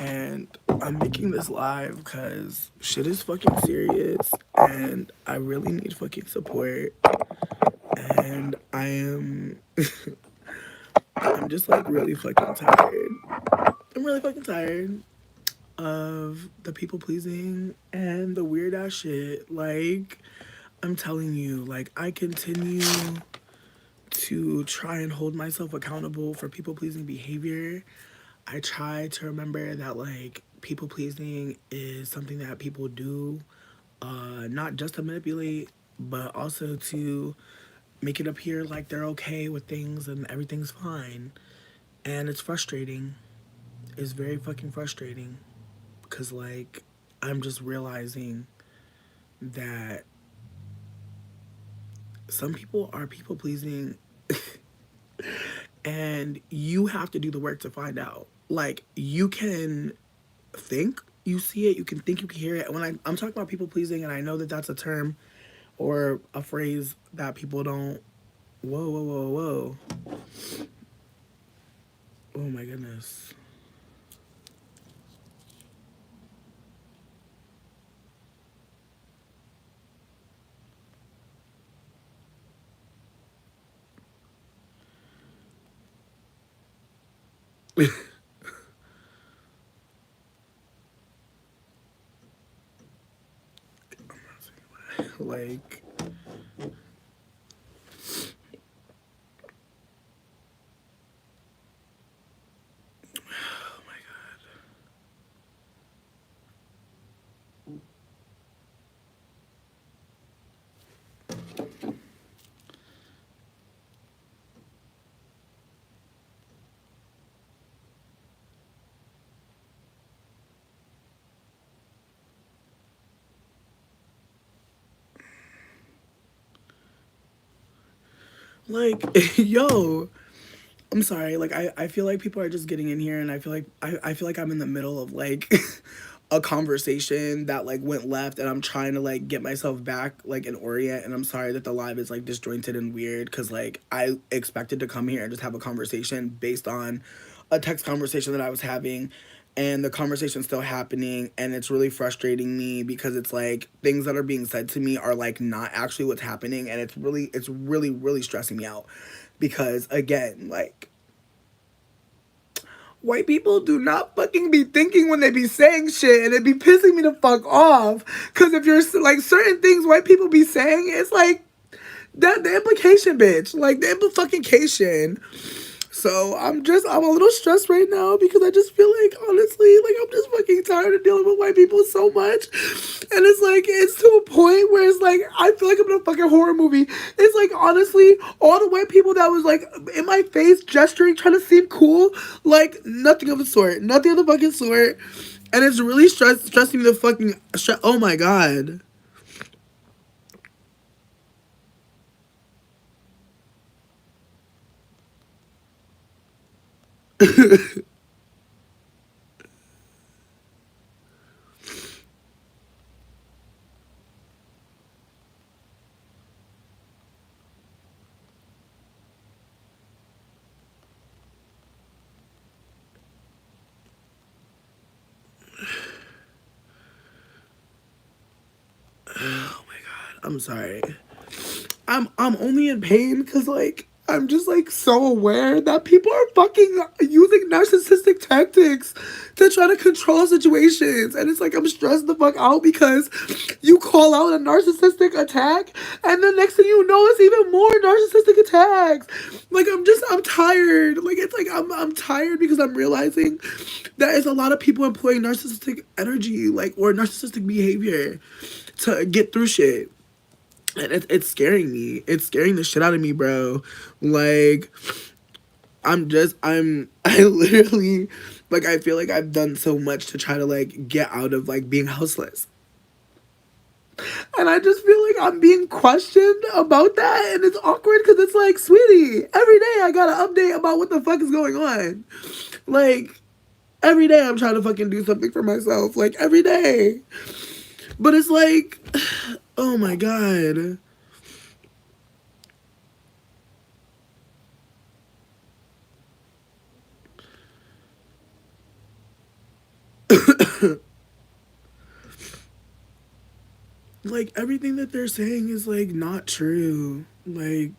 and I'm making this live because shit is fucking serious and I really need fucking support. And I'm just like really fucking tired. I'm really fucking tired of the people pleasing and the weird ass shit. Like, I'm telling you, like, I continue to try and hold myself accountable for people pleasing behavior. I try to remember that, like, people pleasing is something that people do, not just to manipulate, but also to make it appear like they're okay with things and everything's fine. And it's frustrating. It's very fucking frustrating because, like, I'm just realizing that some people are people pleasing and you have to do the work to find out. Like, you can think you see it, you can think you can hear it. When I'm talking about people pleasing, and I know that that's a term or a phrase that people don't. Whoa, whoa, whoa, whoa. Oh my goodness. Like, oh my God. Like, yo, I'm sorry. Like, I feel like people are just getting in here, and I feel like I'm in the middle of like a conversation that like went left, and I'm trying to like get myself back like in orient. And I'm sorry that the live is like disjointed and weird because like I expected to come here and just have a conversation based on a text conversation that I was having. And the conversation's still happening, and it's really frustrating me because it's like things that are being said to me are like not actually what's happening, and it's really stressing me out because again, like, white people do not fucking be thinking when they be saying shit, and it be pissing me the fuck off. Cause if you're like certain things white people be saying, it's like that the implication, bitch. Like the implication. So I'm a little stressed right now because I just feel like honestly, like I'm just fucking tired of dealing with white people so much. And it's like it's to a point where it's like I feel like I'm in a fucking horror movie. It's like honestly, all the white people that was like in my face gesturing, trying to seem cool, like nothing of the sort. Nothing of the fucking sort. And it's really stressing me the fucking oh my god. Oh my god. I'm sorry. I'm only in pain because like I'm just like so aware that people are fucking using narcissistic tactics to try to control situations. And it's like I'm stressed the fuck out because you call out a narcissistic attack and the next thing you know it's even more narcissistic attacks. Like I'm tired. Like it's like I'm tired because I'm realizing that there's a lot of people employing narcissistic energy, like or narcissistic behavior to get through shit. And it's scaring me. It's scaring the shit out of me, bro. Like, I literally, like, I feel like I've done so much to try to, like, get out of, like, being houseless. And I just feel like I'm being questioned about that. And it's awkward because it's like, sweetie, every day I got an update about what the fuck is going on. Like, every day I'm trying to fucking do something for myself. Like, every day. But it's like, oh my god. Like, everything that they're saying is, like, not true. Like,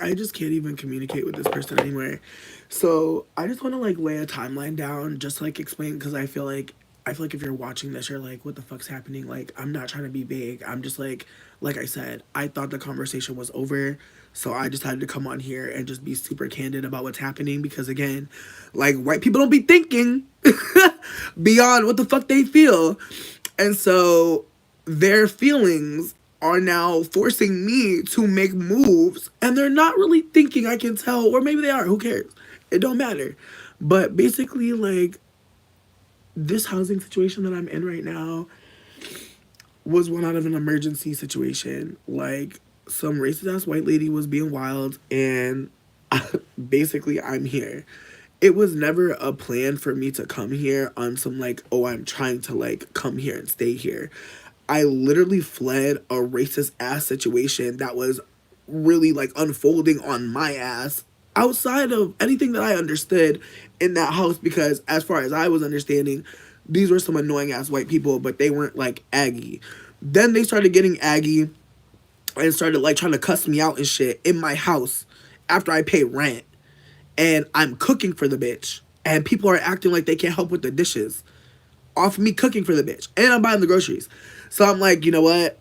I just can't even communicate with this person anymore. So I just want to, like, lay a timeline down, just like explain, because I feel like if you're watching this, you're like, what the fuck's happening? Like, I'm not trying to be vague. I'm just like I said, I thought the conversation was over. So I decided to come on here and just be super candid about what's happening, because again, like, white people don't be thinking beyond what the fuck they feel. And so their feelings are now forcing me to make moves, and they're not really thinking, I can tell, or maybe they are, who cares? It don't matter. But basically, like, this housing situation that I'm in right now was one out of an emergency situation. Like, some racist ass white lady was being wild, and basically I'm here. It was never a plan for me to come here on some, like, oh, I'm trying to, like, come here and stay here. I literally fled a racist ass situation that was really, like, unfolding on my ass outside of anything that I understood in that house, because as far as I was understanding, these were some annoying ass white people, but they weren't, like, aggy. Then they started getting aggy and started, like, trying to cuss me out and shit in my house after I pay rent. And I'm cooking for the bitch. And people are acting like they can't help with the dishes off me cooking for the bitch. And I'm buying the groceries. So I'm like, you know what?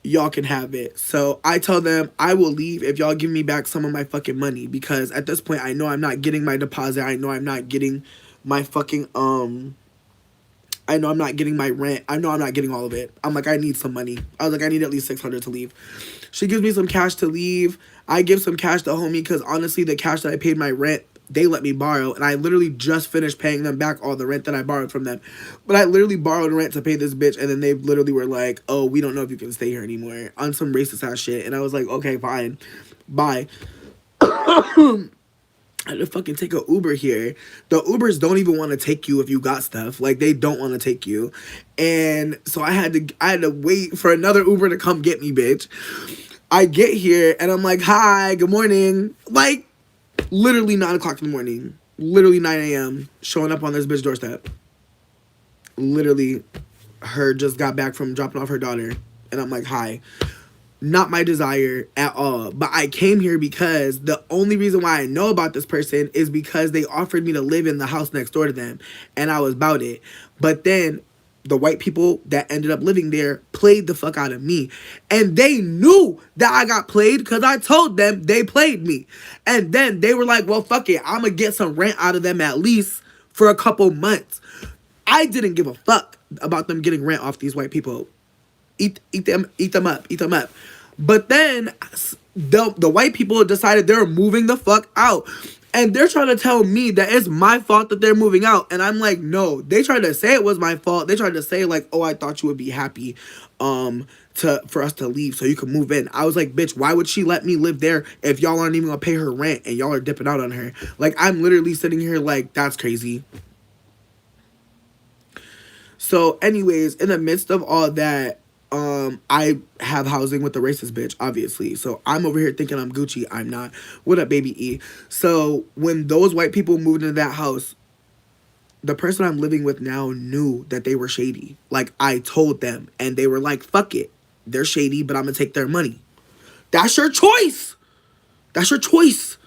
Y'all can have it. So I tell them I will leave if y'all give me back some of my fucking money. Because at this point, I know I'm not getting my deposit. I know I'm not getting my fucking, I know I'm not getting my rent. I know I'm not getting all of it. I'm like, I need some money. I was like, I need at least $600 to leave. She gives me some cash to leave. I give some cash to homie, because honestly, the cash that I paid my rent, they let me borrow. And I literally just finished paying them back all the rent that I borrowed from them. But I literally borrowed rent to pay this bitch. And then they literally were like, oh, we don't know if you can stay here anymore, on some racist ass shit. And I was like, okay, fine. Bye. I had to fucking take a Uber here. The Ubers don't even want to take you if you got stuff. Like, they don't want to take you. And so I had to wait for another Uber to come get me, bitch. I get here and I'm like, hi, good morning. Like, literally 9 o'clock in the morning. Literally 9 a.m. showing up on this bitch doorstep. Literally, her just got back from dropping off her daughter. And I'm like, hi. Not my desire at all. But I came here because the only reason why I know about this person is because they offered me to live in the house next door to them. And I was about it. But then the white people that ended up living there played the fuck out of me. And they knew that I got played because I told them they played me. And then they were like, well, fuck it. I'm going to get some rent out of them at least for a couple months. I didn't give a fuck about them getting rent off these white people. Eat them up. But then the white people decided they're moving the fuck out. And they're trying to tell me that it's my fault that they're moving out. And I'm like, no. They tried to say it was my fault. They tried to say, like, oh, I thought you would be happy for us to leave so you could move in. I was like, bitch, why would she let me live there if y'all aren't even gonna pay her rent and y'all are dipping out on her? Like, I'm literally sitting here like, that's crazy. So anyways, in the midst of all that, I have housing with the racist bitch, obviously. So I'm over here thinking I'm Gucci. I'm not. What up, baby E? So when those white people moved into that house, the person I'm living with now knew that they were shady. Like, I told them, and they were like, fuck it. They're shady, but I'm gonna take their money. That's your choice. That's your choice.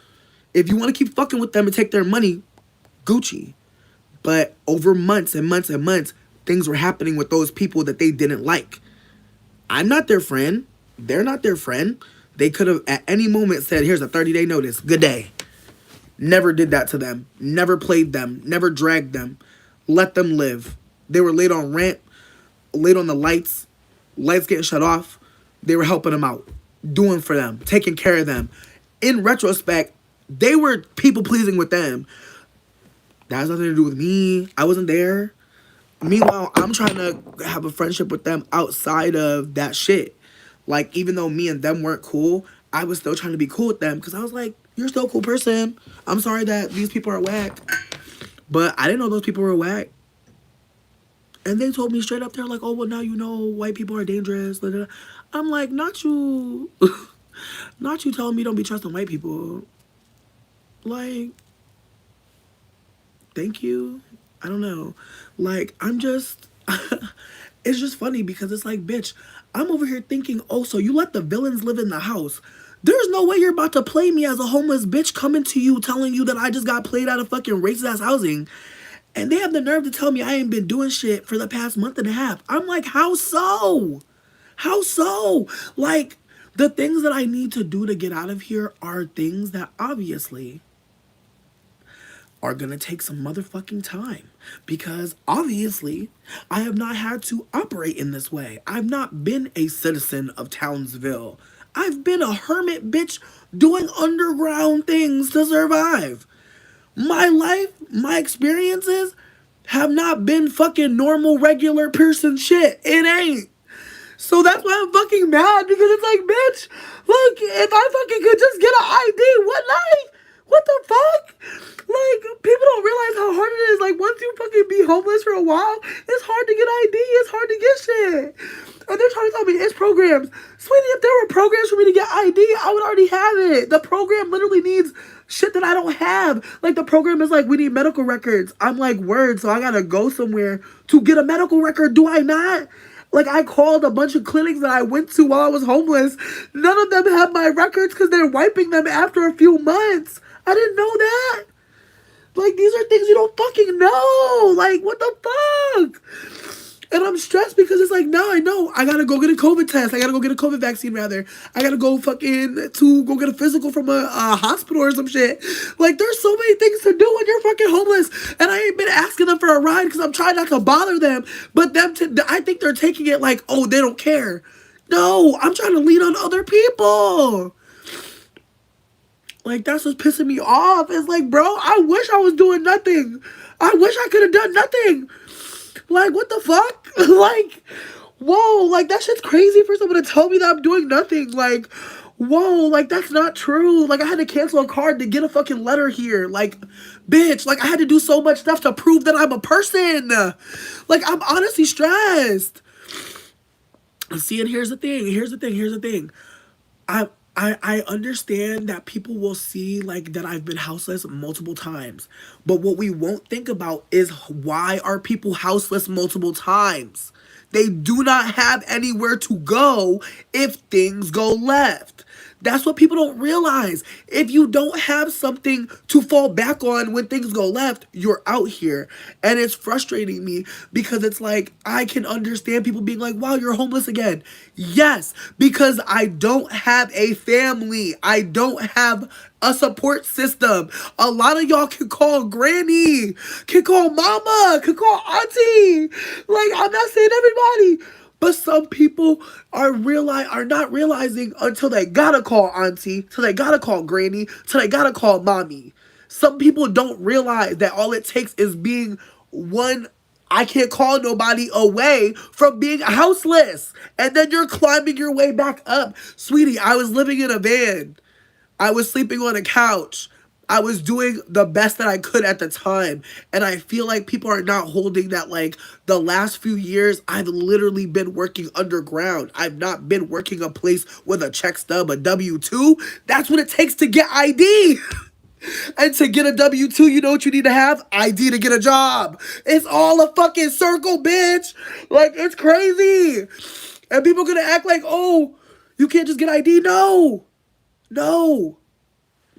If you want to keep fucking with them and take their money, Gucci. But over months and months and months, things were happening with those people that they didn't like. I'm not their friend. They're not their friend. They could have at any moment said, here's a 30-day notice. Good day. Never did that to them. Never played them. Never dragged them. Let them live. They were late on rent. Late on the lights. Lights getting shut off. They were helping them out. Doing for them. Taking care of them. In retrospect, they were people pleasing with them. That has nothing to do with me. I wasn't there. Meanwhile, I'm trying to have a friendship with them outside of that shit. Like, even though me and them weren't cool, I was still trying to be cool with them because I was like, you're still a cool person. I'm sorry that these people are whack. But I didn't know those people were whack. And they told me straight up, they're like, oh, well, now you know white people are dangerous. Da, da, da. I'm like, not you. Not you telling me don't be trusting white people. Like, thank you. I don't know. Like, I'm just, it's just funny because it's like, bitch, I'm over here thinking, oh, so you let the villains live in the house. There's no way you're about to play me as a homeless bitch coming to you telling you that I just got played out of fucking racist ass housing. And they have the nerve to tell me I ain't been doing shit for the past month and a half. I'm like, how so? How so? Like, the things that I need to do to get out of here are things that obviously are gonna take some motherfucking time. Because obviously, I have not had to operate in this way. I've not been a citizen of Townsville. I've been a hermit bitch doing underground things to survive. My life, my experiences have not been fucking normal, regular person shit. It ain't. So that's why I'm fucking mad, because it's like, bitch, look, if I fucking could just get an ID, what life? What the fuck? Like, people don't realize how hard it is. Like, once you fucking be homeless for a while, it's hard to get ID. It's hard to get shit. And they're trying to tell me it's programs. Sweetie, if there were programs for me to get ID, I would already have it. The program literally needs shit that I don't have. Like, the program is like, we need medical records. I'm like, word, so I gotta go somewhere to get a medical record. Do I not? Like, I called a bunch of clinics that I went to while I was homeless. None of them have my records because they're wiping them after a few months. I didn't know that. Like, these are things you don't fucking know. Like, what the fuck? And I'm stressed because it's like, now I know. I gotta go get a COVID test. I gotta go get a COVID vaccine, rather. I gotta go fucking to go get a physical from a hospital or some shit. Like, there's so many things to do when you're fucking homeless. And I ain't been asking them for a ride because I'm trying not to bother them. But I think they're taking it like, oh, they don't care. No, I'm trying to lean on other people. Like, that's what's pissing me off. It's like, bro, I wish I was doing nothing. I wish I could have done nothing. Like, what the fuck? Like, whoa, like, that shit's crazy for someone to tell me that I'm doing nothing. Like, whoa, like, that's not true. Like, I had to cancel a card to get a fucking letter here. Like, bitch, like, I had to do so much stuff to prove that I'm a person. Like, I'm honestly stressed. See, and here's the thing. I understand that people will see, like, that I've been houseless multiple times. But what we won't think about is, why are people houseless multiple times? They do not have anywhere to go if things go left. That's what people don't realize. If you don't have something to fall back on when things go left, you're out here. And it's frustrating me because it's like, I can understand people being like, wow, you're homeless again. Yes, because I don't have a family. I don't have a support system. A lot of y'all can call granny, can call mama, can call auntie. Like, I'm not saying everybody, but some people are not realizing until they gotta call auntie, till they gotta call granny, till they gotta call mommy. Some people don't realize that all it takes is being one I can't call nobody away from being houseless. And then you're climbing your way back up. Sweetie, I was living in a van. I was sleeping on a couch. I was doing the best that I could at the time. And I feel like people are not holding that, like, the last few years, I've literally been working underground. I've not been working a place with a check stub, a W-2. That's what it takes to get ID. And to get a W-2, you know what you need to have? ID to get a job. It's all a fucking circle, bitch. Like, it's crazy. And people gonna act like, oh, you can't just get ID. No.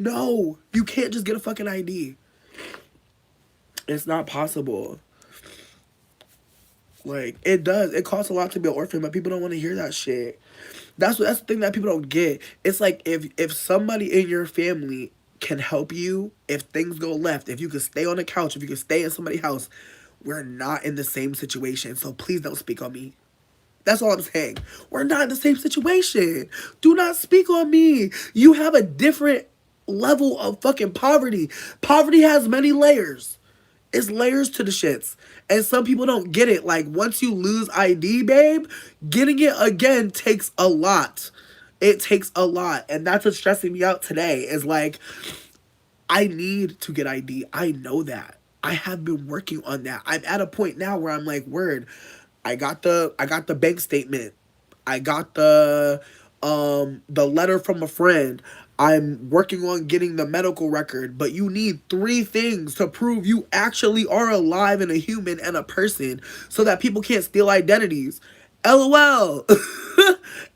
No, you can't just get a fucking ID. It's not possible. Like, it does. It costs a lot to be an orphan, but people don't want to hear that shit. That's the thing that people don't get. It's like, if somebody in your family can help you, if things go left, if you can stay on the couch, if you can stay in somebody's house, we're not in the same situation. So please don't speak on me. That's all I'm saying. We're not in the same situation. Do not speak on me. You have a different level of fucking poverty. Poverty has many layers. It's layers to the shits. And some people don't get it. Like, once you lose ID, babe, getting it again takes a lot. It takes a lot. And that's what's stressing me out today. Is like, I need to get ID. I know that. I have been working on that. I'm at a point now where I'm like, word, I got the bank statement. I got the letter from a friend. I'm working on getting the medical record, but you need three things to prove you actually are alive and a human and a person so that people can't steal identities. LOL.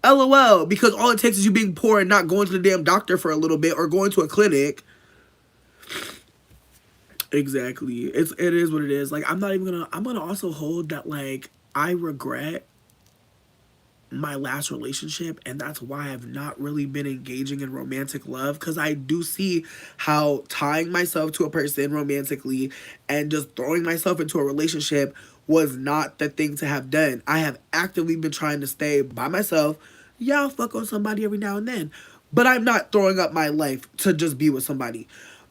LOL. Because all it takes is you being poor and not going to the damn doctor for a little bit or going to a clinic. Exactly. It is what it is. Like I'm gonna also hold that like I regret my last relationship, and that's why I've not really been engaging in romantic love, because I do see how tying myself to a person romantically and just throwing myself into a relationship was not the thing to have done. I have actively been trying to stay by myself. Yeah, I'll fuck on somebody every now and then, but I'm not throwing up my life to just be with somebody.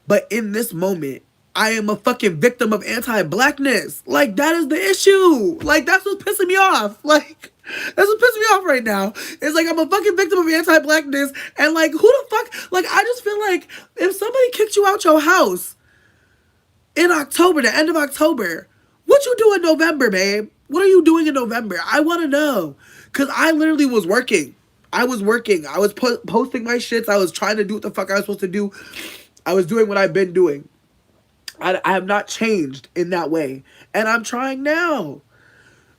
But in this moment, I am a fucking victim of anti-blackness. Like, that is the issue. Like, that's what's pissing me off. Like, that's what's pissing me off right now. It's like I'm a fucking victim of anti-blackness, and like, who the fuck? Like, I just feel like if somebody kicked you out your house in October, the end of October, what you do in November, babe? What are you doing in November? I want to know. Because I literally was working. I was working. I was posting my shits. I was trying to do what the fuck I was supposed to do. I was doing what I've been doing. I have not changed in that way. And I'm trying now.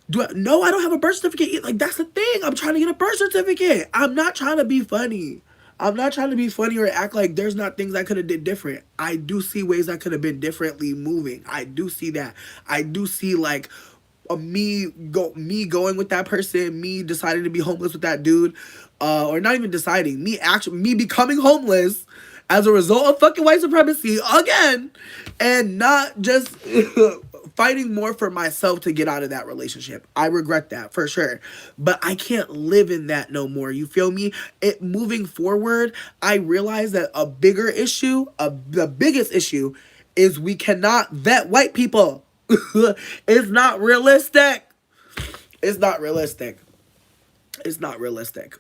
No, I don't have a birth certificate. Like, that's the thing. I'm trying to get a birth certificate. I'm not trying to be funny. I'm not trying to be funny or act like there's not things I could have did different. I do see ways I could have been differently moving. I do see that. I do see like me going with that person, me deciding to be homeless with that dude, or not even deciding, me becoming homeless as a result of fucking white supremacy again, and not just fighting more for myself to get out of that relationship. I regret that for sure, but I can't live in that no more. You feel me? Moving forward, I realize that the biggest issue is we cannot vet white people. It's not realistic. It's not realistic. It's not realistic.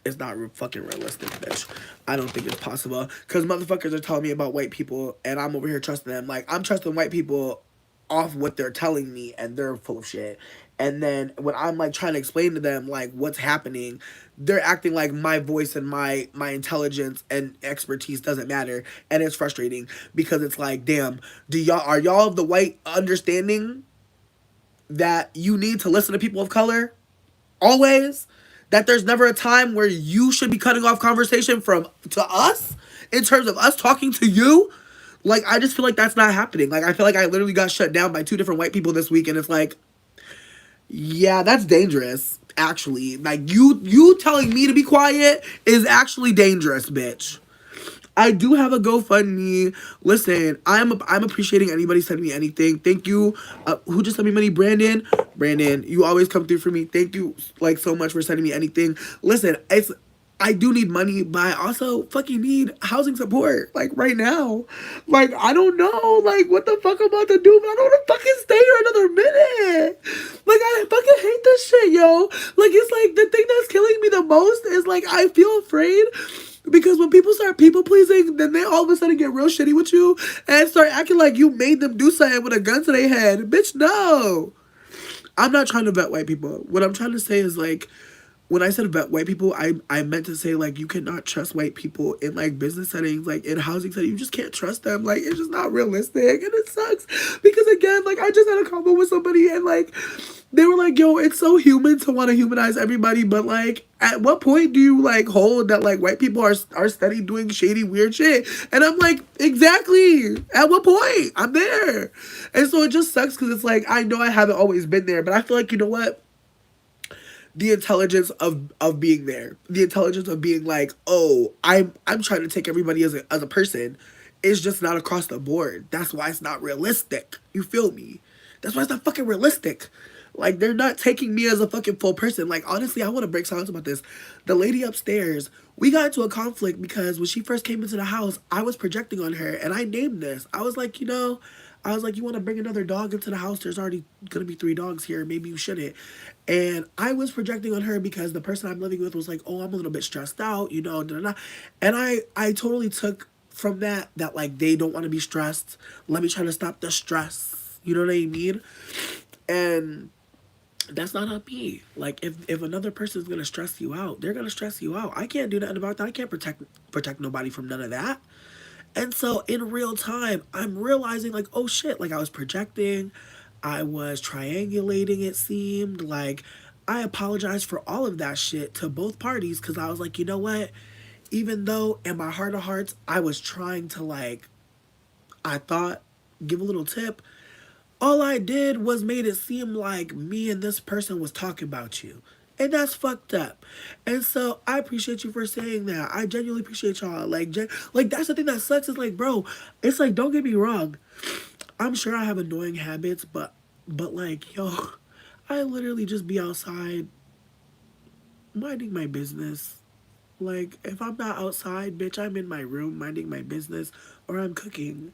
It's not fucking realistic, bitch. I don't think it's possible. Because motherfuckers are telling me about white people, and I'm over here trusting them. Like, I'm trusting white people off what they're telling me, and they're full of shit. And then when I'm, like, trying to explain to them, like, what's happening, they're acting like my voice and my intelligence and expertise doesn't matter. And it's frustrating. Because it's like, damn, are y'all of the white understanding that you need to listen to people of color? Always? That there's never a time where you should be cutting off conversation to us in terms of us talking to you? Like, I just feel like that's not happening. Like, I feel like I literally got shut down by 2 different white people this week, and it's like, yeah, that's dangerous, actually. Like, you telling me to be quiet is actually dangerous, bitch. I do have a GoFundMe. Listen, I'm appreciating anybody sending me anything. Thank you. Who just sent me money? Brandon. Brandon, you always come through for me. Thank you, like, so much for sending me anything. Listen, I do need money, but I also fucking need housing support, like, right now. Like, I don't know, like, what the fuck I'm about to do, but I don't want to fucking stay here another minute. Like, I fucking hate this shit, yo. Like, it's like, the thing that's killing me the most is, like, I feel afraid because when people start people pleasing, then they all of a sudden get real shitty with you and start acting like you made them do something with a gun to their head. Bitch, no. I'm not trying to vet white people. What I'm trying to say is, like, when I said vet white people, I meant to say, like, you cannot trust white people in, like, business settings, like, in housing settings. You just can't trust them. Like, it's just not realistic, and it sucks. Because, again, like, I just had a convo with somebody, and, like, they were like, yo, it's so human to want to humanize everybody, but, like, at what point do you, like, hold that, like, white people are steady doing shady, weird shit? And I'm like, exactly. At what point? I'm there. And so it just sucks because it's like, I know I haven't always been there, but I feel like, you know what? The intelligence of being there, the intelligence of being like, oh, I'm trying to take everybody as a person, is just not across the board. That's why it's not realistic. You feel me? That's why it's not fucking realistic. Like, they're not taking me as a fucking full person. Like, honestly, I want to break silence about this. The lady upstairs, we got into a conflict because when she first came into the house, I was projecting on her, and I named this. I was like, you know, you want to bring another dog into the house? There's already going to be 3 dogs here. Maybe you shouldn't. And I was projecting on her because the person I'm living with was like, oh, I'm a little bit stressed out, you know, da, da, da. And I totally took from that like they don't want to be stressed. Let me try to stop the stress. You know what I mean? And that's not on me. Like if another person's gonna stress you out, they're gonna stress you out. I can't do nothing about that. I can't protect nobody from none of that. And so in real time, I'm realizing like, oh shit, like I was projecting, I was triangulating, it seemed. Like I apologized for all of that shit to both parties because I was like, you know what? Even though in my heart of hearts, I was trying to like, I thought, give a little tip, all I did was made it seem like me and this person was talking about you. And that's fucked up. And so I appreciate you for saying that. I genuinely appreciate y'all. Like that's the thing that sucks. Is like, bro, it's like, don't get me wrong. I'm sure I have annoying habits, but like, yo, I literally just be outside minding my business. Like, if I'm not outside, bitch, I'm in my room minding my business or I'm cooking.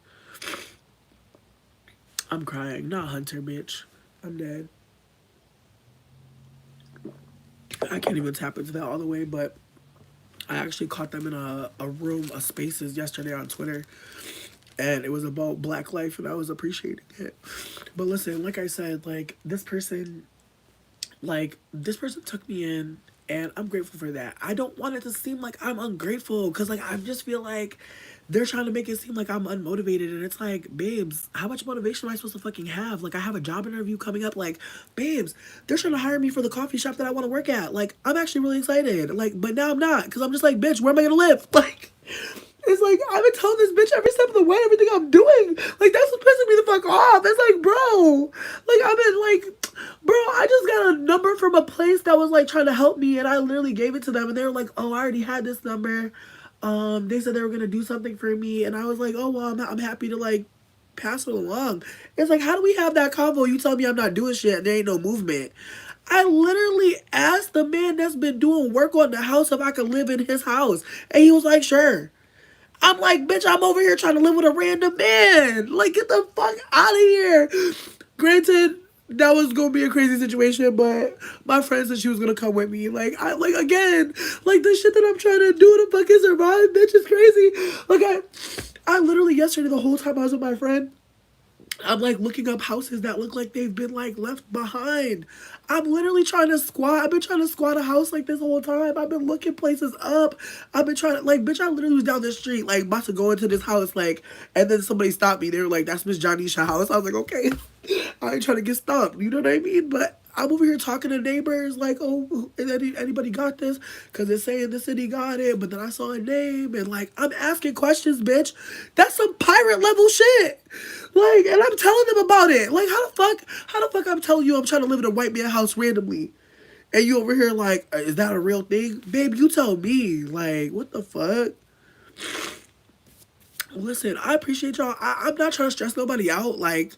I'm crying. Not Hunter, bitch. I'm dead. I can't even tap into that all the way, but I actually caught them in a room, a spaces yesterday on Twitter, and it was about Black life, and I was appreciating it. But listen, like I said, this person took me in, and I'm grateful for that. I don't want it to seem like I'm ungrateful, because like I just feel like they're trying to make it seem like I'm unmotivated, and it's like, babes, how much motivation am I supposed to fucking have? Like, I have a job interview coming up. Like, babes, they're trying to hire me for the coffee shop that I want to work at. Like, I'm actually really excited. Like, but now I'm not, because I'm just like, bitch, where am I gonna live? Like, it's like, I've been telling this bitch every step of the way, everything I'm doing. Like, that's what's pissing me the fuck off. It's like, bro, like, I've been like, bro, I just got a number from a place that was like trying to help me, and I literally gave it to them, and they were like, oh, I already had this number. They said they were gonna do something for me, and I was like, oh well, I'm happy to like pass it along. It's like, how do we have that convo? You tell me I'm not doing shit, and there ain't no movement. I literally asked the man that's been doing work on the house if I could live in his house, and he was like, sure. I'm like, bitch, I'm over here trying to live with a random man. Like, get the fuck out of here. Granted, that was gonna be a crazy situation, but my friend said she was gonna come with me. Like, again, like the shit that I'm trying to do to fucking survive, bitch, is crazy. Like, I literally yesterday, the whole time I was with my friend, I'm like looking up houses that look like they've been like left behind. I'm literally trying to squat. I've been trying to squat a house like this whole time. I've been looking places up. I've been trying to like, bitch, I literally was down the street like about to go into this house like, and then somebody stopped me. They were like, that's Miss Janisha's house. I was like, okay. I ain't trying to get stopped. You know what I mean? But I'm over here talking to neighbors like, oh, is anybody got this? Because it's saying the city got it, but then I saw a name, and like, I'm asking questions, bitch. That's some pirate level shit. Like, and I'm telling them about it. Like, how the fuck I'm telling you I'm trying to live in a white man house randomly, and you over here like, is that a real thing? Babe, you tell me. Like, what the fuck? Listen, I appreciate y'all. I'm not trying to stress nobody out. Like,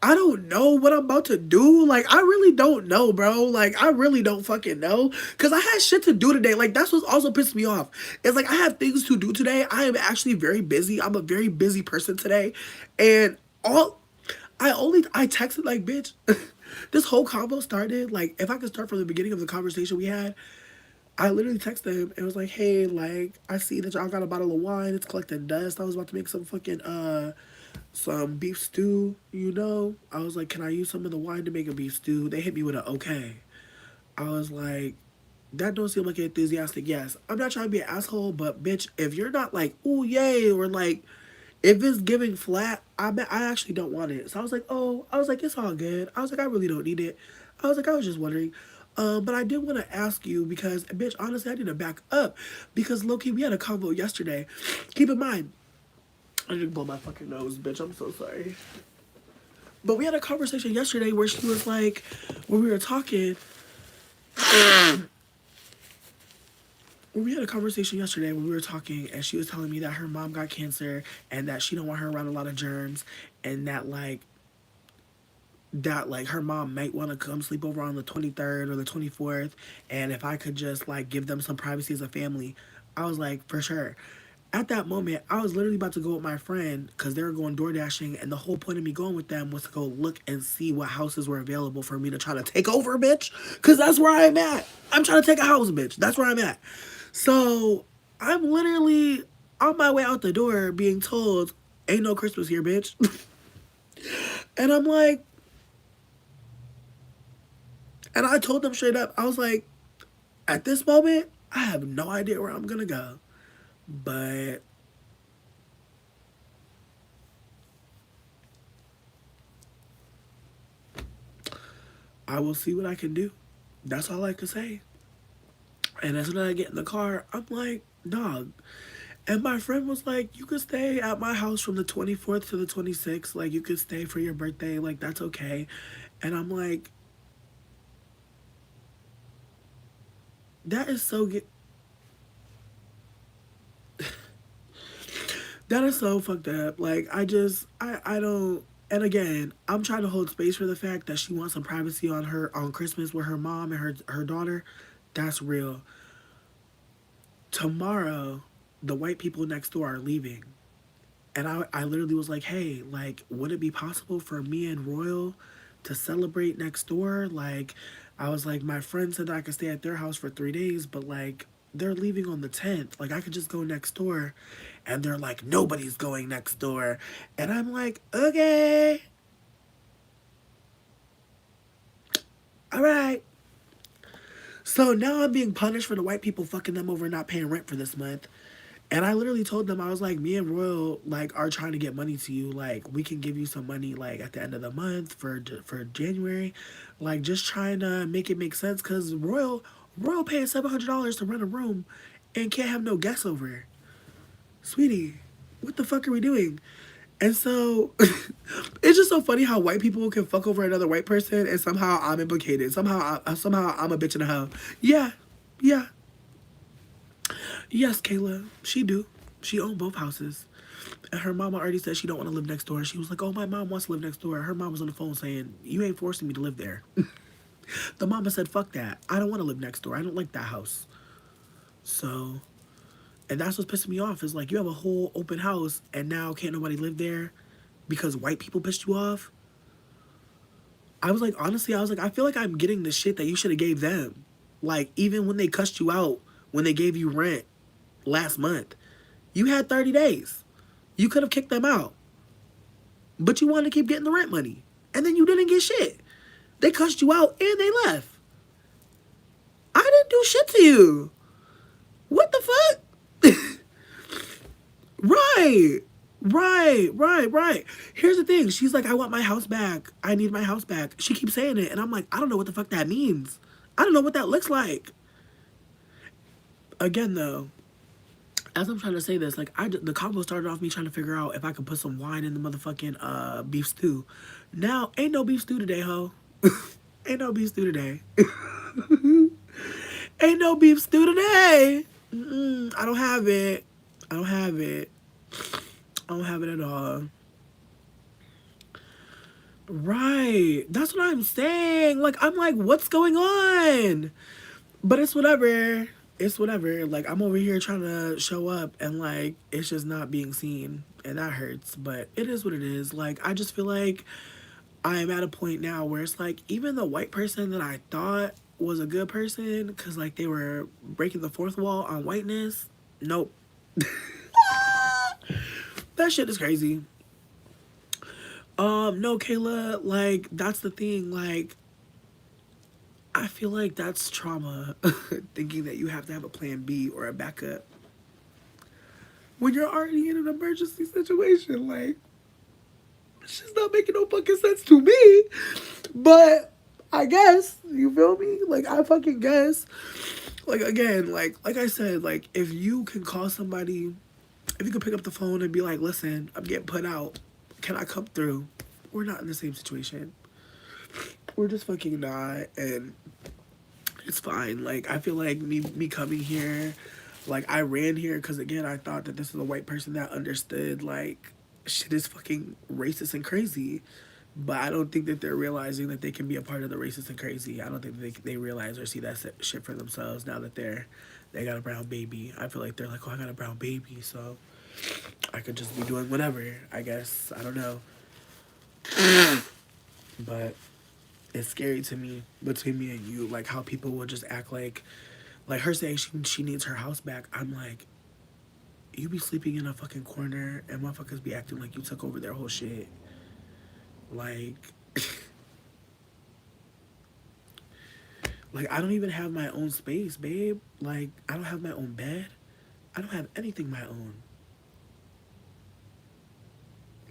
I don't know what I'm about to do. Like, I really don't know, bro. Like, I really don't fucking know. Because I had shit to do today. Like, that's what's also pissed me off. It's like, I have things to do today. I am actually very busy. I'm a very busy person today. And I texted, like, bitch, this whole convo started. Like, if I could start from the beginning of the conversation we had, I literally texted him and was like, hey, like, I see that y'all got a bottle of wine. It's collecting dust. I was about to make some fucking, some beef stew, you know? I was like, can I use some of the wine to make a beef stew? They hit me with an okay. I was like, that don't seem like an enthusiastic yes. I'm not trying to be an asshole, but bitch, if you're not like, ooh, yay, or like, if it's giving flat, I actually don't want it. So I was like, oh, I was like, it's all good. I was like, I really don't need it. I was like, I was just wondering. But I did want to ask you because, bitch, honestly, I need to back up because, low-key, we had a convo yesterday. Keep in mind, I didn't blow my fucking nose, bitch. I'm so sorry. But we had a conversation yesterday where she was like, when we were talking, and she was telling me that her mom got cancer and that she don't want her around a lot of germs, and that her mom might want to come sleep over on the 23rd or the 24th, and if I could just like give them some privacy as a family. I was like, for sure. At that moment, I was literally about to go with my friend because they were going door dashing, and the whole point of me going with them was to go look and see what houses were available for me to try to take over, bitch. Because that's where I'm at. I'm trying to take a house, bitch. That's where I'm at. So I'm literally on my way out the door being told, ain't no Christmas here, bitch. And I'm like, and I told them straight up, I was like, at this moment, I have no idea where I'm gonna go. But I will see what I can do. That's all I can say. And as soon as I get in the car, I'm like, dog. And my friend was like, you could stay at my house from the 24th to the 26th. Like, you could stay for your birthday. Like, that's okay. And I'm like, that is so good. That is so fucked up. Like, I don't. And again, I'm trying to hold space for the fact that she wants some privacy on Christmas with her mom and her daughter. That's real. Tomorrow, the white people next door are leaving. And I literally was like, hey, like, would it be possible for me and Royal to celebrate next door? Like, I was like, my friend said I could stay at their house for 3 days, but like, they're leaving on the 10th. Like, I could just go next door. And they're like, nobody's going next door. And I'm like, okay. All right. So now I'm being punished for the white people fucking them over and not paying rent for this month. And I literally told them, I was like, me and Royal, like, are trying to get money to you. Like, we can give you some money, like, at the end of the month for January. Like, just trying to make it make sense. Because Royal paying $700 to rent a room and can't have no guests over. Sweetie, what the fuck are we doing? And so, it's just so funny how white people can fuck over another white person and somehow I'm implicated. Somehow I'm a bitch in a hoe. Yeah, yeah. Yes, Kayla, she do. She owned both houses. And her mama already said she don't want to live next door. She was like, oh, my mom wants to live next door. Her mom was on the phone saying, you ain't forcing me to live there. The mama said, fuck that. I don't want to live next door. I don't like that house. So, and that's what's pissing me off is like, you have a whole open house and now can't nobody live there because white people pissed you off. I was like, honestly, I was like, I feel like I'm getting the shit that you should have gave them. Like, even when they cussed you out, when they gave you rent last month, you had 30 days. You could have kicked them out. But you wanted to keep getting the rent money. And then you didn't get shit. They cussed you out and they left. I didn't do shit to you. What the fuck? Right. Right. Here's the thing. She's like, I want my house back. I need my house back. She keeps saying it. And I'm like, I don't know what the fuck that means. I don't know what that looks like. Again, though, as I'm trying to say this, like, the combo started off me trying to figure out if I could put some wine in the motherfucking beef stew. Now, ain't no beef stew today, ho. Ain't no beef stew today. Ain't no beef stew today. I don't have it. I don't have it. I don't have it at all. Right. That's what I'm saying. Like, I'm like, what's going on? But it's whatever. It's whatever. Like, I'm over here trying to show up and, like, it's just not being seen. And that hurts. But it is what it is. Like, I just feel like I'm at a point now where it's like, even the white person that I thought was a good person, because, like, they were breaking the fourth wall on whiteness. Nope. That shit is crazy. No, Kayla, like, that's the thing. Like, I feel like that's trauma, thinking that you have to have a plan B or a backup when you're already in an emergency situation. Like, it's just not making no fucking sense to me. But I guess, you feel me? Like, I fucking guess. Like, again, like I said, like, if you can call somebody, if you can pick up the phone and be like, listen, I'm getting put out. Can I come through? We're not in the same situation. We're just fucking not, and it's fine. Like, I feel like me coming here, like, I ran here because, again, I thought that this was a white person that understood, like, shit is fucking racist and crazy. But I don't think that they're realizing that they can be a part of the racist and crazy. I don't think they realize or see that shit for themselves now that they got a brown baby. I feel like they're like, oh, I got a brown baby, so I could just be doing whatever, I guess. I don't know. But it's scary to me, between me and you, like, how people will just act like her saying she needs her house back. I'm like, You be sleeping in a fucking corner and motherfuckers be acting like you took over their whole shit. Like, like I don't even have my own space, babe. Like, I don't have my own bed. I don't have anything my own.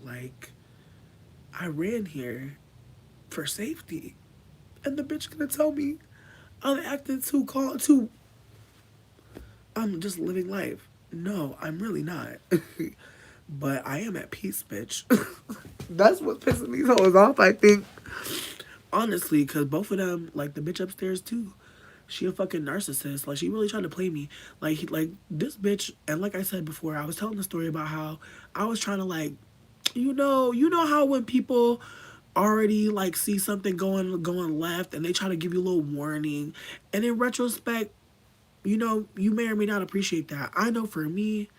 Like, I ran here for safety. And the bitch gonna tell me I'm acting too, I'm just living life. No, I'm really not. But I am at peace, bitch. That's what's pissing these hoes off, I think. Honestly, because both of them, like the bitch upstairs too, she a fucking narcissist. Like, she really tried to play me. Like this bitch, and like I said before, I was telling the story about how I was trying to, like, you know how when people already like see something going left and they try to give you a little warning, and in retrospect, you may or may not appreciate that. I know for me,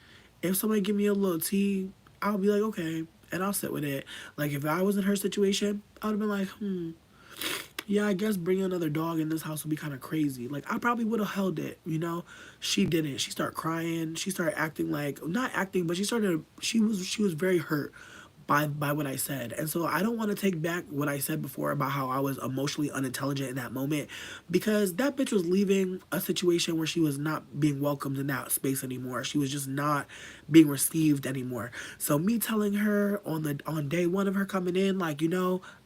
if somebody give me a little tea, I'll be like, okay, and I'll sit with it. Like, if I was in her situation, I would have been like, yeah, I guess bringing another dog in this house would be kind of crazy. Like, I probably would have held it, you know. She didn't. She started crying. She started acting like, not acting, but she was very hurt by what I said. And so I don't want to take back what I said before about how I was emotionally unintelligent in that moment, because that bitch was leaving a situation where she was not being welcomed in that space anymore. She was just not being received anymore. So me telling her on day one of her coming in, like,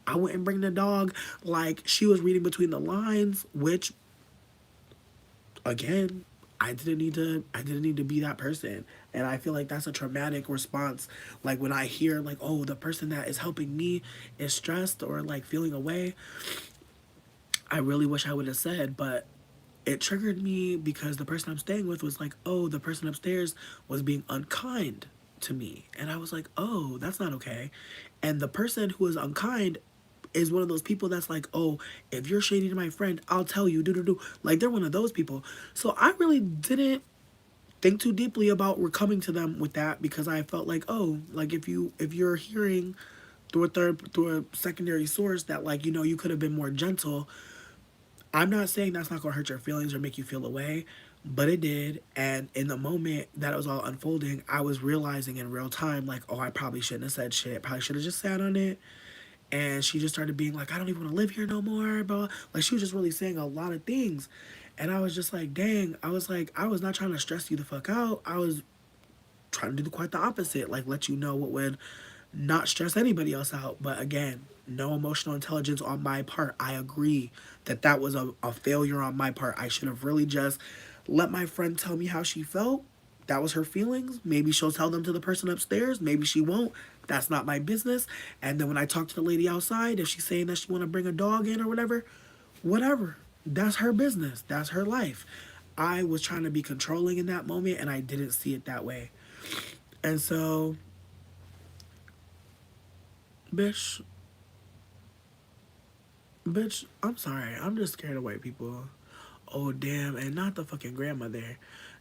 I wouldn't bring the dog, like, she was reading between the lines, which, again, I didn't need to be that person. And I feel like that's a traumatic response. Like, when I hear, like, oh, the person that is helping me is stressed or like feeling away, I really wish I would have said, but it triggered me because the person I'm staying with was like, oh, the person upstairs was being unkind to me. And I was like, oh, that's not okay. And the person who was unkind is one of those people that's like, oh, if you're shady to my friend, I'll tell you, do do do. Like, they're one of those people. So I really didn't think too deeply about coming to them with that, because I felt like, oh, like, if you're hearing through a secondary source that, like, you could have been more gentle. I'm not saying that's not gonna hurt your feelings or make you feel away, but it did. And in the moment that it was all unfolding, I was realizing in real time, like, oh, I probably shouldn't have said shit. Probably should have just sat on it. And she just started being like, I don't even want to live here no more, bro. Like, she was just really saying a lot of things. And I was just like, dang, I was like, I was not trying to stress you the fuck out. I was trying to do quite the opposite, like, let you know what would not stress anybody else out. But again, no emotional intelligence on my part. I agree that that was a failure on my part. I should have really just let my friend tell me how she felt. That was her feelings. Maybe she'll tell them to the person upstairs. Maybe she won't. That's not my business. And then when I talk to the lady outside, if she's saying that she want to bring a dog in or whatever, that's her business. That's her life. I was trying to be controlling in that moment, and I didn't see it that way. And so, bitch, bitch, I'm sorry. I'm just scared of white people. Oh, damn. And not the fucking grandmother.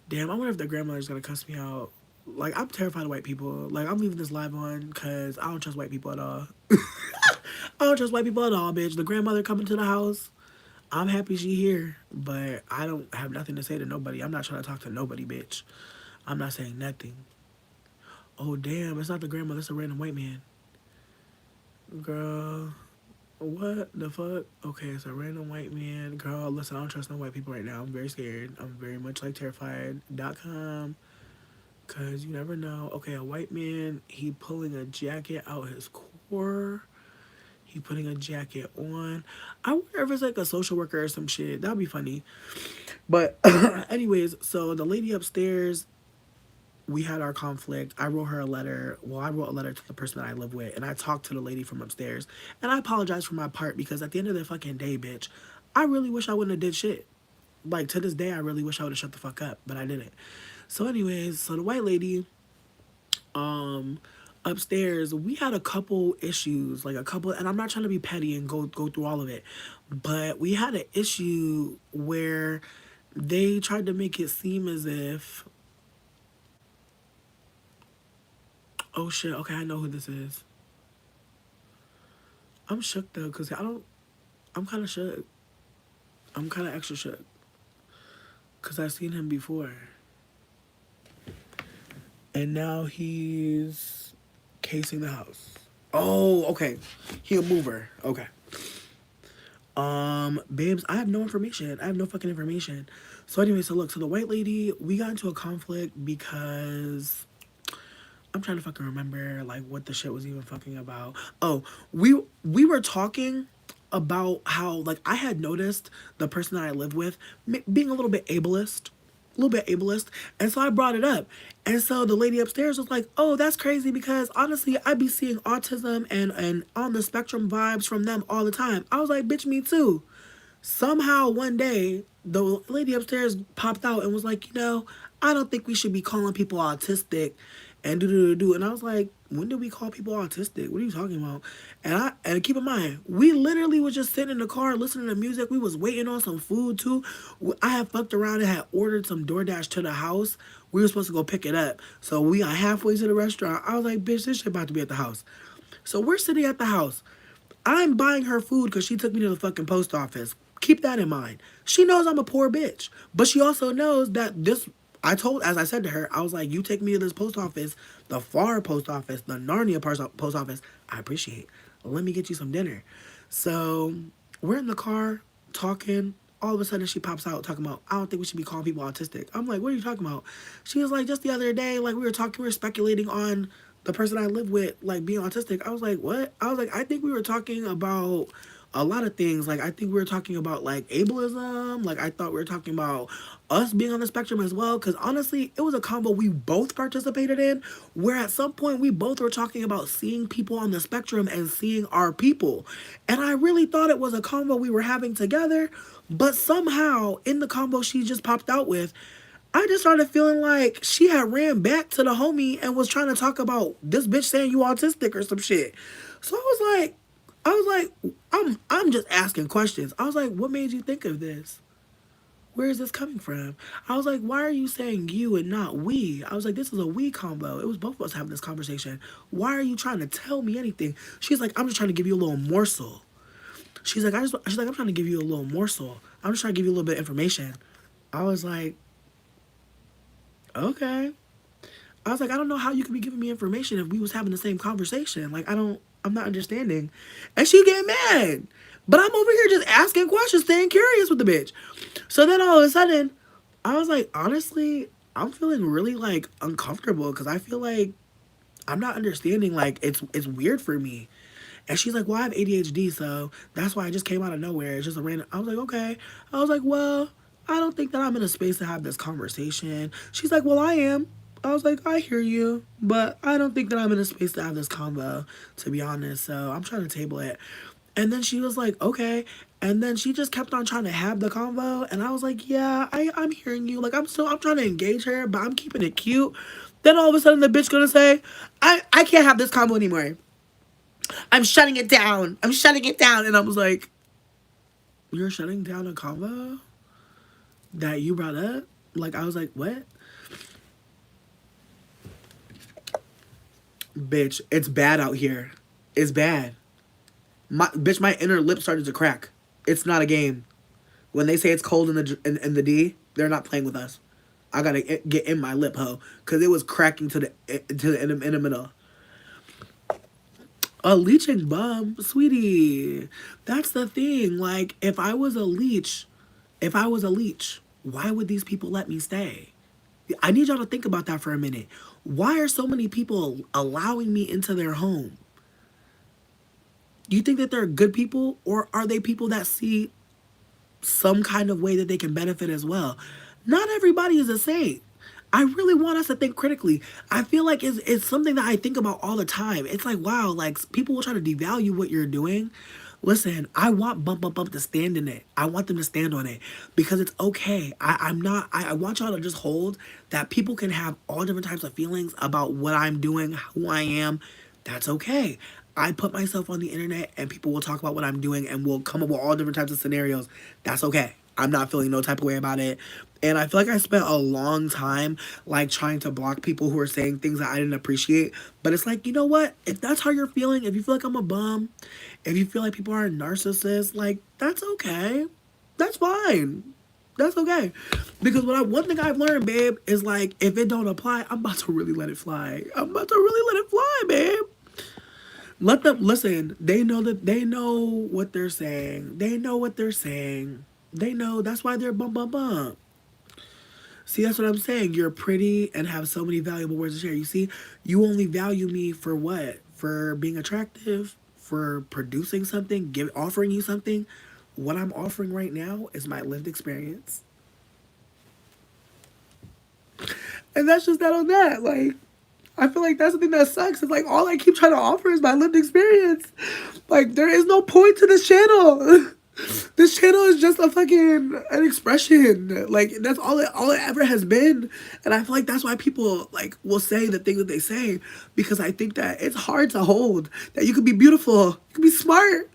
Damn, I wonder if the grandmother's gonna cuss me out. Like, I'm terrified of white people. Like, I'm leaving this live on because I don't trust white people at all. I don't trust white people at all, bitch. The grandmother coming to the house, I'm happy she here, but I don't have nothing to say to nobody. I'm not trying to talk to nobody, bitch. I'm not saying nothing. Oh, damn, it's not the grandmother, it's a random white man. Girl, what the fuck? Okay, it's a random white man. Girl, listen, I don't trust no white people right now. I'm very scared. I'm very much like terrified.com. Cause you never know. Okay, a white man, he pulling a jacket out his core. He putting a jacket on. I wonder if it's like a social worker or some shit. That'd be funny. But anyways, so the lady upstairs, we had our conflict. I wrote her a letter. Well, I wrote a letter to the person that I live with, and I talked to the lady from upstairs. And I apologized for my part, because at the end of the fucking day, bitch, I really wish I wouldn't have did shit. Like, to this day, I really wish I would have shut the fuck up, but I didn't. So anyways, so the white lady, um, upstairs, we had a couple issues, like a couple, and I'm not trying to be petty and go through all of it, but we had an issue where they tried to make it seem as if, oh shit, okay, I know who this is. I'm shook though, because I'm kind of shook. I'm kind of extra shook, because I've seen him before. And now he's casing the house. Oh, okay. He a mover. Okay. Babes, I have no information. I have no fucking information. So anyway, so look, so the white lady, we got into a conflict because I'm trying to fucking remember like what the shit was even fucking about. Oh, we were talking about how like I had noticed the person that I live with being a little bit ableist, and so I brought it up, and so the lady upstairs was like, "Oh, that's crazy because honestly, I be seeing autism and on the spectrum vibes from them all the time." I was like, "Bitch, me too." Somehow one day, the lady upstairs popped out and was like, I don't think we should be calling people autistic and do. And I was like, when did we call people autistic? What are you talking about? And keep in mind, we literally was just sitting in the car listening to music. We was waiting on some food too. I had fucked around and had ordered some DoorDash to the house. We were supposed to go pick it up. So we got halfway to the restaurant. I was like, bitch, this shit about to be at the house. So we're sitting at the house. I'm buying her food because she took me to the fucking post office. Keep that in mind. She knows I'm a poor bitch, but she also knows that this. As I said to her, I was like, you take me to this post office, the far post office, the Narnia post office. I appreciate. Let me get you some dinner. So we're in the car talking. All of a sudden, she pops out talking about, I don't think we should be calling people autistic. I'm like, what are you talking about? She was like, just the other day, like we were speculating on the person I live with, like being autistic. I was like, what? I was like, I think we were talking about a lot of things. Like, I think we were talking about like ableism. Like, I thought we were talking about us being on the spectrum as well. Because honestly, it was a combo we both participated in, where at some point we both were talking about seeing people on the spectrum and seeing our people. And I really thought it was a combo we were having together. But somehow, in the combo she just popped out with, I just started feeling like she had ran back to the homie and was trying to talk about this bitch saying you autistic or some shit. So I'm just asking questions. I was like, what made you think of this? Where is this coming from? I was like, why are you saying you and not we? I was like, this is a we combo. It was both of us having this conversation. Why are you trying to tell me anything? She's like, I'm just trying to give you a little morsel. She's like, I'm trying to give you a little morsel. I'm just trying to give you a little bit of information. I was like, okay. I was like, I don't know how you could be giving me information if we was having the same conversation. Like, I'm not understanding. And she get mad. But I'm over here just asking questions, staying curious with the bitch. So then all of a sudden, I was like, honestly, I'm feeling really like uncomfortable because I feel like I'm not understanding. Like, it's weird for me. And she's like, well, I have ADHD, so that's why I just came out of nowhere. It's just a random. I was like, okay. I was like, well, I don't think that I'm in a space to have this conversation. She's like, well, I am. I was like, I hear you, but I don't think that I'm in a space to have this convo, to be honest. So I'm trying to table it. And then she was like, okay. And then she just kept on trying to have the convo. And I was like, yeah, I'm hearing you. Like, I'm trying to engage her, but I'm keeping it cute. Then all of a sudden the bitch gonna say, I can't have this convo anymore. I'm shutting it down. I'm shutting it down. And I was like, you're shutting down a convo that you brought up? Like, I was like, what? Bitch, it's bad out here. It's bad. My inner lip started to crack. It's not a game. When they say it's cold in the D, they're not playing with us. I gotta get in my lip, ho, because it was cracking to the in the middle. A leeching bum, sweetie. That's the thing. Like, if I was a leech, why would these people let me stay? I need y'all to think about that for a minute. Why are so many people allowing me into their home? Do you think that they're good people, or are they people that see some kind of way that they can benefit as well? Not everybody is a saint. I really want us to think critically. I feel like it's something that I think about all the time. It's like, wow, like people will try to devalue what you're doing. Listen, I want Bump Bump Bump to stand in it. I want them to stand on it because it's okay. I'm not, I want y'all to just hold that people can have all different types of feelings about what I'm doing, who I am. That's okay. I put myself on the internet and people will talk about what I'm doing and will come up with all different types of scenarios. That's okay. I'm not feeling no type of way about it. And I feel like I spent a long time like trying to block people who are saying things that I didn't appreciate. But it's like, you know what? If that's how you're feeling, if you feel like I'm a bum, if you feel like people are narcissists, like that's okay. That's fine. That's okay. Because one thing I've learned, babe, is like if it don't apply, I'm about to really let it fly. I'm about to really let it fly, babe. Let them listen. They know what they're saying. They know what they're saying. They know that's why they're bum bum bum. See, that's what I'm saying. You're pretty and have so many valuable words to share. You see, you only value me for what? For being attractive, for producing something, offering you something. What I'm offering right now is my lived experience. And that's just that on that. Like, I feel like that's the thing that sucks. It's like all I keep trying to offer is my lived experience. Like, there is no point to this channel. This channel is just a fucking an expression. Like that's all it ever has been. And I feel like that's why people like will say the things that they say, because I think that it's hard to hold. That you could be beautiful, you could be smart,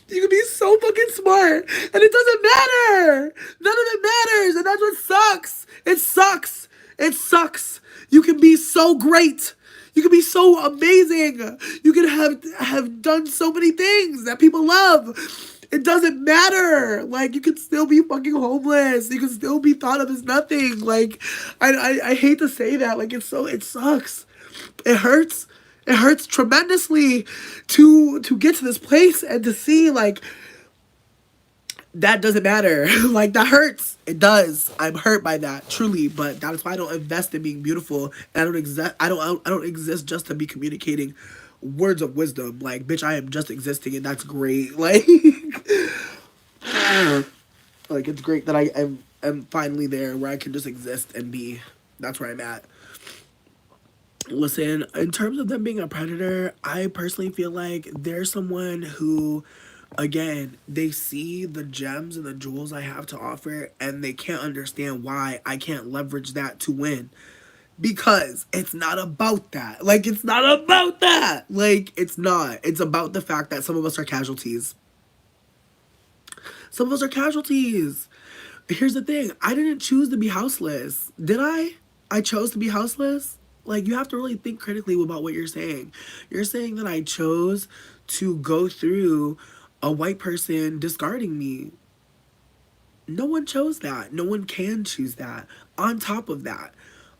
you could be so fucking smart, and it doesn't matter. None of it matters, and that's what sucks. It sucks. It sucks. You can be so great. You can be so amazing. You can have done so many things that people love. It doesn't matter. Like, you can still be fucking homeless. You can still be thought of as nothing. Like, I hate to say that. Like, it sucks. It hurts. It hurts tremendously to get to this place and to see, like, that doesn't matter. Like, that hurts. It does. I'm hurt by that, truly. But that's why I don't invest in being beautiful. And I don't exist just to be communicating words of wisdom. Like, bitch, I am just existing, and that's great. Like, like it's great that am finally there where I can just exist and be. That's where I'm at. Listen, in terms of them being a predator, I personally feel like there's someone who, again, they see the gems and the jewels I have to offer, and they can't understand why I can't leverage that to win. Because it's not about that. Like, it's not about that. Like, it's not. It's about the fact that some of us are casualties. Some of us are casualties. Here's the thing. I didn't choose to be houseless. Did I? I chose to be houseless? Like, you have to really think critically about what you're saying. You're saying that I chose to go through a white person discarding me. No one chose that. No one can choose that. On top of that,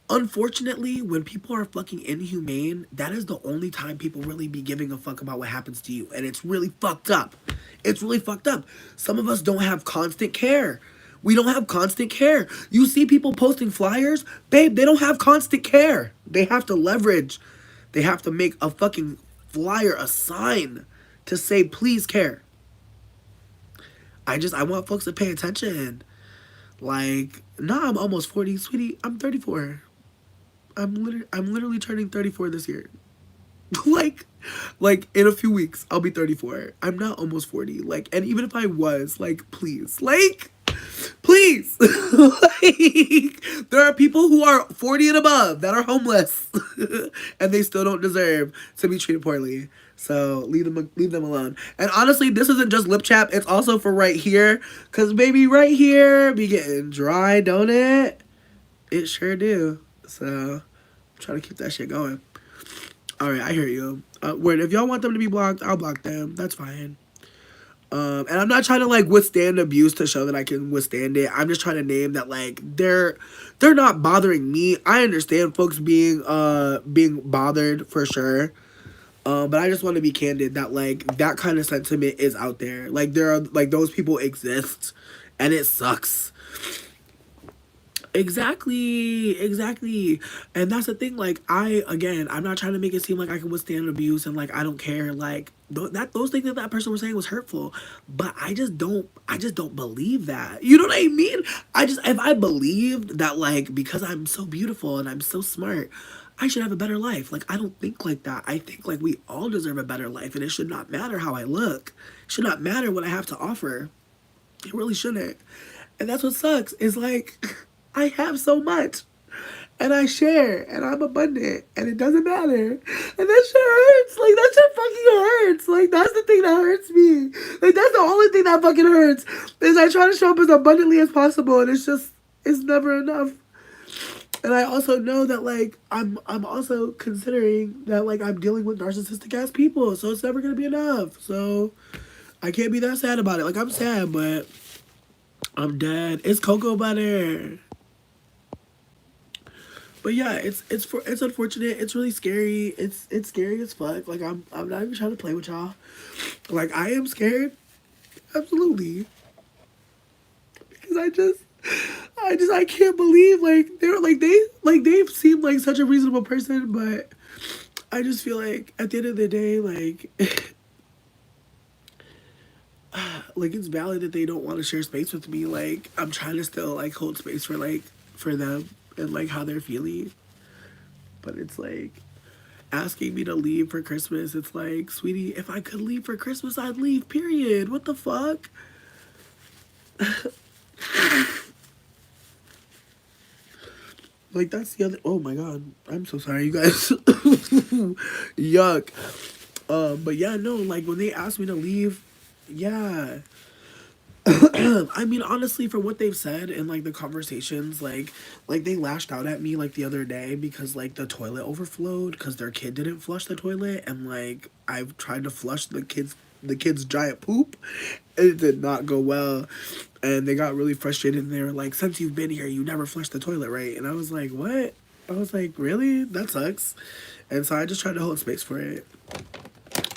unfortunately, when people are fucking inhumane, that is the only time people really be giving a fuck about what happens to you. And it's really fucked up. It's really fucked up. Some of us don't have constant care. We don't have constant care. You see people posting flyers, babe, they don't have constant care. They have to leverage. They have to make a fucking flyer, a sign to say, please care. I want folks to pay attention. Like, nah, I'm almost 40, sweetie. I'm 34. I'm literally turning 34 this year. like in a few weeks I'll be 34. I'm not almost 40. Like, and even if I was, like, please. Like, there are people who are 40 and above that are homeless and they still don't deserve to be treated poorly. So leave them alone. And honestly, this isn't just lip chap, it's also for right here. Cause baby, right here be getting dry, don't it? It sure do. So I'm trying to keep that shit going. Alright, I hear you. Word, if y'all want them to be blocked, I'll block them. That's fine. And I'm not trying to, like, withstand abuse to show that I can withstand it. I'm just trying to name that, like, they're not bothering me. I understand folks being bothered for sure. But I just want to be candid that, like, that kind of sentiment is out there. Like, there are, like, those people exist, and it sucks. Exactly. And that's the thing, like, I'm not trying to make it seem like I can withstand abuse and, like, I don't care. Like, those things that person was saying was hurtful, but I just don't believe that. You know what I mean? If I believed that, like, because I'm so beautiful and I'm so smart, I should have a better life. Like, I don't think like that. I think, like, we all deserve a better life, and it should not matter how I look. It should not matter what I have to offer. It really shouldn't. And that's what sucks, is, like, I have so much, and I share, and I'm abundant, and it doesn't matter, and that shit hurts. Like, that shit fucking hurts. Like, that's the thing that hurts me. Like, that's the only thing that fucking hurts, is I try to show up as abundantly as possible, and it's never enough. And I also know that, like, I'm also considering that, like, I'm dealing with narcissistic ass people, so it's never gonna be enough. So I can't be that sad about it. Like, I'm sad, but I'm dead. It's cocoa butter. But yeah, it's unfortunate. It's really scary. It's scary as fuck. Like I'm not even trying to play with y'all. Like I am scared. Absolutely. Because I can't believe like they're like they've seemed like such a reasonable person, but I just feel like at the end of the day, like like it's valid that they don't want to share space with me. Like I'm trying to still like hold space for them and like how they're feeling. But it's like asking me to leave for Christmas. It's like, sweetie, if I could leave for Christmas, I'd leave. Period. What the fuck? Like that's the other. Oh my god, I'm so sorry, you guys. Yuck. But yeah, no. Like when they asked me to leave, yeah. I mean, honestly, for what they've said in like the conversations, like they lashed out at me like the other day because like the toilet overflowed because their kid didn't flush the toilet, and like I've tried to flush the kid's giant poop, and it did not go well, and they got really frustrated and they were like, "Since you've been here, you never flushed the toilet, right?" And I was like, "What?" I was like, "Really? That sucks." And so I just tried to hold space for it.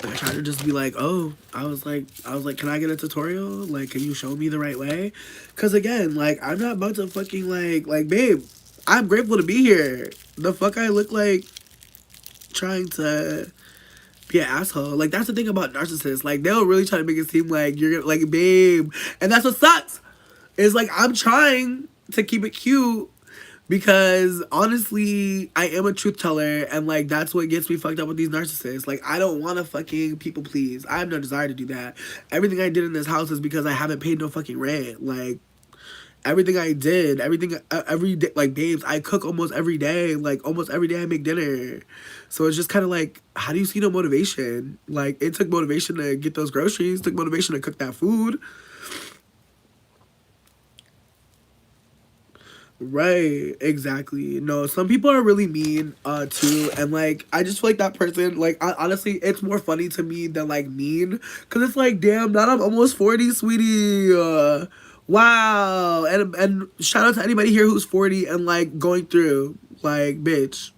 I tried to just be like, oh, I was like, can I get a tutorial? Like, can you show me the right way? Cause again, like, I'm not about to fucking like, babe, I'm grateful to be here. The fuck I look like trying to be an asshole. Like, that's the thing about narcissists. Like, they'll really try to make it seem like you're gonna, like, babe. And that's what sucks. It's like, I'm trying to keep it cute because honestly, I am a truth teller, and like that's what gets me fucked up with these narcissists. Like I don't want to fucking people please. I have no desire to do that. Everything I did in this house is because I haven't paid no fucking rent. Like everything I did, everything every day, like babes, I cook almost every day. Like almost every day I make dinner. So it's just kind of like, how do you see no motivation? Like it took motivation to get those groceries, took motivation to cook that food. Right, exactly. No, some people are really mean, too, and like I just feel like that person. Like honestly, it's more funny to me than like mean, cause it's like, damn, now I'm almost 40, sweetie. Wow, and shout out to anybody here who's 40 and like going through, like, bitch,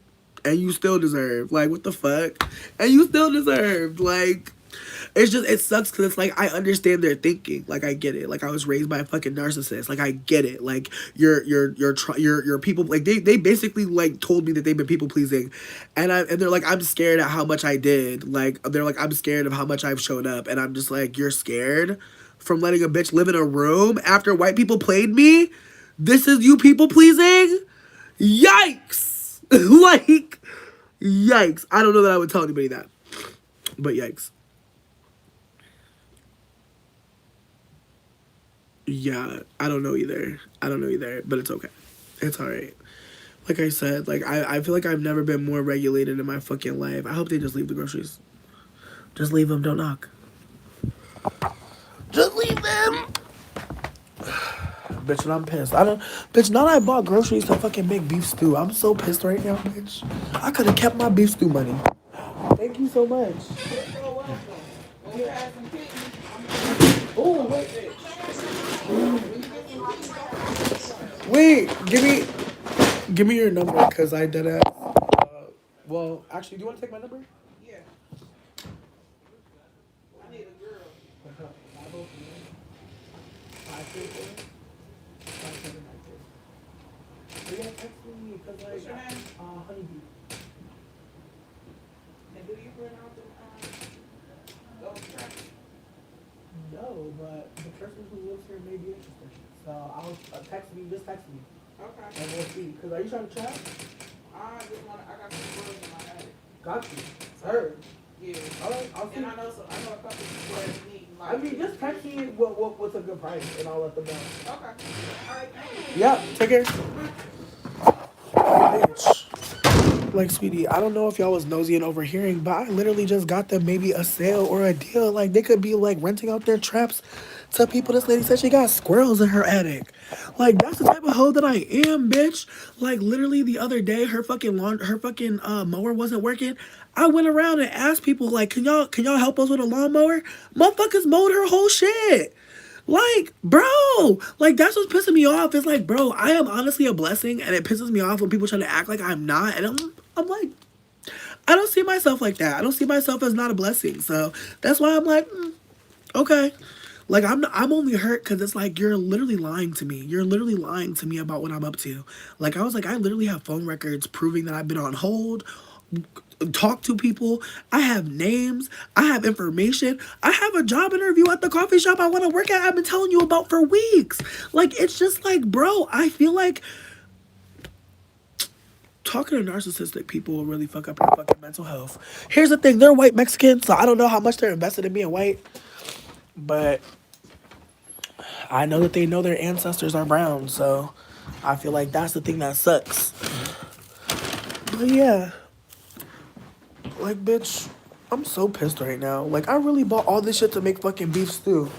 and you still deserve, like, what the fuck, and you still deserved, like. It's just it sucks because it's like I understand their thinking. Like I get it. Like I was raised by a fucking narcissist. Like I get it. Like you're people like they basically like told me that they've been people pleasing, and they're like, I'm scared at how much I did. Like they're like, I'm scared of how much I've showed up, and I'm just like, you're scared from letting a bitch live in a room after white people played me. This is you people pleasing. Yikes! Like yikes! I don't know that I would tell anybody that, but yikes. Yeah, I don't know either. I don't know either, but it's okay. It's alright. Like I said, like I feel like I've never been more regulated in my fucking life. I hope they just leave the groceries. Just leave them, don't knock. Just leave them. Bitch, and I'm pissed. I don't. Bitch, now that I bought groceries to fucking make beef stew, I'm so pissed right now, bitch. I could have kept my beef stew money. Thank you so much. Oh, wait. Give me your number, cause I did it. Well, actually, do you want to take my number? You're gonna text me because like, honeybee. No, but the person who lives here may be interested. So I'll text me. Just text me, and we'll see. Cause are you trying to chat? Got you. Heard. All right. I'll see. I mean, just text me what's a good price, and I'll let them know. Yeah. Take care. Bitch. Like, sweetie, I don't know if y'all was nosy and overhearing, but I literally just got them maybe a sale or a deal. Like, they could be like renting out their traps to people. This lady said she got squirrels in her attic. Like, that's the type of hoe that I am, bitch. Like, literally the other day, her fucking mower wasn't working. I went around and asked people, like, can y'all help us with a lawnmower? Motherfuckers mowed her whole shit. Like, bro, like that's what's pissing me off. It's like, bro, I am honestly a blessing, and it pisses me off when people try to act like I'm not. And I'm like, I don't see myself like that. I don't see myself as not a blessing. So that's why I'm like, okay. Like I'm only hurt because it's like you're literally lying to me. You're literally lying to me about what I'm up to. Like I was like, I literally have phone records proving that I've been on hold, talk to people. I have names. I have information. I have a job interview at the coffee shop I want to work at. I've been telling you about for weeks. Like it's just like, bro, I feel like talking to narcissistic people will really fuck up your fucking mental health. Here's the thing, they're white Mexicans, so I don't know how much they're invested in being white, but I know that they know their ancestors are brown, so I feel like that's the thing that sucks. But yeah, like bitch, I'm so pissed right now. Like I really bought all this shit to make fucking beef stew.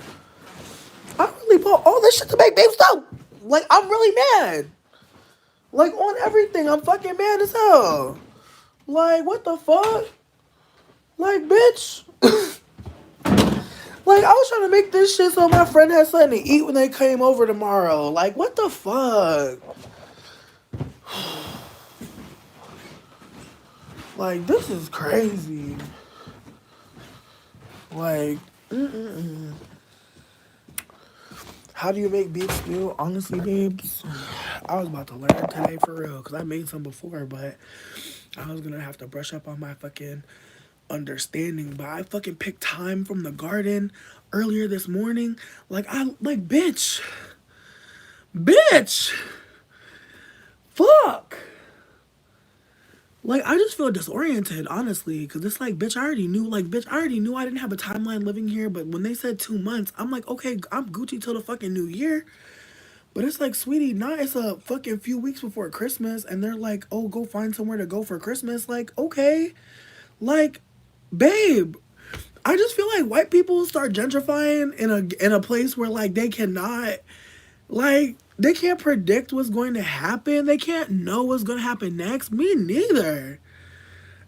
I really bought all this shit to make beef stew. Like I'm really mad. Like on everything, I'm fucking mad as hell. Like what the fuck? Like bitch. Like, I was trying to make this shit so my friend had something to eat when they came over tomorrow. Like, what the fuck? Like, this is crazy. Like, how do you make beef stew? Honestly, babes, I was about to learn today for real. Because I made some before, but I was going to have to brush up on my fucking understanding. But I fucking picked thyme from the garden earlier this morning. Like, bitch. Bitch. Fuck. Like, I just feel disoriented, honestly, because it's like, bitch, I already knew, I didn't have a timeline living here, but when they said 2 months, I'm like, okay, I'm Gucci till the fucking new year, but it's like, sweetie, now it's a fucking few weeks before Christmas, and they're like, oh, go find somewhere to go for Christmas, like, okay, like, babe, I just feel like white people start gentrifying in a place where, like, they cannot, like, they can't predict what's going to happen. They can't know what's going to happen next. Me neither.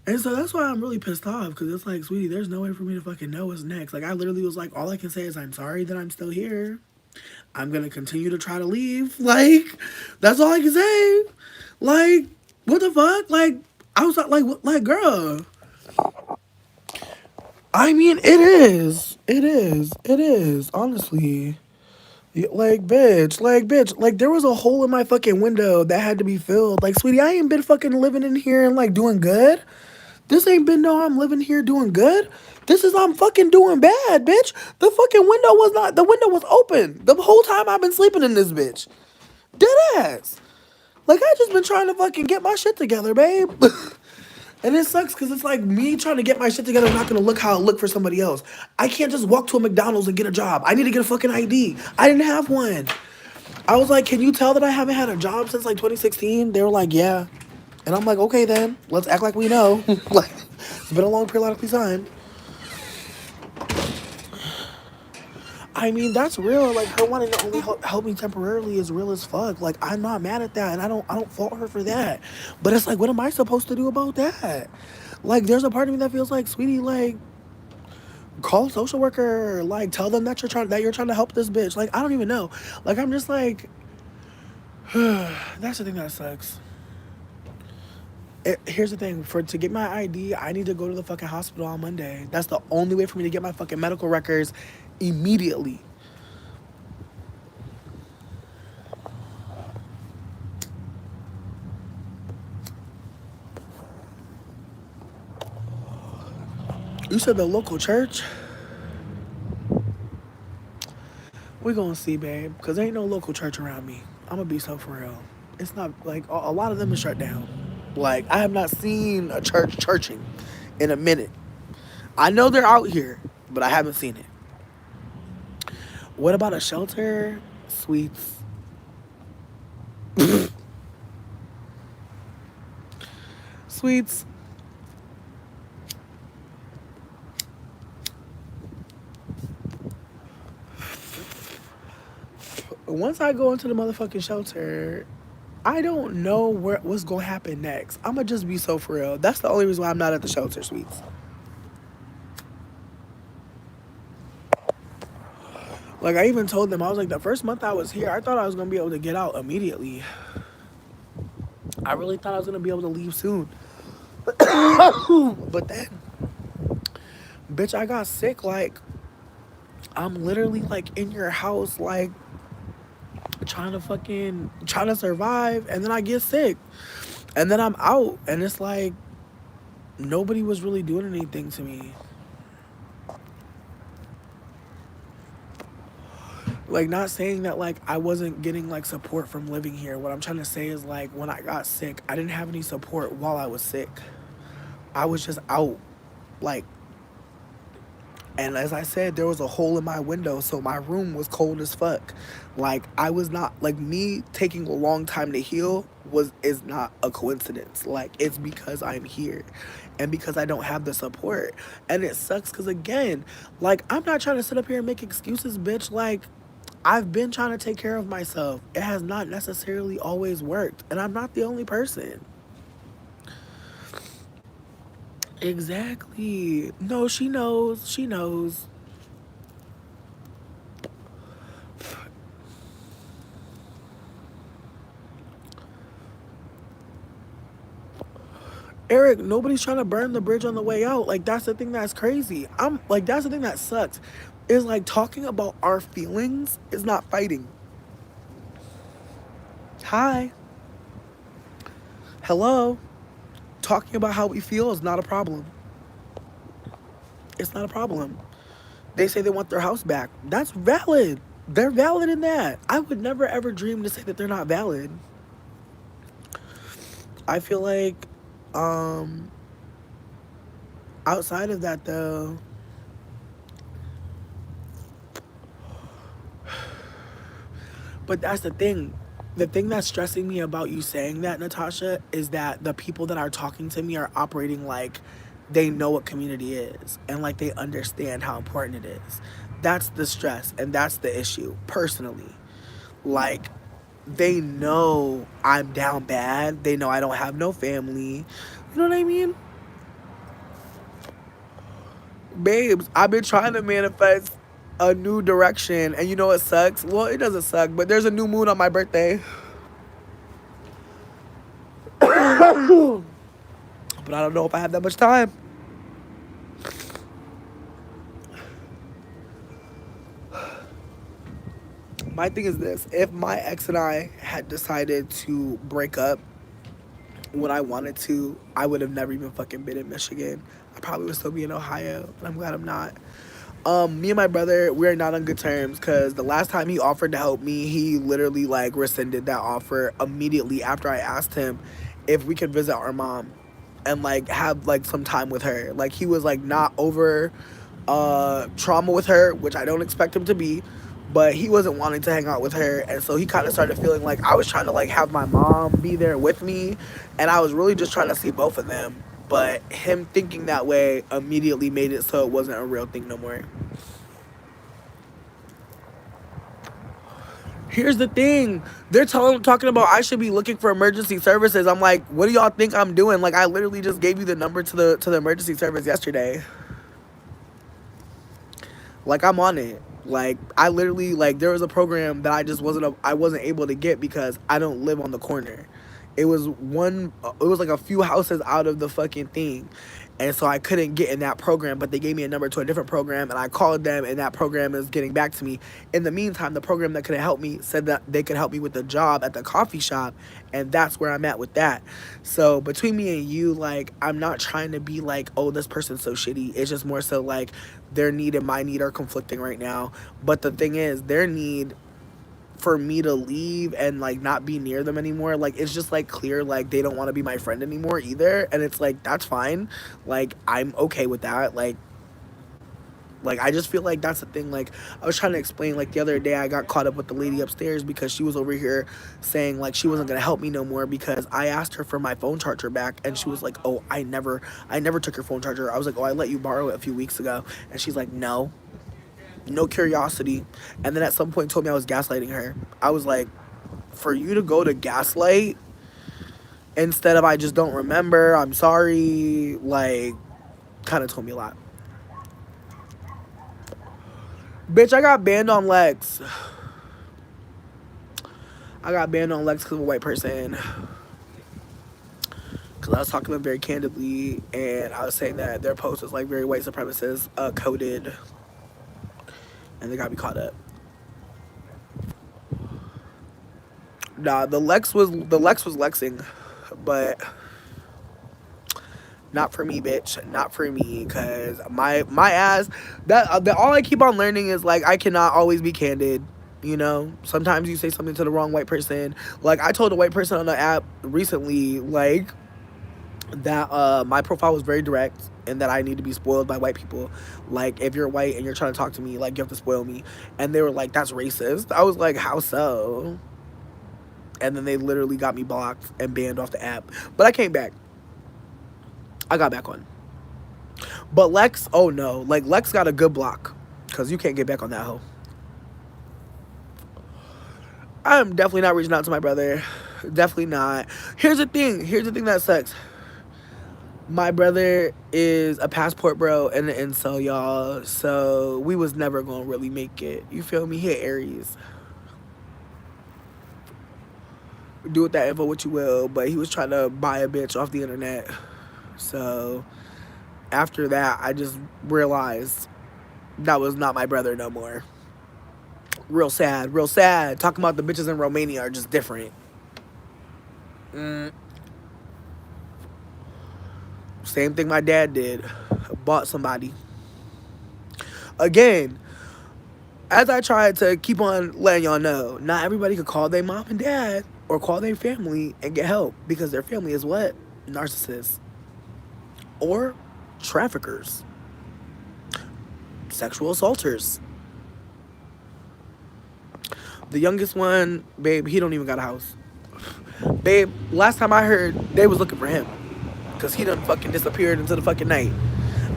And so that's why I'm really pissed off. Because it's like, sweetie, there's no way for me to fucking know what's next. Like, I literally was like, all I can say is I'm sorry that I'm still here. I'm going to continue to try to leave. Like, that's all I can say. Like, what the fuck? Like, I was like, girl. I mean, it is. It is. It is. Honestly. Yeah, like, there was a hole in my fucking window that had to be filled. Like, sweetie, I ain't been fucking living in here and, like, doing good. This ain't been no I'm living here doing good. This is I'm fucking doing bad, bitch. The window was open. The whole time I've been sleeping in this bitch. Dead ass. Like, I just been trying to fucking get my shit together, babe. And it sucks because it's like me trying to get my shit together is not going to look how it look for somebody else. I can't just walk to a McDonald's and get a job. I need to get a fucking ID. I didn't have one. I was like, can you tell that I haven't had a job since like 2016? They were like, yeah. And I'm like, okay then. Let's act like we know. Like, it's been a long periodically time. I mean, that's real. Like, her wanting to only help me temporarily is real as fuck. Like, I'm not mad at that, and I don't fault her for that. But it's like, what am I supposed to do about that? Like, there's a part of me that feels like, sweetie, like, call a social worker. Like, tell them that you're trying to help this bitch. Like, I don't even know. Like, I'm just like, that's the thing that sucks. Here's the thing. To get my ID, I need to go to the fucking hospital on Monday. That's the only way for me to get my fucking medical records immediately. You said the local church? We gonna see, babe. Because there ain't no local church around me. I'm gonna be so for real. It's not, like, a lot of them is shut down. Like, I have not seen a church churching in a minute. I know they're out here, but I haven't seen it. What about a shelter? Sweets. Sweets. Once I go into the motherfucking shelter, I don't know what's gonna happen next. I'ma just be so for real. That's the only reason why I'm not at the shelter, sweets. Like, I even told them, I was like, the first month I was here, I thought I was going to be able to get out immediately. I really thought I was going to be able to leave soon. But then, bitch, I got sick. Like, I'm literally, like, in your house, like, trying to survive. And then I get sick. And then I'm out. And it's like, nobody was really doing anything to me. Like, not saying that, like, I wasn't getting, like, support from living here. What I'm trying to say is, like, when I got sick, I didn't have any support while I was sick. I was just out, like, and as I said, there was a hole in my window, so my room was cold as fuck. Like, I was not, like, me taking a long time to heal is not a coincidence. Like, it's because I'm here and because I don't have the support. And it sucks because, again, like, I'm not trying to sit up here and make excuses, bitch. Like, I've been trying to take care of myself. It has not necessarily always worked, and I'm not the only person. Exactly. No, she knows. She knows. Eric, nobody's trying to burn the bridge on the way out. Like, that's the thing that's crazy. I'm like, that's the thing that sucks. Is like talking about our feelings is not fighting. Hi. Hello. Talking about how we feel is not a problem. It's not a problem. They say they want their house back. That's valid. They're valid in that. I would never ever dream to say that they're not valid. I feel like um outside of that though, but that's the thing. The thing that's stressing me about you saying that, Natasha, is that the people that are talking to me are operating like they know what community is and like they understand how important it is. That's the stress and that's the issue, personally. Like, they know I'm down bad. They know I don't have no family. You know what I mean? Babes, I've been trying to manifest a new direction, and you know what sucks? Well, it doesn't suck, but there's a new moon on my birthday. But I don't know if I have that much time. My thing is this: if my ex and I had decided to break up when I wanted to, I would have never even fucking been in Michigan. I probably would still be in Ohio, but I'm glad I'm not. Me and my brother, we're not on good terms because the last time he offered to help me, he literally like rescinded that offer immediately after I asked him if we could visit our mom and like have like some time with her. Like, he was like not over trauma with her, which I don't expect him to be, but he wasn't wanting to hang out with her, and so he kind of started feeling like I was trying to like have my mom be there with me, and I was really just trying to see both of them. But him thinking that way immediately made it so it wasn't a real thing no more. Here's the thing. They're talking about I should be looking for emergency services. I'm like, what do y'all think I'm doing? Like, I literally just gave you the number to the emergency service yesterday. Like, I'm on it. Like, I literally, like, there was a program that I wasn't able to get because I don't live on the corner. It was like a few houses out of the fucking thing. And so I couldn't get in that program, but they gave me a number to a different program, and I called them, and that program is getting back to me. In the meantime, the program that could help me said that they could help me with the job at the coffee shop, and that's where I'm at with that. So between me and you, like, I'm not trying to be like, oh, this person's so shitty. It's just more so like their need and my need are conflicting right now. But the thing is, their need for me to leave and like not be near them anymore, like, it's just like clear, like, they don't want to be my friend anymore either, and it's like, that's fine. Like, I'm okay with that. Like, I just feel like that's the thing. Like, I was trying to explain, like, the other day I got caught up with the lady upstairs because she was over here saying, like, she wasn't going to help me no more because I asked her for my phone charger back, and she was like, oh, I never took your phone charger. I was like, oh, I let you borrow it a few weeks ago. And she's like, no curiosity. And then at some point told me I was gaslighting her. I was like, for you to go to gaslight instead of I just don't remember, I'm sorry, like, kind of told me a lot. Bitch, I got banned on Lex. I got banned on Lex because of a white person. Because I was talking to them very candidly, and I was saying that their post was like very white supremacist coded, and they got me caught up. Nah, the Lex was Lexing, but not for me, bitch. Not for me, cause my ass. That all I keep on learning is like I cannot always be candid. You know, sometimes you say something to the wrong white person. Like I told a white person on the app recently, like that my profile was very direct and that I need to be spoiled by white people. Like if you're white and you're trying to talk to me, like you have to spoil me. And they were like, "That's racist." I was like, "How so?" And then they literally got me blocked and banned off the app. But I came back. I got back on. But Lex, oh no, like Lex got a good block, cause you can't get back on that hoe. I'm definitely not reaching out to my brother. Definitely not. Here's the thing. Here's the thing that sucks. My brother is a passport bro and an incel, y'all. So we was never gonna really make it. You feel me? He had Aries. Do with that info what you will, but he was trying to buy a bitch off the internet. So after that, I just realized that was not my brother no more. Real sad, real sad. Talking about the bitches in Romania are just different. Same thing my dad did. Bought somebody. Again, as I tried to keep on letting y'all know, not everybody could call their mom and dad or call their family and get help because their family is what? Narcissists. Or traffickers. Sexual assaulters. The youngest one, babe, he don't even got a house. Babe, last time I heard, they was looking for him. Because he done fucking disappeared into the fucking night.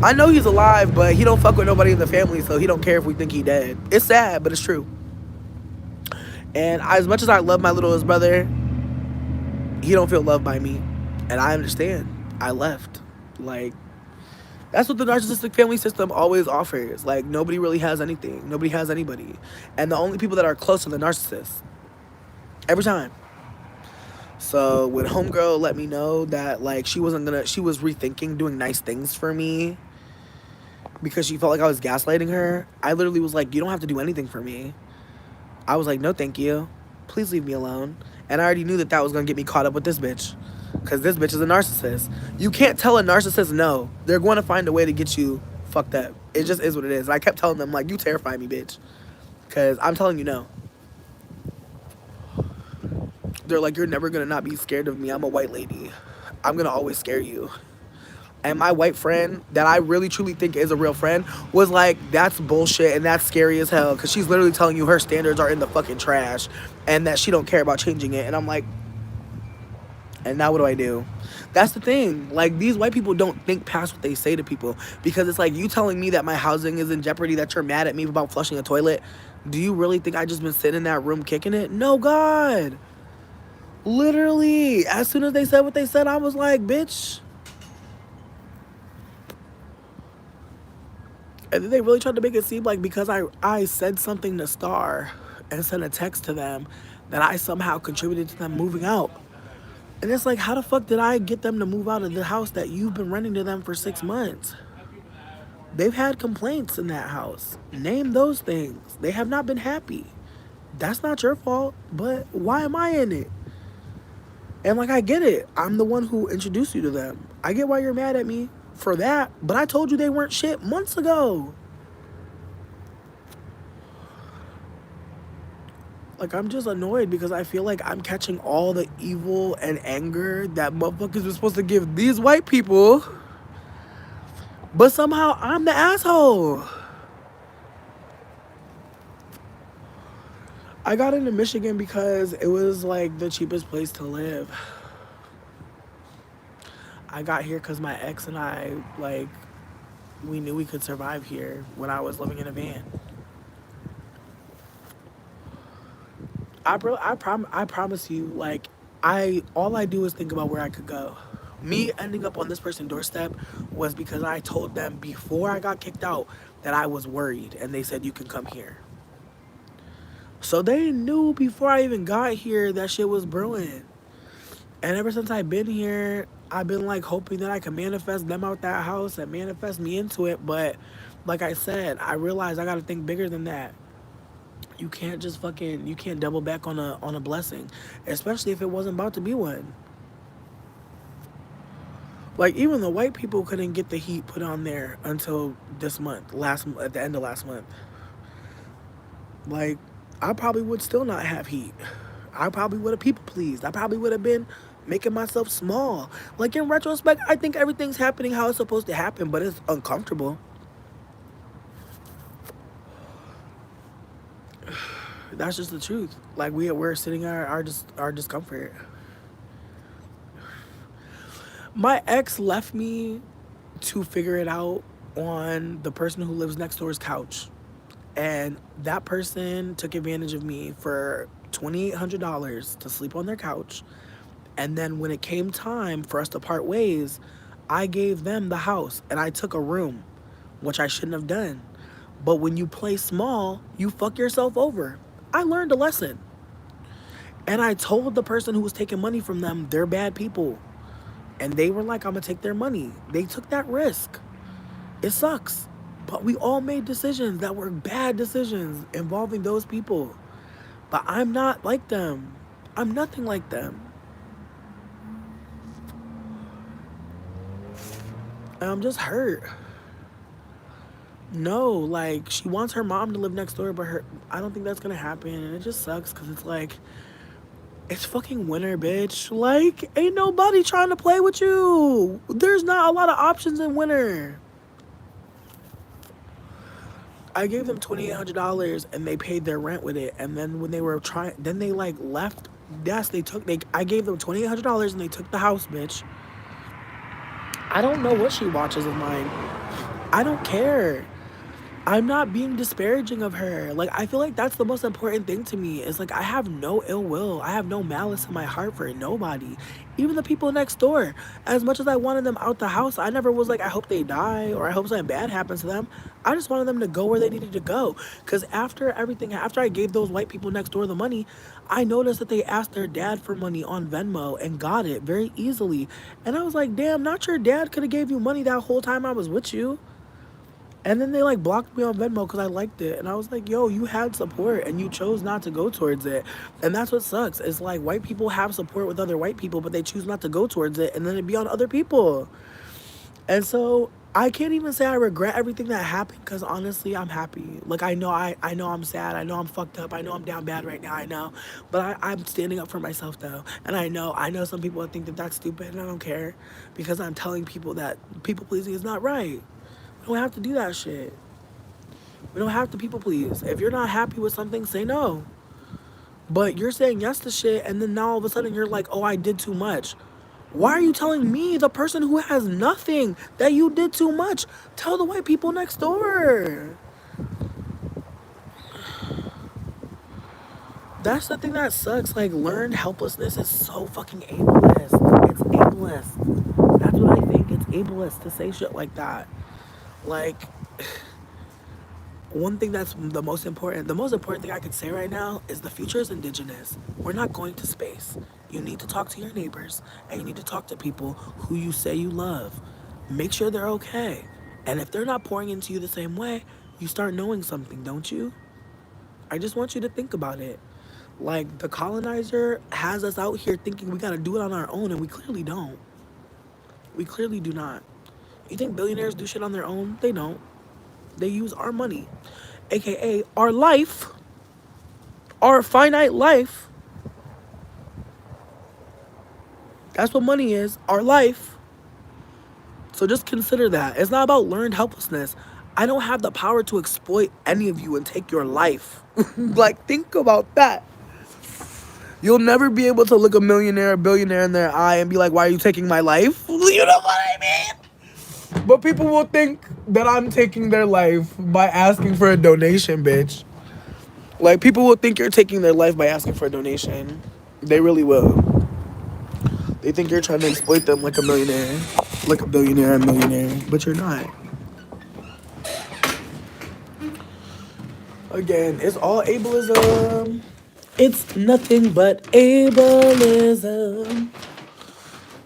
I know he's alive, but he don't fuck with nobody in the family, so he don't care if we think he dead. It's sad, but it's true. And as much as I love my littlest brother, he don't feel loved by me. And I understand. I left. Like, that's what the narcissistic family system always offers. Like, nobody really has anything. Nobody has anybody. And the only people that are close are the narcissists. Every time. So when homegirl let me know that like she was rethinking doing nice things for me because she felt like I was gaslighting her, I literally was like, you don't have to do anything for me. I was like, no thank you, please leave me alone. And I already knew that was gonna get me caught up with this bitch, because this bitch is a narcissist. You can't tell a narcissist no. They're going to find a way to get you fucked up. It just is what it is. And I kept telling them like, you terrify me, bitch, because I'm telling you no. They're like, you're never gonna not be scared of me. I'm a white lady. I'm gonna always scare you. And my white friend that I really truly think is a real friend was like, that's bullshit and that's scary as hell, because she's literally telling you her standards are in the fucking trash and that she don't care about changing it. And I'm like, and now what do I do? That's the thing. Like, these white people don't think past what they say to people, because it's like, you telling me that my housing is in jeopardy, that you're mad at me about flushing a toilet. Do you really think I just been sitting in that room kicking it? No, God. Literally, as soon as they said what they said, I was like, bitch. And then they really tried to make it seem like because I said something to Star and sent a text to them that I somehow contributed to them moving out. And it's like, how the fuck did I get them to move out of the house that you've been renting to them for 6 months? They've had complaints in that house. Name those things. They have not been happy. That's not your fault, but why am I in it? And like, I get it. I'm the one who introduced you to them. I get why you're mad at me for that, but I told you they weren't shit months ago. Like, I'm just annoyed because I feel like I'm catching all the evil and anger that motherfuckers were supposed to give these white people, but somehow I'm the asshole. I got into Michigan because it was like the cheapest place to live. I got here because my ex and I, like, we knew we could survive here when I was living in a van. I promise you, like, all I do is think about where I could go. Me ending up on this person's doorstep was because I told them before I got kicked out that I was worried, and they said, you can come here. So they knew before I even got here that shit was brewing. And ever since I've been here, I've been like hoping that I can manifest them out that house and manifest me into it. But like I said, I realized I gotta think bigger than that. You can't just fucking, you can't double back on a blessing, especially if it wasn't about to be one. Like even the white people couldn't get the heat put on there until this month, at the end of last month. Like I probably would still not have heat. I probably would have people pleased. I probably would have been making myself small. Like in retrospect, I think everything's happening how it's supposed to happen, but it's uncomfortable. That's just the truth. Like we're sitting our discomfort. My ex left me to figure it out on the person who lives next door's couch. And that person took advantage of me for $2,800 to sleep on their couch. And then when it came time for us to part ways, I gave them the house and I took a room, which I shouldn't have done. But when you play small, you fuck yourself over. I learned a lesson. And I told the person who was taking money from them, they're bad people. And they were like, I'm gonna take their money. They took that risk. It sucks. But we all made decisions that were bad decisions involving those people. But I'm not like them. I'm nothing like them. And I'm just hurt. No, like she wants her mom to live next door, but I don't think that's gonna happen. And it just sucks because it's like, it's fucking winter, bitch. Like, ain't nobody trying to play with you. There's not a lot of options in winter. I gave them $2,800 and they paid their rent with it. And then when they were trying, then they like left. Yes, I gave them $2,800 and they took the house, bitch. I don't know what she watches of mine. I don't care. I'm not being disparaging of her. Like, I feel like that's the most important thing to me. It's like, I have no ill will. I have no malice in my heart for nobody. Even the people next door. As much as I wanted them out the house, I never was like, I hope they die or I hope something bad happens to them. I just wanted them to go where they needed to go. Because after I gave those white people next door the money, I noticed that they asked their dad for money on Venmo and got it very easily. And I was like, damn, not your dad could have gave you money that whole time I was with you. And then they like blocked me on Venmo because I liked it. And I was like, yo, you had support and you chose not to go towards it. And that's what sucks. It's like white people have support with other white people, but they choose not to go towards it and then it be on other people. And so I can't even say I regret everything that happened because honestly, I'm happy. Like I know I'm sad. I know I'm fucked up. I know I'm down bad right now. I know. But I'm standing up for myself though. And I know some people think that that's stupid and I don't care because I'm telling people that people pleasing is not right. We don't have to do that shit. We don't have to people please. If you're not happy with something, say no. But you're saying yes to shit, and then now all of a sudden you're like, oh, I did too much. Why are you telling me, the person who has nothing, that you did too much? Tell the white people next door. That's the thing that sucks. Like, learned helplessness is so fucking ableist. It's ableist. That's what I think. It's ableist to say shit like that. Like, one thing that's the most important thing I could say right now is the future is indigenous. We're not going to space. You need to talk to your neighbors and you need to talk to people who you say you love. Make sure they're okay. And if they're not pouring into you the same way, you start knowing something, don't you? I just want you to think about it. Like, the colonizer has us out here thinking we gotta do it on our own, and we clearly don't. We clearly do not. You think billionaires do shit on their own? They don't. They use our money, aka our life, our finite life. That's what money is, our life. So just consider that. It's not about learned helplessness. I don't have the power to exploit any of you and take your life. Like, think about that. You'll never be able to look a millionaire or billionaire in their eye and be like, why are you taking my life? You know what I mean? But people will think that I'm taking their life by asking for a donation, bitch. Like, people will think you're taking their life by asking for a donation. They really will. They think you're trying to exploit them like a millionaire, like a billionaire and millionaire, but you're not. Again, it's all ableism. It's nothing but ableism.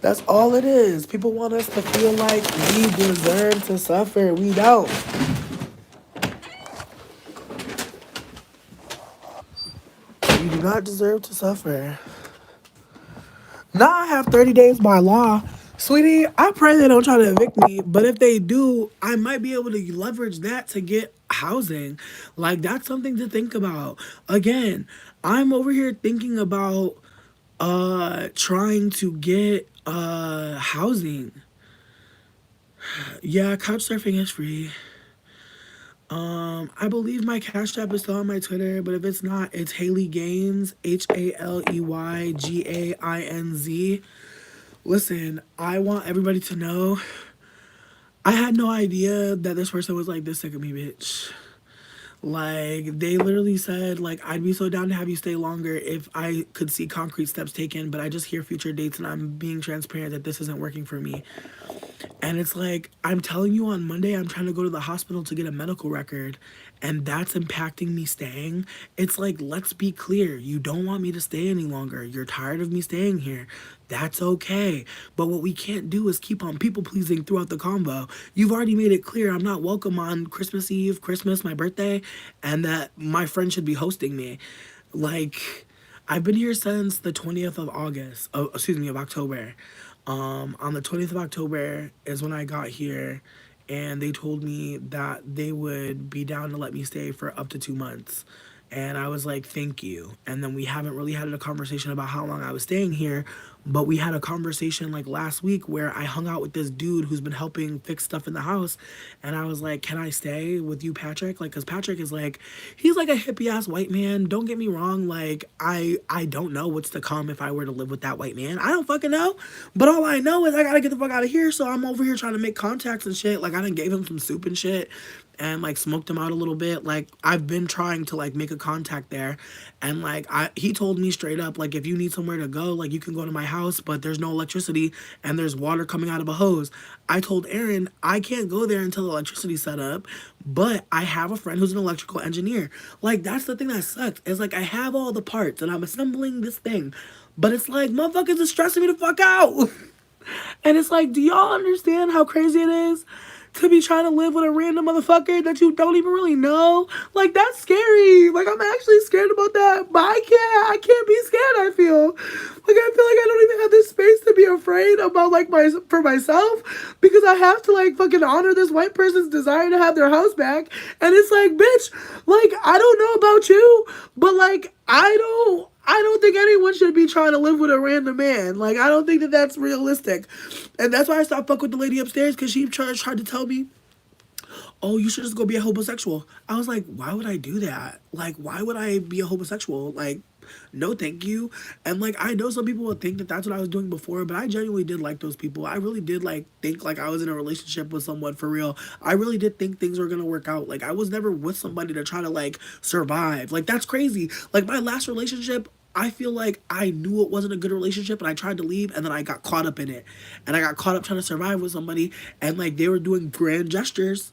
That's all it is. People want us to feel like we deserve to suffer. We don't. You do not deserve to suffer. Now I have 30 days by law. Sweetie, I pray they don't try to evict me, but if they do, I might be able to leverage that to get housing. Like, that's something to think about. Again, I'm over here thinking about trying to get housing. Yeah, couch surfing is free. I believe my Cash App is still on my Twitter, but if it's not, it's Haley Gaines, HALEYGAINZ. Listen, I want everybody to know I had no idea that this person was like this sick of me, bitch. Like, they literally said, like, I'd be so down to have you stay longer if I could see concrete steps taken, but I just hear future dates and I'm being transparent that this isn't working for me. And it's like, I'm telling you on Monday, I'm trying to go to the hospital to get a medical record, and that's impacting me staying. It's like, let's be clear. You don't want me to stay any longer. You're tired of me staying here. That's okay. But what we can't do is keep on people pleasing throughout the convo. You've already made it clear I'm not welcome on Christmas Eve, Christmas, my birthday, and that my friend should be hosting me. Like, I've been here since the 20th of August. Oh, excuse me, of October. On the 20th of October is when I got here, and they told me that they would be down to let me stay for up to 2 months. And I was like, thank you. And then we haven't really had a conversation about how long I was staying here, but we had a conversation like last week where I hung out with this dude who's been helping fix stuff in the house. And I was like, can I stay with you, Patrick? Like, cause Patrick is like, he's like a hippie ass white man. Don't get me wrong. Like, I don't know what's to come if I were to live with that white man. I don't fucking know. But all I know is I gotta get the fuck out of here. So I'm over here trying to make contacts and shit. Like, I done gave him some soup and shit and like smoked him out a little bit. Like, I've been trying to like make a contact there, and like he told me straight up, like, if you need somewhere to go, like, you can go to my house, but there's no electricity and there's water coming out of a hose. I told Aaron I can't go there until the electricity's set up, but I have a friend who's an electrical engineer. Like, that's the thing that sucks. It's like I have all the parts and I'm assembling this thing, but it's like motherfuckers are stressing me the fuck out. And it's like, do y'all understand how crazy it is to be trying to live with a random motherfucker that you don't even really know? Like, that's scary. Like, I'm actually scared about that, but I can't be scared, I feel. Like, I feel like I don't even have this space to be afraid about, like, for myself, because I have to, like, fucking honor this white person's desire to have their house back. And it's like, bitch, like, I don't know about you, but, like, I don't think anyone should be trying to live with a random man. Like, I don't think that that's realistic. And that's why I stopped fucking with the lady upstairs, because she tried to tell me, oh, you should just go be a homosexual. I was like, why would I do that? Like, why would I be a homosexual? Like, no thank you. And like, I know some people would think that that's what I was doing before, but I genuinely did like those people. I really did like think like I was in a relationship with someone for real. I really did think things were gonna work out. Like, I was never with somebody to try to like survive. Like, that's crazy. Like, my last relationship, I feel like I knew it wasn't a good relationship and I tried to leave, and then I got caught up in it. And I got caught up trying to survive with somebody, and like, they were doing grand gestures,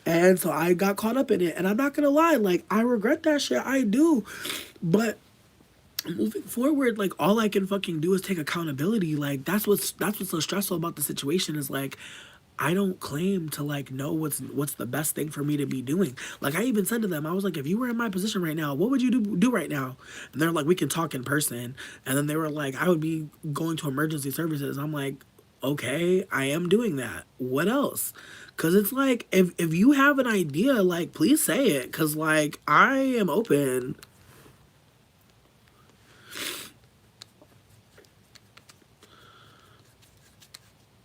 and so I got caught up in it. And I'm not gonna lie, like, I regret that shit. I do. But moving forward, like, all I can fucking do is take accountability. Like, that's what's so stressful about the situation, is like, I don't claim to like know what's the best thing for me to be doing. Like, I even said to them, I was like, if you were in my position right now, what would you do right now? And they're like, we can talk in person. And then they were like, I would be going to emergency services. I'm like, okay, I am doing that. What else? Cause it's like, if you have an idea, like, please say it. Cause like, I am open.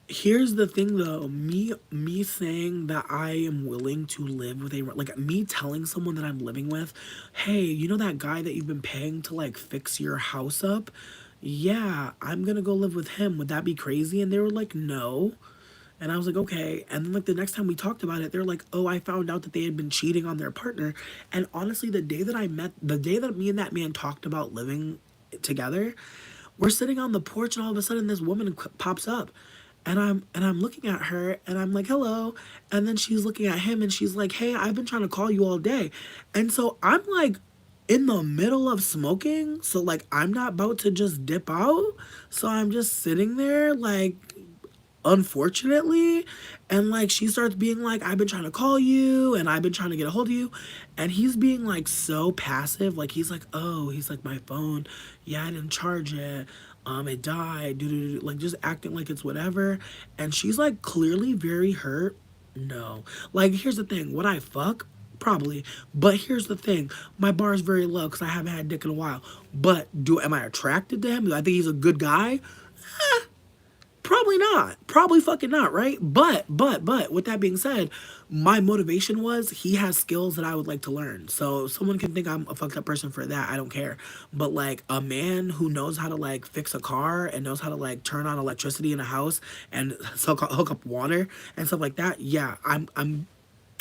Here's the thing though, me saying that I am willing to live with a, like, me telling someone that I'm living with, hey, you know that guy that you've been paying to like fix your house up? Yeah, I'm gonna go live with him. Would that be crazy? And they were like, no. And I was like, okay. And then like the next time we talked about it, they're like, oh, I found out that they had been cheating on their partner. And honestly, the day that me and that man talked about living together, we're sitting on the porch, and all of a sudden this woman pops up, and I'm looking at her, and I'm like, hello. And then she's looking at him, and she's like, hey, I've been trying to call you all day. And so I'm like in the middle of smoking, so like I'm not about to just dip out. So I'm just sitting there like, unfortunately. And like she starts being like, I've been trying to call you, and I've been trying to get a hold of you. And he's being like so passive. Like he's like, oh, he's like, my phone, yeah, I didn't charge it, it died, like just acting like it's whatever. And she's like clearly very hurt. No, like here's the thing, would I fuck? Probably. But here's the thing, my bar is very low because I haven't had dick in a while. But am I attracted to him? Do I think he's a good guy? Probably not. Probably fucking not, right? But, with that being said, my motivation was he has skills that I would like to learn. So someone can think I'm a fucked up person for that. I don't care. But like a man who knows how to like fix a car and knows how to like turn on electricity in a house and hook up water and stuff like that, yeah,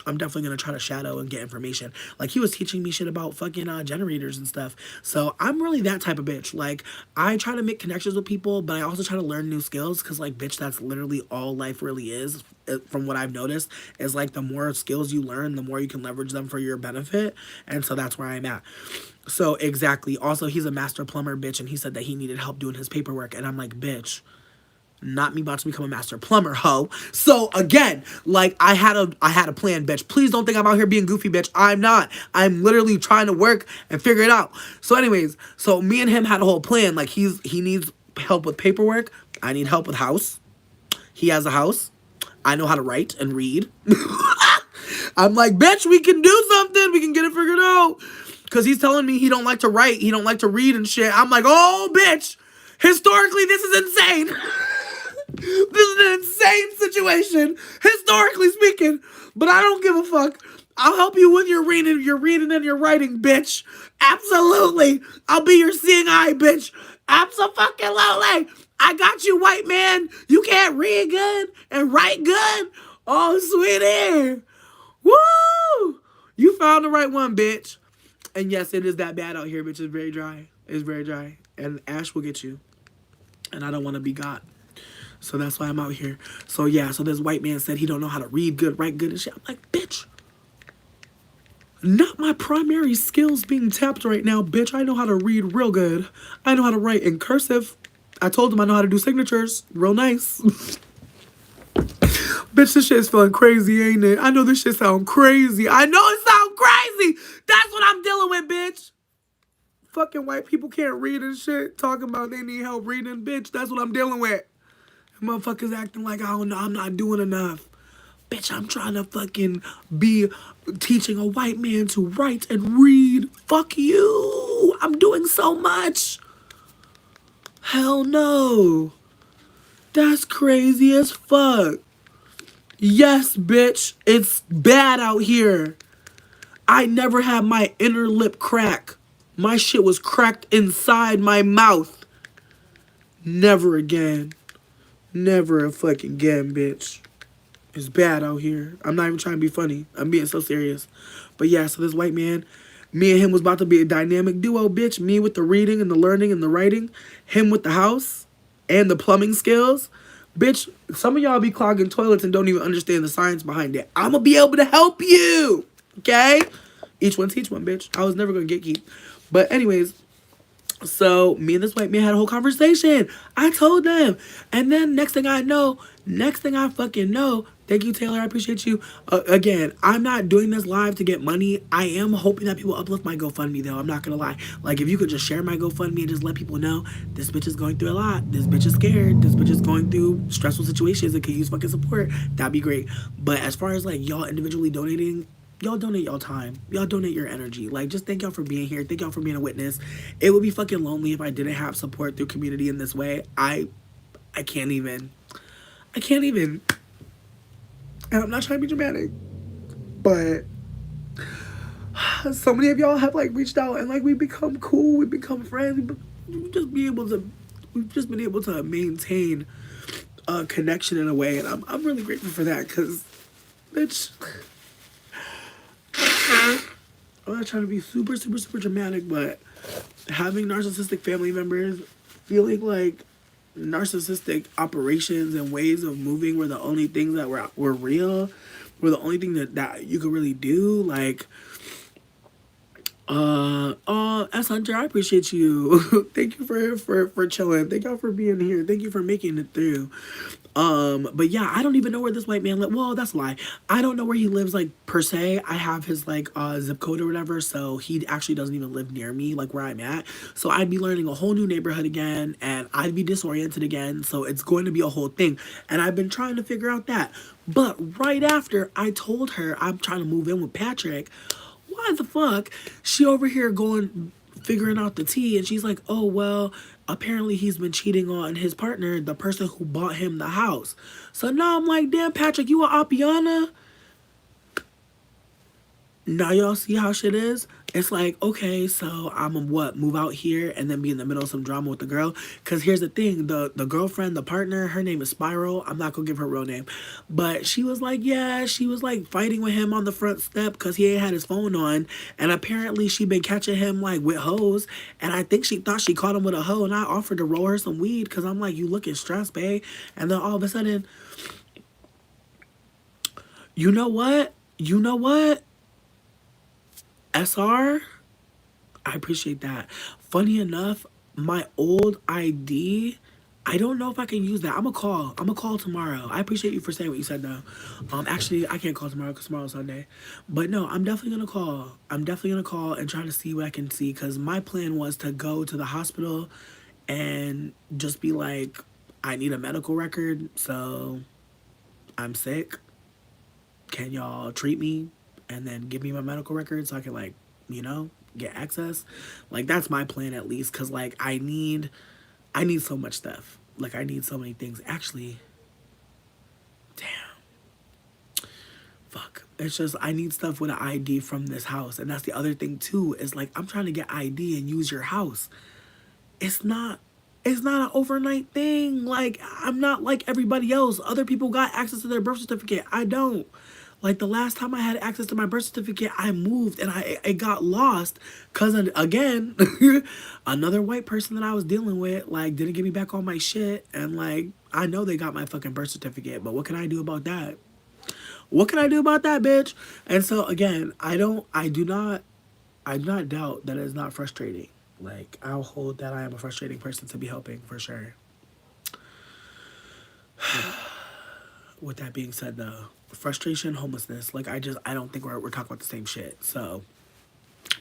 I'm definitely gonna try to shadow and get information. Like he was teaching me shit about fucking generators and stuff. So I'm really that type of bitch. Like I try to make connections with people, but I also try to learn new skills because like bitch, that's literally all life really is. From what I've noticed, is like the more skills you learn, the more you can leverage them for your benefit. And so that's where I'm at. So exactly. Also, he's a master plumber, bitch, and he said that he needed help doing his paperwork, and I'm like, bitch, not me about to become a master plumber, ho. So again, like I had a plan, bitch. Please don't think I'm out here being goofy, bitch. I'm not. I'm literally trying to work and figure it out. So anyways, so me and him had a whole plan. Like he needs help with paperwork. I need help with house. He has a house. I know how to write and read. I'm like, bitch, we can do something. We can get it figured out. Cause he's telling me he don't like to write. He don't like to read and shit. I'm like, oh, bitch. Historically, this is insane. This is an insane situation, historically speaking, but I don't give a fuck. I'll help you with your reading and your writing, bitch. Absolutely. I'll be your seeing eye, bitch. Absolutely. I got you, white man. You can't read good and write good. Oh, sweetie. Woo! You found the right one, bitch. And yes, it is that bad out here, bitch. It's very dry. It's very dry. And Ash will get you. And I don't want to be got. So that's why I'm out here. So yeah, so this white man said he don't know how to read good, write good and shit. I'm like, bitch, not my primary skills being tapped right now, bitch. I know how to read real good. I know how to write in cursive. I told him I know how to do signatures. Real nice. Bitch, this shit is feeling crazy, ain't it? I know this shit sound crazy. I know it sound crazy. That's what I'm dealing with, bitch. Fucking white people can't read and shit. Talking about they need help reading, bitch. That's what I'm dealing with. Motherfuckers acting like I don't know, I'm not doing enough. Bitch, I'm trying to fucking be teaching a white man to write and read. Fuck you. I'm doing so much. Hell no. That's crazy as fuck. Yes, bitch. It's bad out here. I never had my inner lip crack. My shit was cracked inside my mouth. Never again. Never a fucking again, bitch. It's bad out here. I'm not even trying to be funny. I'm being so serious. But yeah, so this white man, me and him was about to be a dynamic duo, bitch. Me with the reading and the learning and the writing. Him with the house and the plumbing skills. Bitch, some of y'all be clogging toilets and don't even understand the science behind it. I'm going to be able to help you. Okay? Each one teach one, bitch. I was never going to get geek. But anyways, so me and this white man had a whole conversation. I told them. And then next thing I fucking know, thank you, Taylor. I appreciate you. Again, I'm not doing this live to get money. I am hoping that people uplift my GoFundMe, though. I'm not going to lie. Like, if you could just share my GoFundMe and just let people know, this bitch is going through a lot. This bitch is scared. This bitch is going through stressful situations and could use fucking support. That'd be great. But as far as, like, y'all individually donating, y'all donate y'all time. Y'all donate your energy. Like, just thank y'all for being here. Thank y'all for being a witness. It would be fucking lonely if I didn't have support through community in this way. I can't even. And I'm not trying to be dramatic, but so many of y'all have, like, reached out and, like, we become cool. We become friends. We've just been able to maintain a connection in a way. And I'm really grateful for that because, bitch, I'm not trying to be super, super, super dramatic, but having narcissistic family members feeling like narcissistic operations and ways of moving were the only things that were real, were the only thing that you could really do. Like, S Hunter, I appreciate you. Thank you for chilling. Thank y'all for being here. Thank you for making it through. But yeah, I don't even know where this white man lives. Well, that's a lie. I don't know where he lives, like, per se. I have his, like, zip code or whatever, so he actually doesn't even live near me, like, where I'm at. So I'd be learning a whole new neighborhood again, and I'd be disoriented again, so it's going to be a whole thing. And I've been trying to figure out that. But right after I told her I'm trying to move in with Patrick, why the fuck she over here going figuring out the tea, and she's like, oh well, apparently he's been cheating on his partner, the person who bought him the house. So now I'm like, damn, Patrick, you a Appiana? Now y'all see how shit is? It's like, okay, so I'm gonna what, move out here and then be in the middle of some drama with the girl? Because here's the thing, the girlfriend, the partner, her name is Spiral. I'm not gonna give her real name. But she was like, yeah, she was like fighting with him on the front step because he ain't had his phone on. And apparently she been catching him like with hoes. And I think she thought she caught him with a hoe. And I offered to roll her some weed because I'm like, you looking stressed, babe. And then all of a sudden, you know what? You know what? SR, I appreciate that. Funny enough, my old ID, I don't know if I can use that. I'm gonna call. I'm gonna call tomorrow. I appreciate you for saying what you said though. Actually, I can't call tomorrow because tomorrow's Sunday. But no, I'm definitely gonna call. I'm definitely gonna call and try to see what I can see, because my plan was to go to the hospital and just be like, I need a medical record, so I'm sick. Can y'all treat me and then give me my medical record so I can, like, you know, get access? Like, that's my plan at least, because like I need so much stuff. Like, I need so many things. Actually, damn, fuck, it's just I need stuff with an ID from this house. And that's the other thing too, is like, I'm trying to get ID and use your house. It's not it's not an overnight thing. Like, I'm not like everybody else. Other people got access to their birth certificate. I don't. Like, the last time I had access to my birth certificate, I moved and it got lost because, again, another white person that I was dealing with, like, didn't give me back all my shit. And, like, I know they got my fucking birth certificate, but what can I do about that? What can I do about that, bitch? And so, again, I do not doubt that it's not frustrating. Like, I'll hold that I am a frustrating person to be helping, for sure. With that being said, though, frustration, homelessness, like, I don't think we're talking about the same shit. So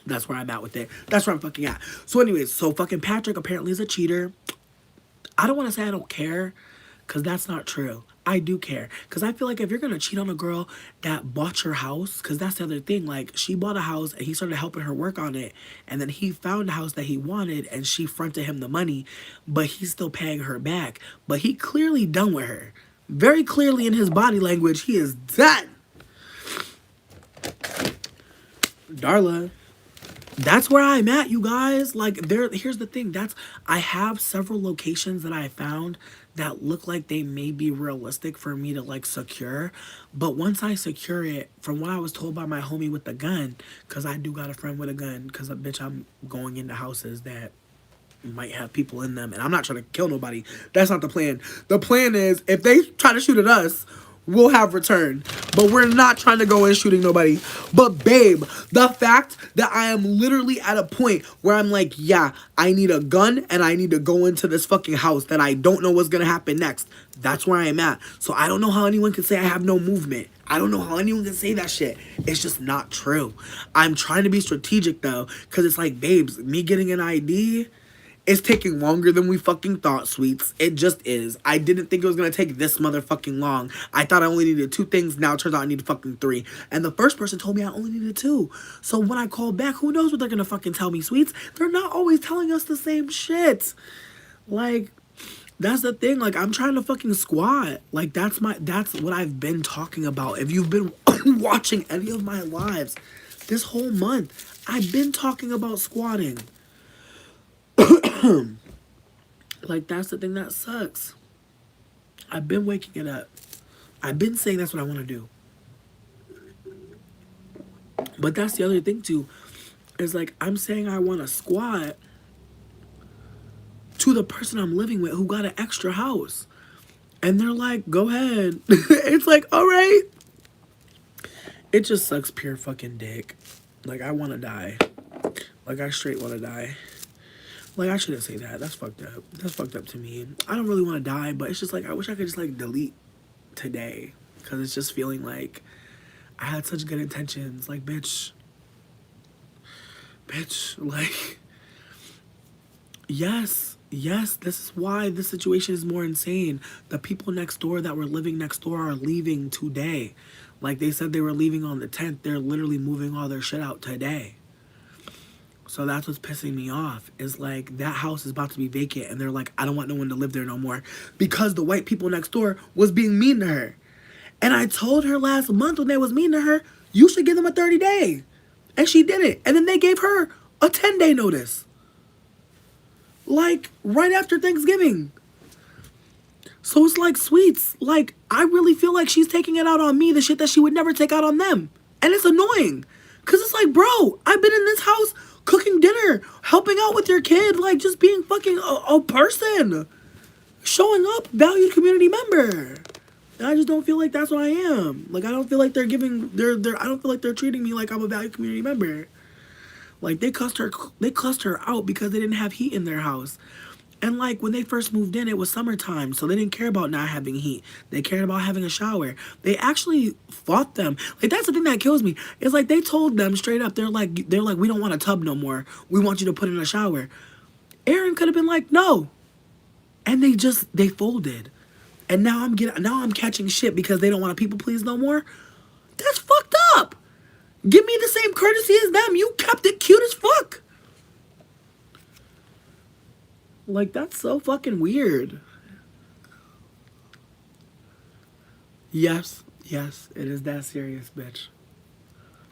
that's where I'm at with it. That's where I'm fucking at. So anyways, so fucking Patrick apparently is a cheater. I don't want to say I don't care, because that's not true. I do care. Because I feel like if you're going to cheat on a girl that bought your house, because that's the other thing. Like, she bought a house and he started helping her work on it. And then he found a house that he wanted and she fronted him the money. But he's still paying her back. But he clearly done with her. Very clearly in his body language, he is done. Darla, that's where I'm at, you guys. Like, here's the thing. I have several locations that I found that look like they may be realistic for me to, like, secure. But once I secure it, from what I was told by my homie with the gun, because I do got a friend with a gun, because, bitch, I'm going into houses that might have people in them, and I'm not trying to kill nobody. That's not the plan. The plan is, if they try to shoot at us, we'll have return. But we're not trying to go in shooting nobody. But babe, the fact that I am literally at a point where I'm like, yeah, I need a gun and I need to go into this fucking house that I don't know what's gonna happen next. That's where I am at. So I don't know how anyone can say I have no movement. I don't know how anyone can say that shit. It's just not true. I'm trying to be strategic though, because it's like, babes, me getting an ID, it's taking longer than we fucking thought, sweets. It just is. I didn't think it was gonna take this motherfucking long. I thought I only needed 2 things. Now it turns out I needed fucking 3. And the first person told me I only needed 2. So when I call back, who knows what they're gonna fucking tell me, sweets? They're not always telling us the same shit. Like, that's the thing. Like, I'm trying to fucking squat. Like, that's what I've been talking about. If you've been watching any of my lives this whole month, I've been talking about squatting. Like, that's the thing that sucks. I've been waking it up. I've been saying that's what I want to do. But that's the other thing too. Is like, I'm saying I want to squat to the person I'm living with who got an extra house. And they're like, go ahead. It's like, all right. It just sucks pure fucking dick. Like, I want to die. Like, I straight want to die. Like, I shouldn't say that. That's fucked up. That's fucked up to me. I don't really want to die, but it's just like, I wish I could just, like, delete today. Because it's just feeling like I had such good intentions. Like, bitch, like, yes, this is why this situation is more insane. The people next door that were living next door are leaving today. Like, they said they were leaving on the 10th. They're literally moving all their shit out today. So that's what's pissing me off, is like that house is about to be vacant and they're like, I don't want no one to live there no more because the white people next door was being mean to her. And I told her last month when they was mean to her, you should give them a 30-day. And she didn't. And then they gave her a 10-day notice. Like, right after Thanksgiving. So it's like, sweets, like, I really feel like she's taking it out on me, the shit that she would never take out on them. And it's annoying. Because it's like, bro, I've been in this house cooking dinner, helping out with your kid, like, just being fucking a person. Showing up, valued community member. And I just don't feel like that's what I am. Like, I don't feel like they're giving, I don't feel like they're treating me like I'm a valued community member. Like, they cussed her out because they didn't have heat in their house. And, like, when they first moved in, it was summertime, so they didn't care about not having heat. They cared about having a shower. They actually fought them. Like, that's the thing that kills me. It's like they told them straight up, they're like, we don't want a tub no more. We want you to put in a shower. Aaron could have been like, no. And they folded. And now I'm catching shit because they don't want to people please no more. That's fucked up. Give me the same courtesy as them. You kept it cute as fuck. Like, that's so fucking weird. Yes, it is that serious, bitch.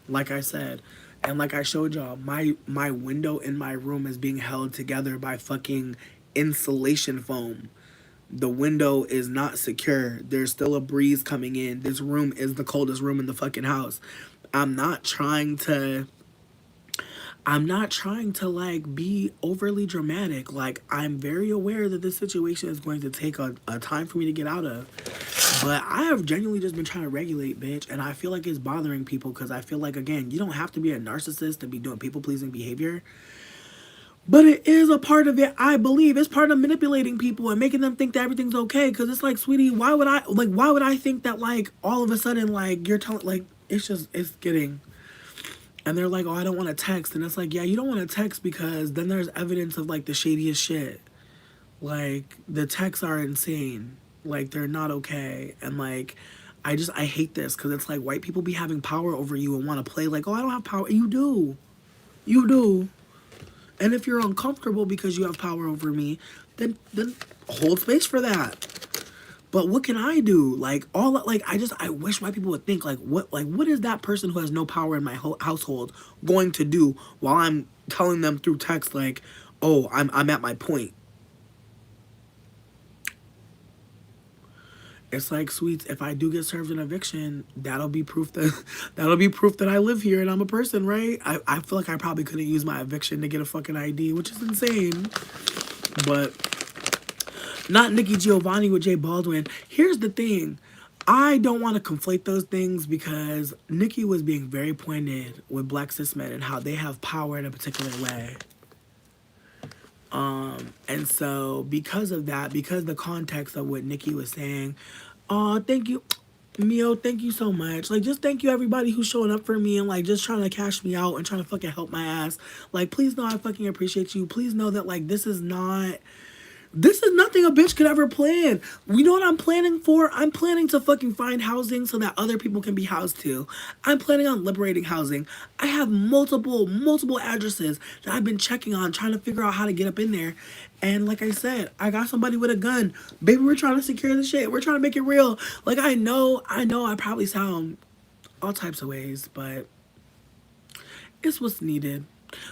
Like I said, and like I showed y'all, my window in my room is being held together by fucking insulation foam. The window is not secure. There's still a breeze coming in. This room is the coldest room in the fucking house. I'm not trying to like be overly dramatic. Like, I'm very aware that this situation is going to take a time for me to get out of. But I have genuinely just been trying to regulate, bitch. And I feel like it's bothering people because I feel like, again, you don't have to be a narcissist to be doing people-pleasing behavior. But it is a part of it, I believe. It's part of manipulating people and making them think that everything's okay. Because it's like, sweetie, why would I think that, like, all of a sudden, like, you're telling, like, it's getting... And they're like, oh, I don't want to text. And it's like, yeah, you don't want to text because then there's evidence of, like, the shadiest shit. Like, the texts are insane. Like, they're not okay. And, like, I hate this because it's like white people be having power over you and want to play like, oh, I don't have power. You do. You do. And if you're uncomfortable because you have power over me, then hold space for that. But what can I do? Like, I wish white people would think, what is that person who has no power in my household going to do while I'm telling them through text, like, oh, I'm at my point. It's like, sweets, if I do get served an eviction, that'll be proof that I live here and I'm a person, right? I feel like I probably couldn't use my eviction to get a fucking ID, which is insane. But not Nikki Giovanni with J Baldwin. Here's the thing. I don't want to conflate those things because Nikki was being very pointed with black cis men and how they have power in a particular way. And so because of that, because the context of what Nikki was saying, oh, thank you, Mio, thank you so much. Like, just thank you everybody who's showing up for me and, like, just trying to cash me out and trying to fucking help my ass. Like, please know I fucking appreciate you. Please know that, like, this is nothing a bitch could ever plan. You know what I'm planning for? I'm planning to fucking find housing so that other people can be housed too. I'm planning on liberating housing. I have multiple addresses that I've been checking on, trying to figure out how to get up in there. And like I said, I got somebody with a gun. Baby, we're trying to secure the shit. We're trying to make it real. Like, I know I probably sound all types of ways, but it's what's needed.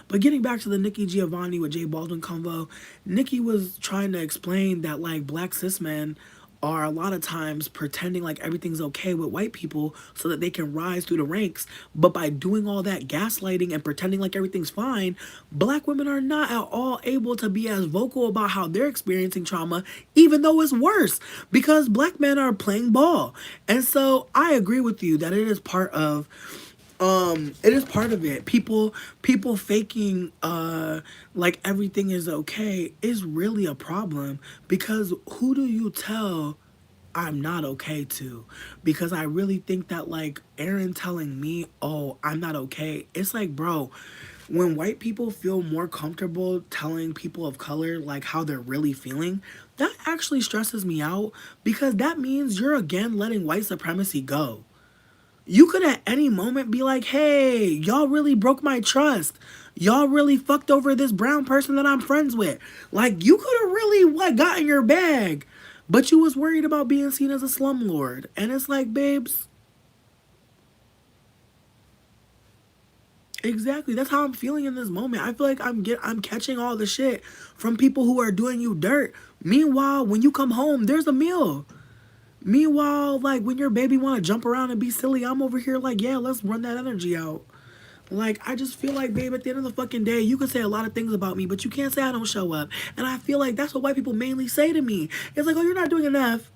But getting back to the Nikki Giovanni with J Baldwin convo, Nikki was trying to explain that, like, black cis men are a lot of times pretending like everything's okay with white people so that they can rise through the ranks. But by doing all that gaslighting and pretending like everything's fine, black women are not at all able to be as vocal about how they're experiencing trauma, even though it's worse, because black men are playing ball. And so I agree with you that it is part of it. People faking like everything is okay is really a problem, because who do you tell I'm not okay to? Because I really think that, like, Aaron telling me, oh, I'm not okay, it's like, bro, when white people feel more comfortable telling people of color like how they're really feeling, that actually stresses me out, because that means you're again letting white supremacy go. You could at any moment be like, hey, y'all really broke my trust. Y'all really fucked over this brown person that I'm friends with. Like, you could have really, what, got in your bag. But you was worried about being seen as a slumlord. And it's like, babes, exactly. That's how I'm feeling in this moment. I feel like I'm catching all the shit from people who are doing you dirt. Meanwhile, when you come home, there's a meal. Meanwhile, like, when your baby want to jump around and be silly, I'm over here like, yeah, let's run that energy out. Like, I just feel like, babe, at the end of the fucking day, you can say a lot of things about me, but you can't say I don't show up. And I feel like that's what white people mainly say to me. It's like, oh, you're not doing enough.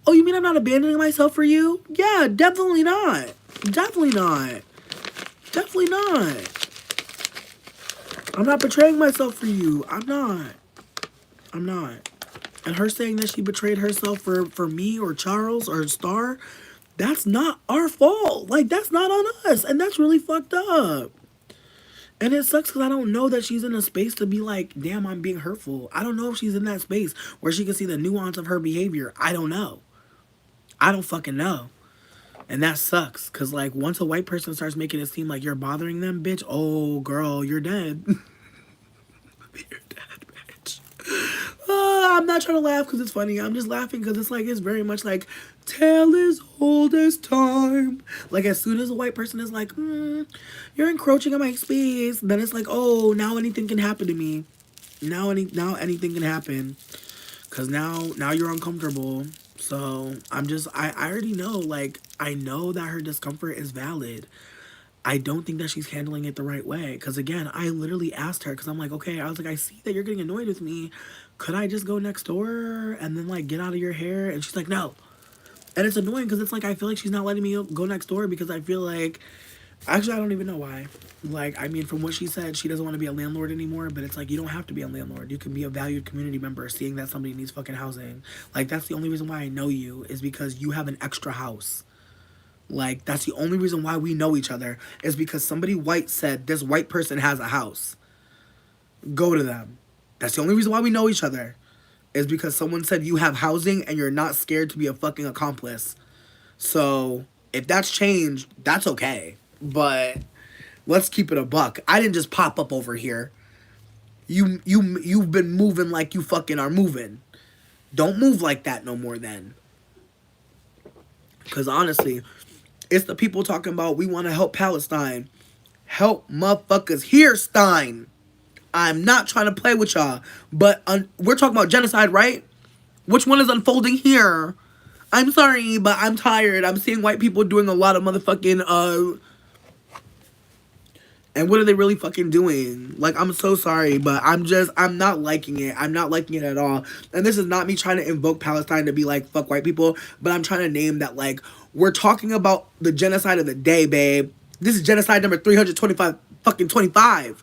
Oh, you mean I'm not abandoning myself for you? Yeah, definitely not. Definitely not. Definitely not. I'm not betraying myself for you. I'm not. I'm not. And her saying that she betrayed herself for me or Charles or Star, that's not our fault. Like, that's not on us. And that's really fucked up. And it sucks because I don't know that she's in a space to be like, damn, I'm being hurtful. I don't know if she's in that space where she can see the nuance of her behavior. I don't know. I don't fucking know. And that sucks because, like, once a white person starts making it seem like you're bothering them, bitch, oh, girl, you're dead. You're dead, bitch. I'm not trying to laugh because it's funny. I'm just laughing because it's like, it's very much like, tale as old as time. Like, as soon as a white person is like, you're encroaching on my space, then it's like, oh, now anything can happen to me. Now anything can happen. Because now you're uncomfortable. So I already know, like, I know that her discomfort is valid. I don't think that she's handling it the right way. Because, again, I literally asked her, because I'm like, okay, I was like, I see that you're getting annoyed with me. Could I just go next door and then, like, get out of your hair? And she's like, no. And it's annoying because it's like, I feel like she's not letting me go next door because I feel like, actually, I don't even know why. Like, I mean, from what she said, she doesn't want to be a landlord anymore, but it's like, you don't have to be a landlord. You can be a valued community member seeing that somebody needs fucking housing. Like, that's the only reason why I know you, is because you have an extra house. Like, that's the only reason why we know each other, is because somebody white said this white person has a house. Go to them. That's the only reason why we know each other, is because someone said you have housing and you're not scared to be a fucking accomplice. So, if that's changed, that's okay. But let's keep it a buck. I didn't just pop up over here. You've been moving like you fucking are moving. Don't move like that no more then. Because honestly, it's the people talking about we want to help Palestine. Help motherfuckers here, Stein. I'm not trying to play with y'all. But we're talking about genocide, right? Which one is unfolding here? I'm sorry, but I'm tired. I'm seeing white people doing a lot of motherfucking, and what are they really fucking doing? Like, I'm so sorry, but I'm not liking it. I'm not liking it at all. And this is not me trying to invoke Palestine to be like, fuck white people, but I'm trying to name that, like, we're talking about the genocide of the day, babe. This is genocide number 325 fucking 25.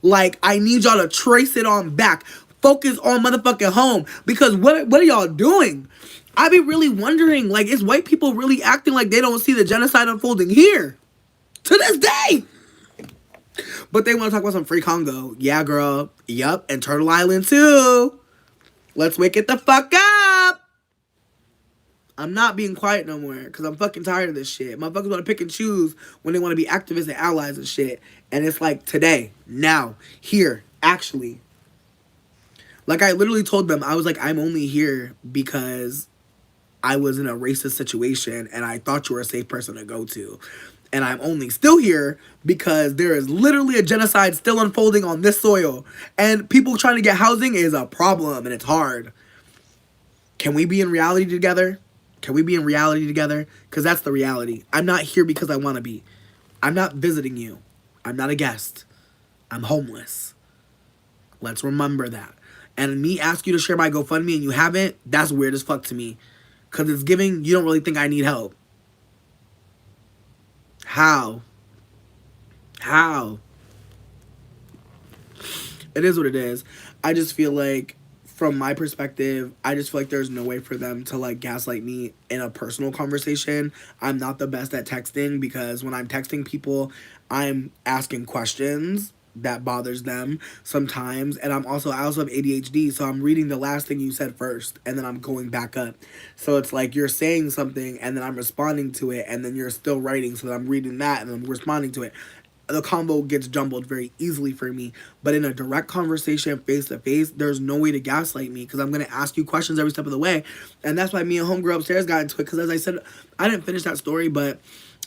Like, I need y'all to trace it on back. Focus on motherfucking home. Because what are y'all doing? I be really wondering, like, is white people really acting like they don't see the genocide unfolding here? To this day! But they want to talk about some free Congo. Yeah, girl. Yup. And Turtle Island, too. Let's wake it the fuck up. I'm not being quiet no more. Because I'm fucking tired of this shit. Motherfuckers want to pick and choose when they want to be activists and allies and shit. And it's like, today. Now. Here. Actually. Like, I literally told them, I was like, I'm only here because I was in a racist situation and I thought you were a safe person to go to. And I'm only still here because there is literally a genocide still unfolding on this soil. And people trying to get housing is a problem, and it's hard. Can we be in reality together? Can we be in reality together? Because that's the reality. I'm not here because I want to be. I'm not visiting you. I'm not a guest. I'm homeless. Let's remember that. And me ask you to share my GoFundMe and you haven't, that's weird as fuck to me. Because it's giving, you don't really think I need help. How? How? It is what it is. I just feel like, from my perspective, I just feel like there's no way for them to like gaslight me in a personal conversation. I'm not the best at texting because when I'm texting people, I'm asking questions that bothers them sometimes, and I also have ADHD, so I'm reading the last thing you said first and then I'm going back up. So it's like you're saying something and then I'm responding to it, and then you're still writing, so that I'm reading that and I'm responding to it. The combo gets jumbled very easily for me. But in a direct conversation, face to face, there's no way to gaslight me because I'm gonna ask you questions every step of the way, and that's why me and homegirl upstairs got into it. Because as I said, I didn't finish that story, but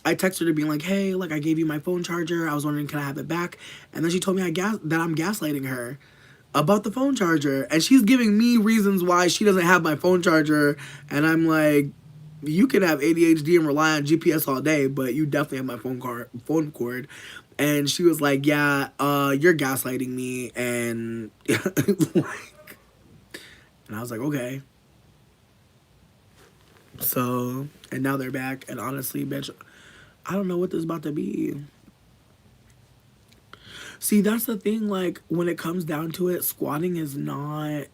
I texted her being like, "Hey, like I gave you my phone charger. I was wondering, can I have it back?" And then she told me that I'm gaslighting her about the phone charger, and she's giving me reasons why she doesn't have my phone charger, and I'm like, you can have ADHD and rely on GPS all day, but you definitely have my phone cord. And she was like, yeah, you're gaslighting me, and like, and I was like, okay. So, and now they're back, and honestly, bitch, I don't know what this is about to be. See, that's the thing, like, when it comes down to it, squatting is not,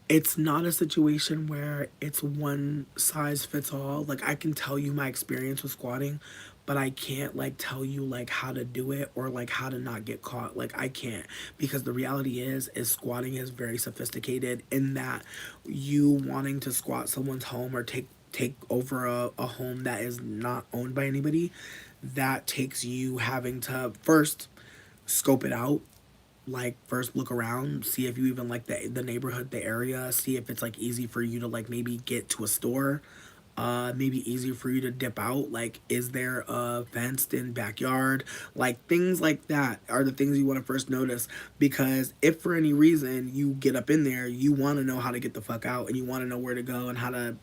it's not a situation where it's one size fits all. Like, I can tell you my experience with squatting, but I can't like tell you like how to do it or like how to not get caught. Like, I can't, because the reality is squatting is very sophisticated in that you wanting to squat someone's home or take over a home that is not owned by anybody, that takes you having to first scope it out, like first look around, see if you even like the neighborhood, the area, see if it's like easy for you to like maybe get to a store, maybe easier for you to dip out, like is there a fenced in backyard, like things like that are the things you want to first notice. Because if for any reason you get up in there, you want to know how to get the fuck out, and you want to know where to go and how to,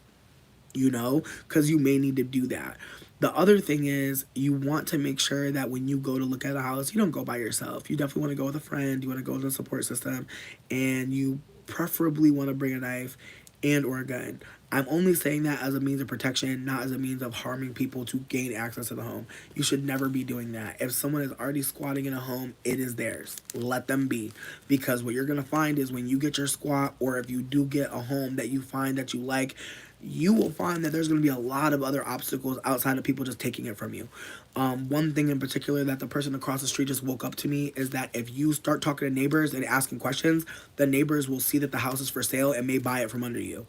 because you may need to do that. The other thing is you want to make sure that when you go to look at a house, you don't go by yourself. You definitely want to go with a friend. You want to go with a support system, and you preferably want to bring a knife and or a gun. I'm only saying that as a means of protection, not as a means of harming people to gain access to the home. You should never be doing that. If someone is already squatting in a home, it is theirs. Let them be. Because what you're going to find is when you get your squat, or if you do get a home that you find that you like, you will find that there's going to be a lot of other obstacles outside of people just taking it from you. One thing in particular that the person across the street just woke up to me is that if you start talking to neighbors and asking questions, the neighbors will see that the house is for sale and may buy it from under you.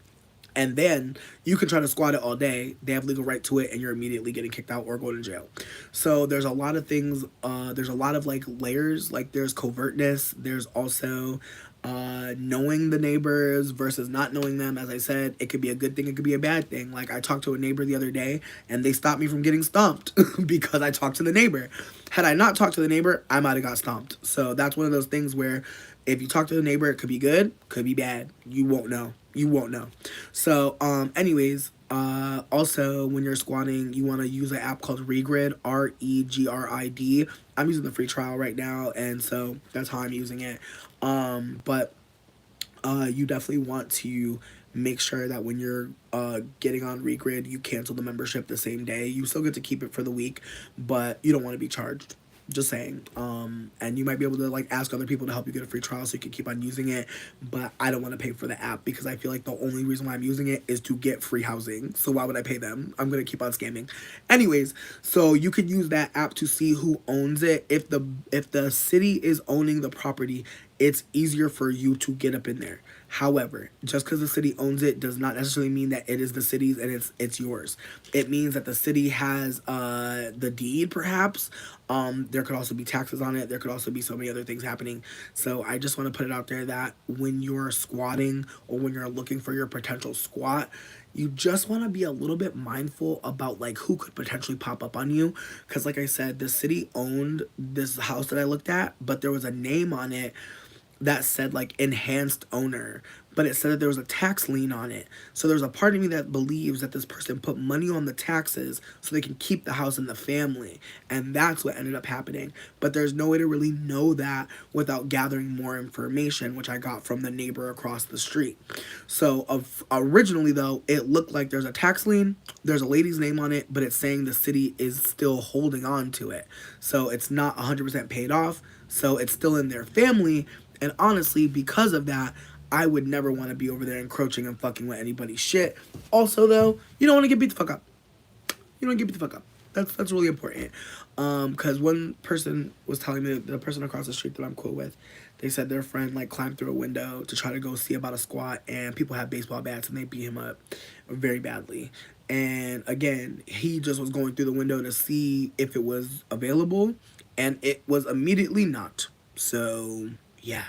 And then you can try to squat it all day. They have legal right to it, and you're immediately getting kicked out or going to jail. So there's a lot of things. There's a lot of like layers. Like there's covertness. There's also knowing the neighbors versus not knowing them. As I said, it could be a good thing. It could be a bad thing. Like I talked to a neighbor the other day, and they stopped me from getting stomped because I talked to the neighbor. Had I not talked to the neighbor, I might have got stomped. So that's one of those things where if you talk to the neighbor, it could be good, could be bad. You won't know. You won't know. So, anyways, also when you're squatting, you want to use an app called Regrid, Regrid. I'm using the free trial right now, and so that's how I'm using it. But you definitely want to make sure that when you're getting on Regrid, you cancel the membership the same day. You still get to keep it for the week, but you don't want to be charged. Just saying. And you might be able to like ask other people to help you get a free trial so you can keep on using it. But I don't want to pay for the app because I feel like the only reason why I'm using it is to get free housing. So why would I pay them? I'm gonna keep on scamming. Anyways, so you could use that app to see who owns it. If the city is owning the property, it's easier for you to get up in there. However, just because the city owns it does not necessarily mean that it is the city's and it's yours. It means that the city has the deed, perhaps. There could also be taxes on it. There could also be so many other things happening. So I just want to put it out there that when you're squatting or when you're looking for your potential squat, you just want to be a little bit mindful about like who could potentially pop up on you. Because like I said, the city owned this house that I looked at, but there was a name on it that said like enhanced owner, but it said that there was a tax lien on it. So there's a part of me that believes that this person put money on the taxes so they can keep the house in the family, and that's what ended up happening. But there's no way to really know that without gathering more information, which I got from the neighbor across the street. So originally though, it looked like there's a tax lien, there's a lady's name on it, but it's saying the city is still holding on to it. So it's not 100% paid off, so it's still in their family. And honestly, because of that, I would never want to be over there encroaching and fucking with anybody's shit. Also, though, you don't want to get beat the fuck up. You don't get beat the fuck up. That's really important. Because one person was telling me, the person across the street that I'm cool with, they said their friend like climbed through a window to try to go see about a squat, and people had baseball bats and they beat him up very badly. And again, he just was going through the window to see if it was available, and it was immediately not. So yeah,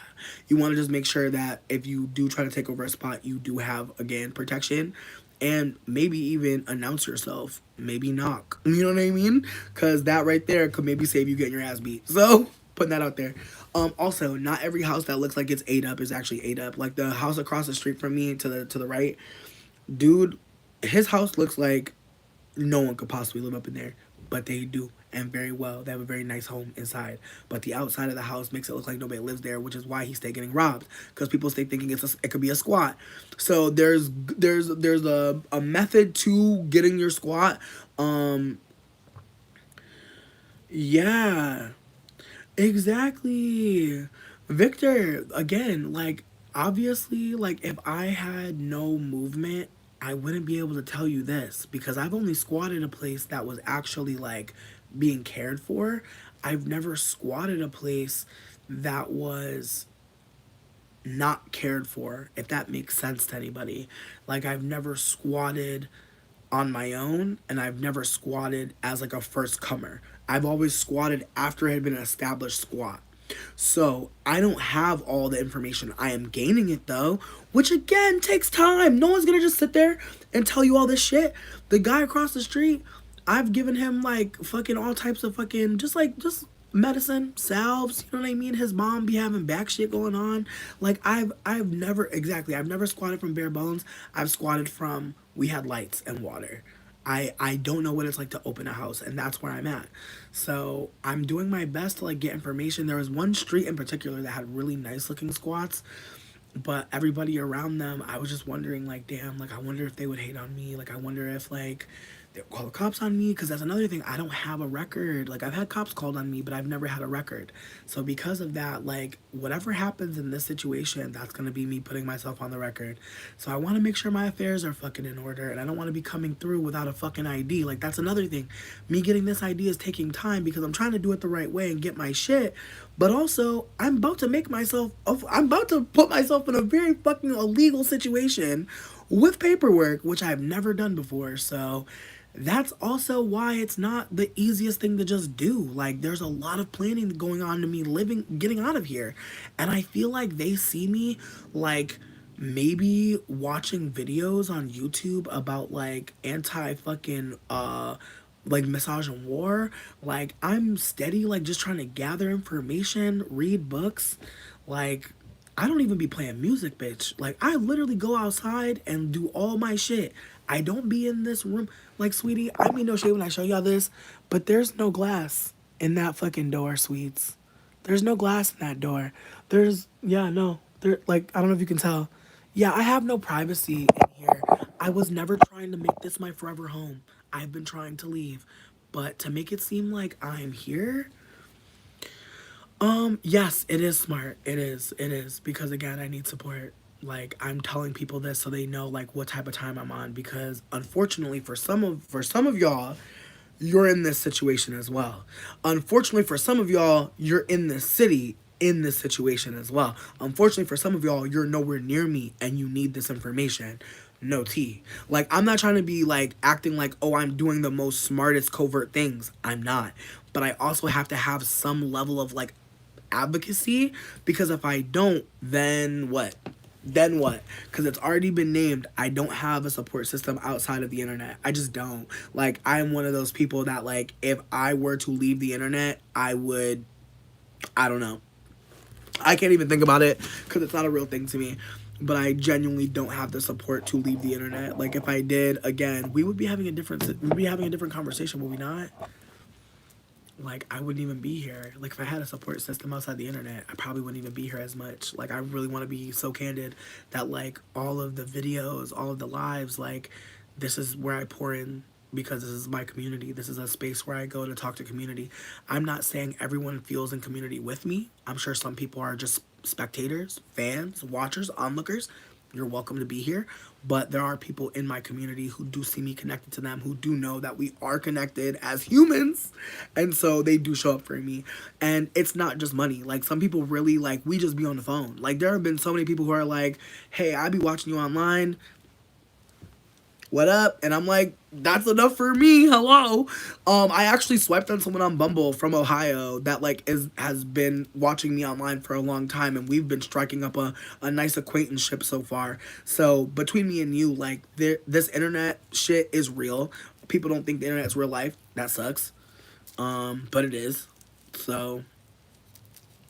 you want to just make sure that if you do try to take over a spot, you do have, again, protection, and maybe even announce yourself, maybe knock, you know what I mean? Because that right there could maybe save you getting your ass beat. So putting that out there. Also, not every house that looks like it's ate up is actually ate up. Like the house across the street from me to the right, dude, his house looks like no one could possibly live up in there, but they do, and very well. They have a very nice home inside, but the outside of the house makes it look like nobody lives there, which is why he's stay getting robbed, because people stay thinking it could be a squat. So there's a method to getting your squat. Yeah, exactly. Victor, again, like, obviously, like, if I had no movement, I wouldn't be able to tell you this because I've only squatted a place that was actually, like, being cared for. I've never squatted a place that was not cared for, if that makes sense to anybody. Like, I've never squatted on my own, and I've never squatted as like a first comer. I've always squatted after I had been an established squat. So I don't have all the information. I am gaining it though, which again takes time. No one's gonna just sit there and tell you all this shit. The guy across the street, I've given him like fucking all types of fucking just medicine, salves, you know what I mean? His mom be having back shit going on. Like I've never exactly, I've never squatted from bare bones. I've squatted from we had lights and water. I don't know what it's like to open a house, and that's where I'm at. So I'm doing my best to like get information. There was one street in particular that had really nice looking squats, but everybody around them, I was just wondering, like, damn, like, I wonder if they would hate on me. Like, I wonder if, like, they'll call the cops on me. Because that's another thing. I don't have a record. Like, I've had cops called on me, but I've never had a record. So because of that, like, whatever happens in this situation, that's going to be me putting myself on the record. So I want to make sure my affairs are fucking in order. And I don't want to be coming through without a fucking ID. Like, that's another thing. Me getting this ID is taking time because I'm trying to do it the right way and get my shit. But also, I'm about to put myself in a very fucking illegal situation with paperwork, which I've never done before. So that's also why it's not the easiest thing to just do. Like, there's a lot of planning going on to me getting out of here. And I feel like they see me like maybe watching videos on YouTube about like anti fucking like massage and war. Like, I'm steady, like, just trying to gather information, read books. Like, I don't even be playing music, bitch. Like, I literally go outside and do all my shit. I don't be in this room. Like, sweetie, I mean no shade when I show y'all this, but there's no glass in that fucking door, sweets. There's no glass in that door. Yeah, no. Like, I don't know if you can tell. Yeah, I have no privacy in here. I was never trying to make this my forever home. I've been trying to leave. But to make it seem like I'm here, yes, it is smart. It is. It is. Because again, I need support. Like, I'm telling people this so they know like what type of time I'm on, because unfortunately for some of y'all, you're in this situation as well. Unfortunately for some of y'all, you're in this city in this situation as well. Unfortunately for some of y'all, you're nowhere near me and you need this information. No tea. Like, I'm not trying to be like acting like, oh, I'm doing the most smartest covert things. I'm not. But I also have to have some level of like advocacy, because if I don't, then what? Then what? Because it's already been named. I don't have a support system outside of the internet. I just don't. Like, I'm one of those people that, like, if I were to leave the internet, I don't know. I can't even think about it because it's not a real thing to me. But I genuinely don't have the support to leave the internet. Like if I did, again, we'd be having a different conversation, would we not? Like I wouldn't even be here. Like if I had a support system outside the internet, I probably wouldn't even be here as much. Like I really want to be so candid that like all of the videos, all of the lives, like this is where I pour in because this is my community. This is a space where I go to talk to community. I'm not saying everyone feels in community with me. I'm sure some people are just spectators, fans, watchers, onlookers. You're welcome to be here. But there are people in my community who do see me connected to them, who do know that we are connected as humans. And so they do show up for me. And it's not just money. Like some people really like, we just be on the phone. Like there have been so many people who are like, hey, I be watching you online. What up? And I'm like, that's enough for me. Hello. I actually swiped on someone on Bumble from Ohio that like has been watching me online for a long time, and we've been striking up a nice acquaintanceship so far. So between me and you, like this internet shit is real. People don't think the internet's real life. That sucks. But it is. So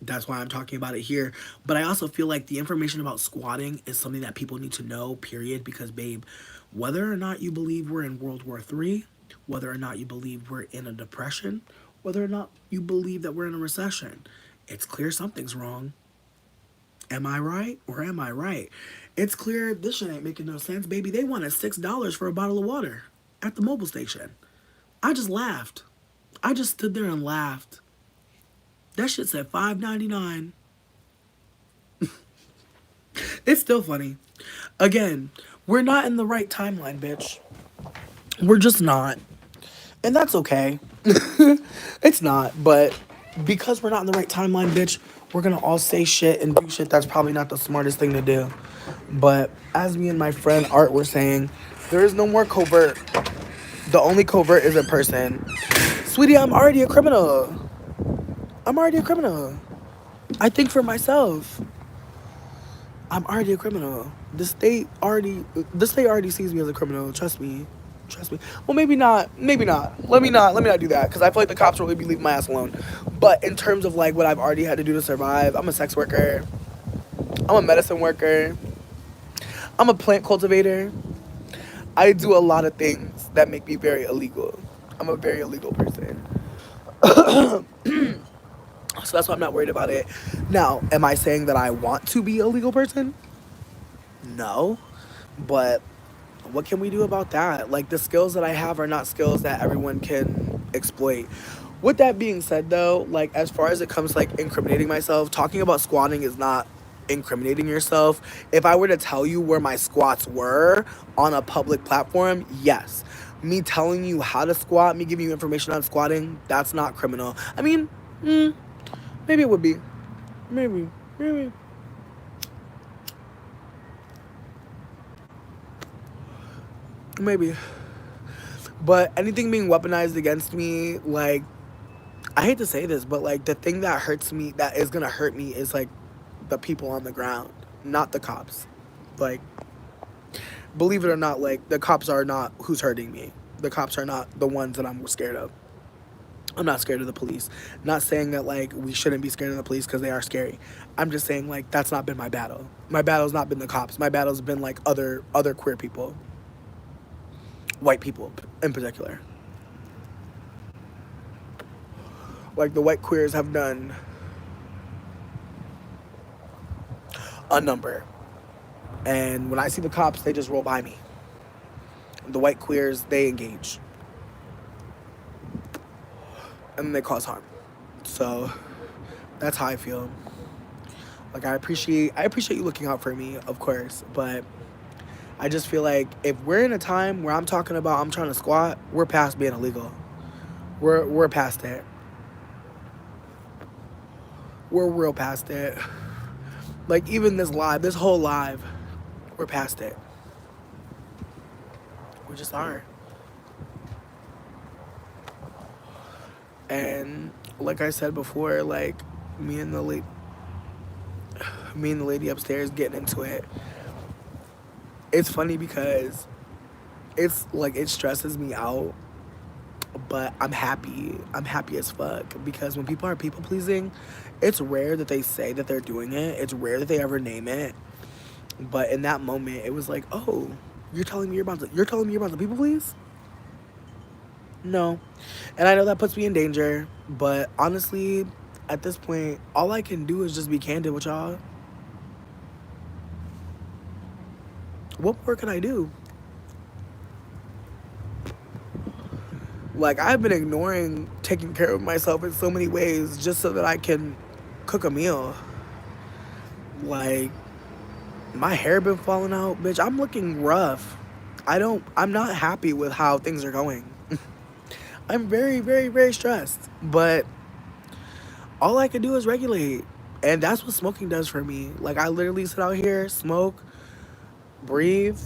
that's why I'm talking about it here. But I also feel like the information about squatting is something that people need to know, period. Because, babe, whether or not you believe we're in World War III, whether or not you believe we're in a depression, whether or not you believe that we're in a recession, it's clear something's wrong. Am I right or am I right? It's clear this shit ain't making no sense, baby. They wanted $6 for a bottle of water at the mobile station. I just laughed. I just stood there and laughed. That shit said $5.99. It's still funny. Again, we're not in the right timeline, bitch. We're just not. And that's okay. It's not, but because we're not in the right timeline, bitch, we're gonna all say shit and do shit that's probably not the smartest thing to do. But as me and my friend Art were saying, there is no more covert. The only covert is a person. Sweetie, I'm already a criminal. I'm already a criminal. I think for myself. I'm already a criminal. The state already sees me as a criminal. Trust me. Trust me. Well, maybe not. Maybe not. Let me not do that because I feel like the cops will really be leaving my ass alone. But in terms of like what I've already had to do to survive, I'm a sex worker. I'm a medicine worker. I'm a plant cultivator. I do a lot of things that make me very illegal. I'm a very illegal person. So that's why I'm not worried about it. Now, am I saying that I want to be a legal person? No. But what can we do about that? Like, the skills that I have are not skills that everyone can exploit. With that being said, though, like, as far as it comes to, like, incriminating myself, talking about squatting is not incriminating yourself. If I were to tell you where my squats were on a public platform, yes. Me telling you how to squat, me giving you information on squatting, that's not criminal. I mean, maybe it would be. Maybe. Maybe. But anything being weaponized against me, like, I hate to say this, but, like, the thing that hurts me, that is gonna hurt me, is, like, the people on the ground, not the cops. Like, believe it or not, like, the cops are not who's hurting me. The cops are not the ones that I'm scared of. I'm not scared of the police. Not saying that, like, we shouldn't be scared of the police because they are scary. I'm just saying, like, that's not been my battle. My battle's not been the cops. My battle's been, like, other queer people. White people, in particular. Like, the white queers have done a number. And when I see the cops, they just roll by me. The white queers, they engage. And they cause harm. So that's how I feel. Like, I appreciate you looking out for me, of course, but I just feel like if we're in a time where I'm talking about I'm trying to squat, we're past being illegal. We're past it. We're real past it. Like, even this whole live, we're past it. We just are. And like I said before, like, me and the lady upstairs getting into it. It's funny because it's like, it stresses me out But I'm happy. I'm happy as fuck because when people are people pleasing, it's rare that they say that they're doing it. It's rare that they ever name it. But in that moment, it was like, oh, you're telling me you're about to people please? No. And I know that puts me in danger, but honestly, at this point, all I can do is just be candid with y'all. What more can I do? Like, I've been ignoring taking care of myself in so many ways just so that I can cook a meal. Like, my hair been falling out, bitch. I'm looking rough. I'm not happy with how things are going. I'm very, very, very stressed. But all I can do is regulate. And that's what smoking does for me. Like, I literally sit out here, smoke, breathe,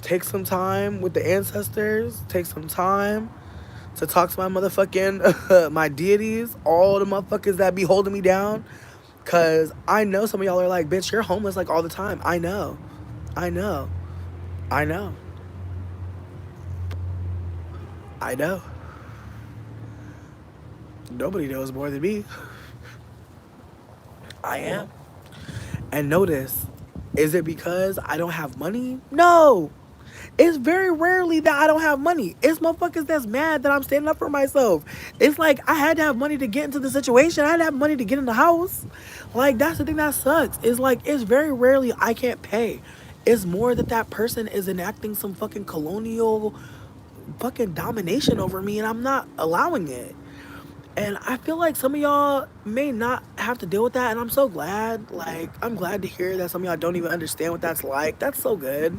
take some time with the ancestors, take some time to talk to my motherfucking, my deities, all the motherfuckers that be holding me down. Cause I know some of y'all are like, bitch, you're homeless like all the time. I know. I know. I know. I know. Nobody knows more than me. I am. And notice, is it because I don't have money? No. It's very rarely that I don't have money. It's motherfuckers that's mad that I'm standing up for myself. It's like I had to have money to get into the situation. I had to have money to get in the house. Like, that's the thing that sucks. It's like, it's very rarely I can't pay. It's more that that person is enacting some fucking colonial fucking domination over me and I'm not allowing it. And I feel like some of y'all may not have to deal with that. And I'm so glad. Like, I'm glad to hear that some of y'all don't even understand what that's like. That's so good.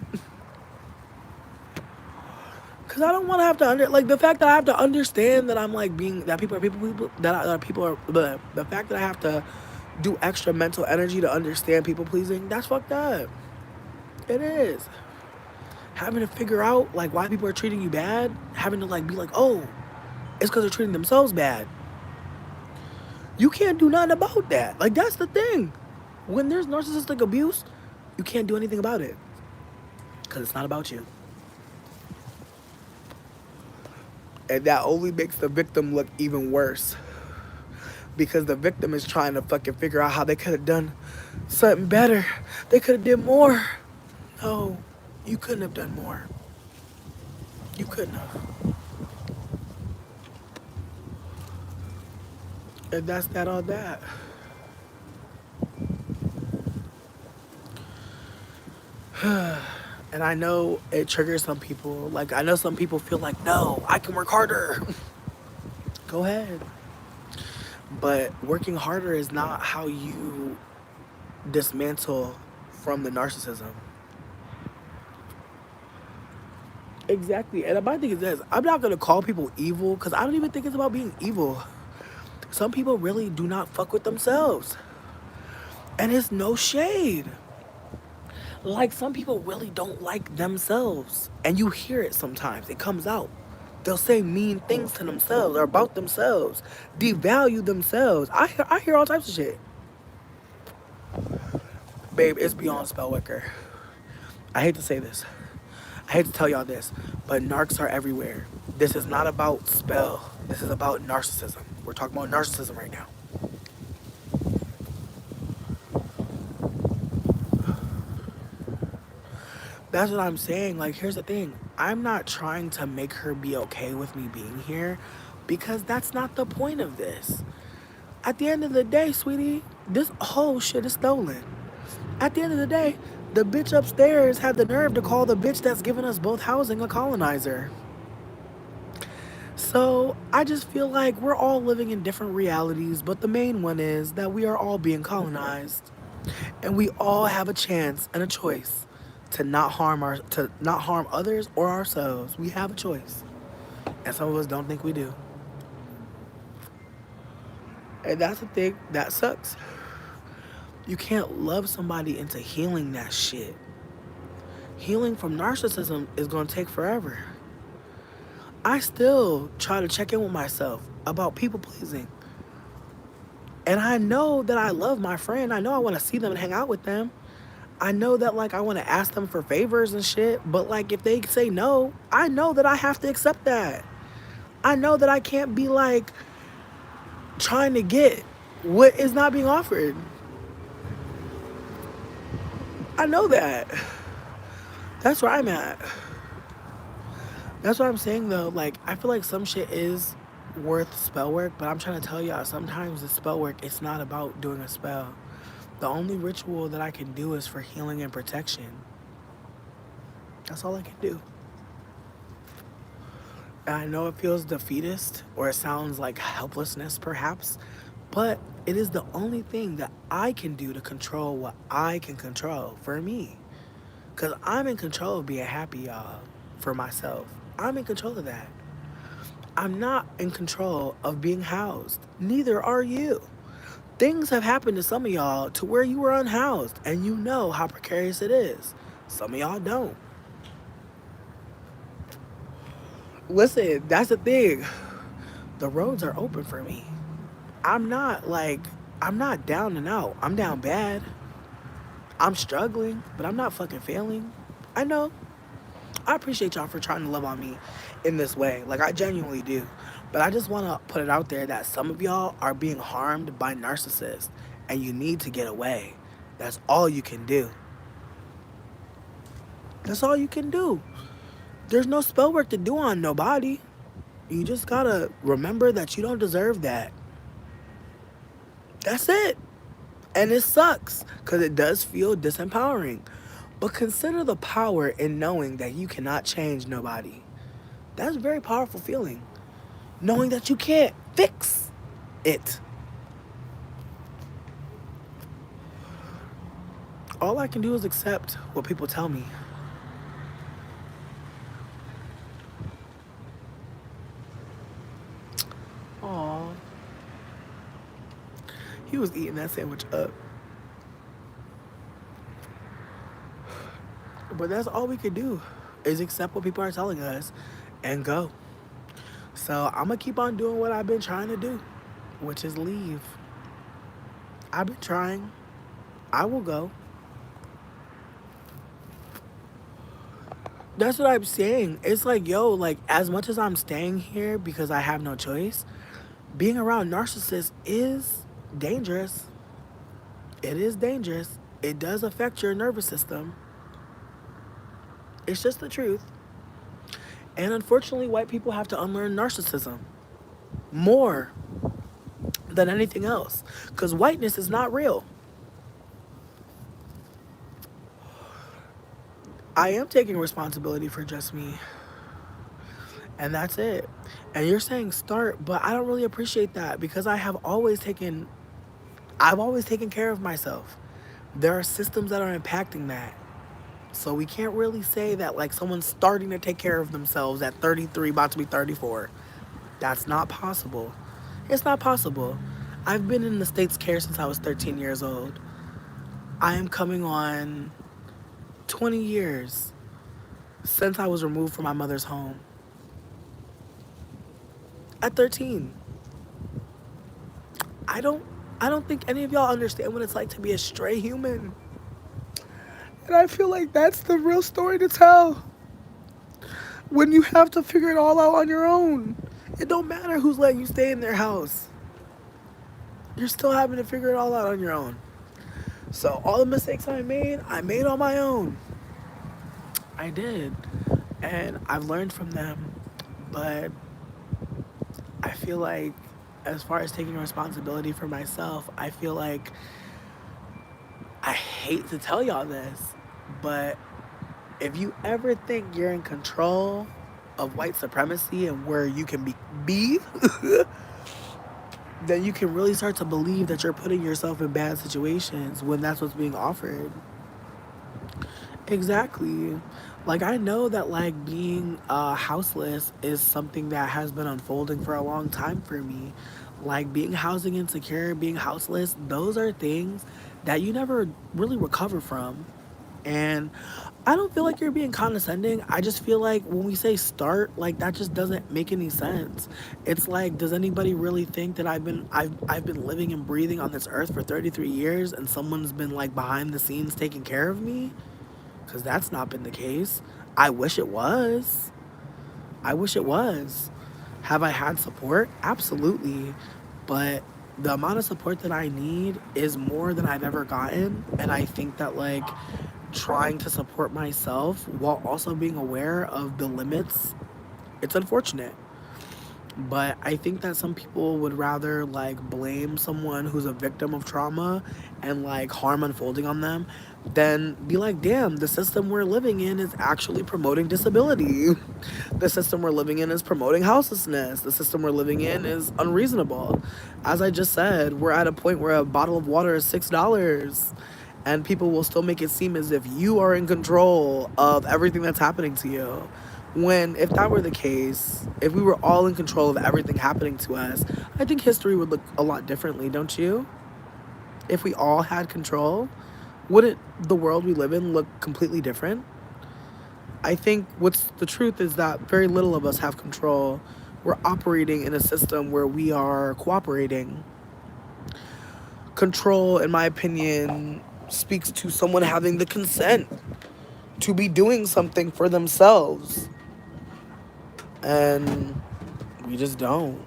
Cause I don't want to have to like the fact that I have to understand that I'm like being that people that people are the fact that I have to do extra mental energy to understand people pleasing. That's fucked up. It is. Having to figure out like why people are treating you bad, having to like be like, oh, it's because they're treating themselves bad. You can't do nothing about that. Like, that's the thing. When there's narcissistic abuse, you can't do anything about it because it's not about you. And that only makes the victim look even worse. Because the victim is trying to fucking figure out how they could have done something better. They could have did more. No, you couldn't have done more. You couldn't have. And that's that on that. And I know it triggers some people. Like, I know some people feel like, no, I can work harder. Go ahead. But working harder is not how you dismantle from the narcissism. Exactly. And my thing is this, I'm not going to call people evil because I don't even think it's about being evil. Some people really do not fuck with themselves. And it's no shade. Like, some people really don't like themselves. And you hear it sometimes. It comes out. They'll say mean things to themselves or about themselves. Devalue themselves. I hear all types of shit. Babe, it's beyond spellwicker. I hate to say this. I hate to tell y'all this. But narcs are everywhere. This is not about spell. This is about narcissism. We're talking about narcissism right now. That's what I'm saying. Like, here's the thing. I'm not trying to make her be okay with me being here because that's not the point of this. At the end of the day, sweetie, this whole shit is stolen. At the end of the day, the bitch upstairs had the nerve to call the bitch that's giving us both housing a colonizer. So I just feel like we're all living in different realities, but the main one is that we are all being colonized. And we all have a chance and a choice to not harm others or ourselves. We have a choice. And some of us don't think we do. And that's the thing that sucks. You can't love somebody into healing that shit. Healing from narcissism is going to take forever. I still try to check in with myself about people pleasing. And I know that I love my friend. I know I want to see them and hang out with them. I know that like I want to ask them for favors and shit, but like if they say no, I know that I have to accept that. I know that I can't be like trying to get what is not being offered. I know that. That's where I'm at. That's what I'm saying though. Like I feel like some shit is worth spell work, but I'm trying to tell y'all sometimes the spell work it's not about doing a spell. The only ritual that I can do is for healing and protection. That's all I can do. And I know it feels defeatist or it sounds like helplessness perhaps, but it is the only thing that I can do to control what I can control for me. Because I'm in control of being happy, y'all, for myself. I'm in control of that. I'm not in control of being housed. Neither are you. Things have happened to some of y'all to where you were unhoused and you know how precarious it is. Some of y'all don't. Listen, that's the thing. The roads are open for me. I'm not like, I'm not down and out. I'm down bad. I'm struggling, but I'm not fucking failing. I know. I appreciate y'all for trying to love on me in this way. Like, I genuinely do. But I just want to put it out there that some of y'all are being harmed by narcissists and you need to get away. That's all you can do. That's all you can do. There's no spell work to do on nobody. You just gotta remember that you don't deserve that. That's it. And it sucks because it does feel disempowering. But consider the power in knowing that you cannot change nobody. That's a very powerful feeling. Knowing that you can't fix it. All I can do is accept what people tell me. Aw. He was eating that sandwich up. But that's all we could do is accept what people are telling us and go. So I'm gonna keep on doing what I've been trying to do, which is leave. I've been trying. I will go. That's what I'm saying. It's like, yo, like as much as I'm staying here because I have no choice, being around narcissists is dangerous. It is dangerous. It does affect your nervous system. It's just the truth. And unfortunately, white people have to unlearn narcissism more than anything else because whiteness is not real. I am taking responsibility for just me. And that's it. And you're saying start, but I don't really appreciate that because I've always taken care of myself. There are systems that are impacting that. So we can't really say that like someone's starting to take care of themselves at 33, about to be 34. That's not possible. It's not possible. I've been in the States care since I was 13 years old. I am coming on 20 years since I was removed from my mother's home. At 13. I don't I don't think any of y'all understand what it's like to be a stray human. And I feel like that's the real story to tell. When you have to figure it all out on your own. It don't matter who's letting you stay in their house. You're still having to figure it all out on your own. So all the mistakes I made on my own. I did. And I've learned from them. But I feel like as far as taking responsibility for myself, I feel like I hate to tell y'all this, but if you ever think you're in control of white supremacy and where you can be then you can really start to believe that you're putting yourself in bad situations when that's what's being offered. Exactly. Like I know that like being houseless is something that has been unfolding for a long time for me. Like being housing insecure, being houseless, those are things that you never really recover from. And I don't feel like you're being condescending. I just feel like when we say start, like that just doesn't make any sense. It's like, does anybody really think that I've been living and breathing on this earth for 33 years and someone's been like behind the scenes taking care of me? Cuz that's not been the case. I wish it was. I wish it was. Have I had support? Absolutely. But the amount of support that I need is more than I've ever gotten. And I think that, like, trying to support myself while also being aware of the limits, it's unfortunate. But I think that some people would rather like blame someone who's a victim of trauma and like harm unfolding on them than be like, damn, the system we're living in is actually promoting disability. The system we're living in is promoting houselessness. The system we're living in is unreasonable. As I just said, we're at a point where a bottle of water is $6, and people will still make it seem as if you are in control of everything that's happening to you. When, if that were the case, if we were all in control of everything happening to us, I think history would look a lot differently, don't you? If we all had control, wouldn't the world we live in look completely different? I think what's the truth is that very little of us have control. We're operating in a system where we are cooperating. Control, in my opinion, speaks to someone having the consent to be doing something for themselves. And we just don't.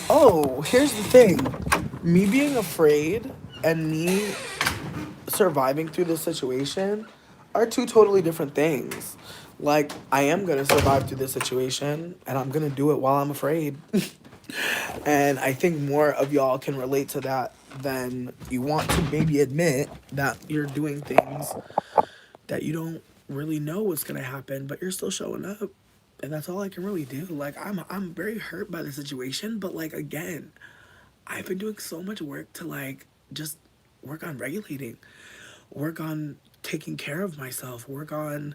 Oh, here's the thing. Me being afraid and me surviving through this situation are two totally different things. Like, I am gonna survive through this situation and I'm gonna do it while I'm afraid. And I think more of y'all can relate to that than you want to maybe admit that you're doing things that you don't really know what's gonna happen, but you're still showing up. And that's all I can really do. Like, I'm very hurt by the situation, but like, again, I've been doing so much work to like just work on regulating, work on taking care of myself, work on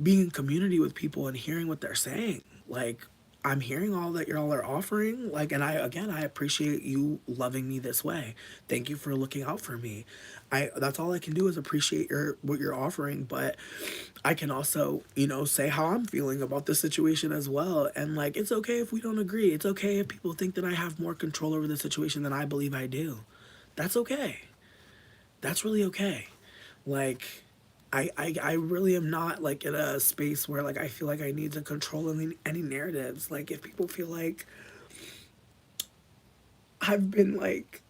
being in community with people and hearing what they're saying. Like, I'm hearing all that y'all are offering. Like, and I appreciate you loving me this way. Thank you for looking out for me. That's all I can do is appreciate what you're offering, but I can also, say how I'm feeling about this situation as well. And like, it's okay if we don't agree. It's okay if people think that I have more control over the situation than I believe I do. That's okay. That's really okay. Like, I really am not like in a space where like I feel like I need to control any narratives. Like, if people feel like I've been like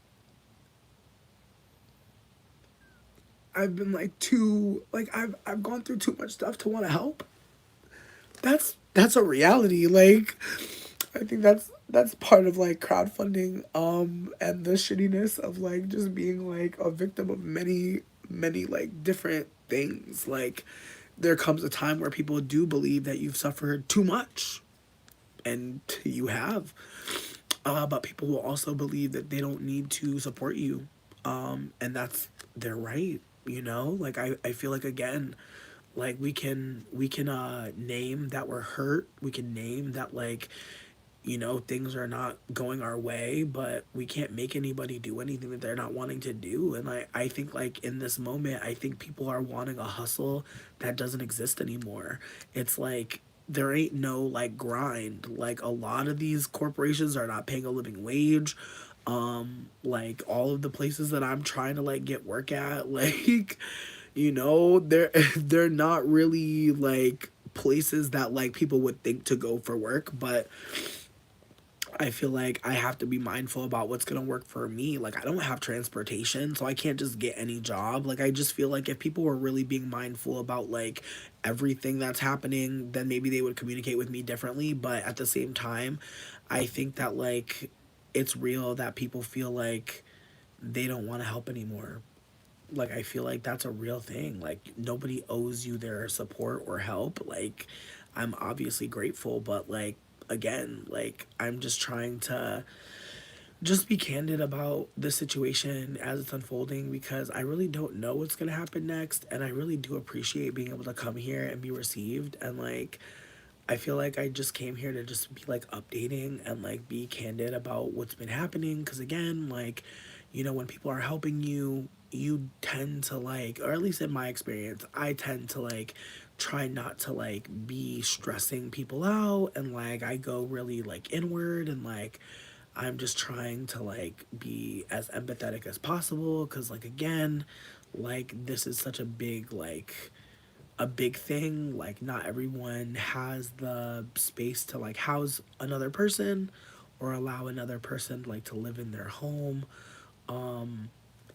too like I've gone through too much stuff to want to help. That's a reality. Like, I think that's part of like crowdfunding and the shittiness of like just being like a victim of many like different things. Like, there comes a time where people do believe that you've suffered too much, and you have. But people will also believe that they don't need to support you, and that's their right. Like, I feel like, again, like we can name that we're hurt. We can name that, like, things are not going our way, but we can't make anybody do anything that they're not wanting to do. And I think, like, in this moment, I think people are wanting a hustle that doesn't exist anymore. It's like there ain't no like grind. Like, a lot of these corporations are not paying a living wage. Like, all of the places that I'm trying to like get work at, like, they're not really like places that like people would think to go for work. But I feel like I have to be mindful about what's going to work for me. Like, I don't have transportation, so I can't just get any job. Like, I just feel like if people were really being mindful about like everything that's happening, then maybe they would communicate with me differently. But at the same time, I think that like it's real that people feel like they don't want to help anymore. Like, I feel like that's a real thing. Like, nobody owes you their support or help. Like, I'm obviously grateful, but like, again, like, I'm just trying to just be candid about the situation as it's unfolding, because I really don't know what's going to happen next, and I really do appreciate being able to come here and be received. And like, I feel like I just came here to just be like updating and like be candid about what's been happening, because again, like, when people are helping you, you tend to like, or at least in my experience, I tend to like try not to like be stressing people out, and like I go really like inward, and like I'm just trying to like be as empathetic as possible, cuz like again, like this is such a big thing. Like not everyone has the space to like house another person or allow another person like to live in their home. um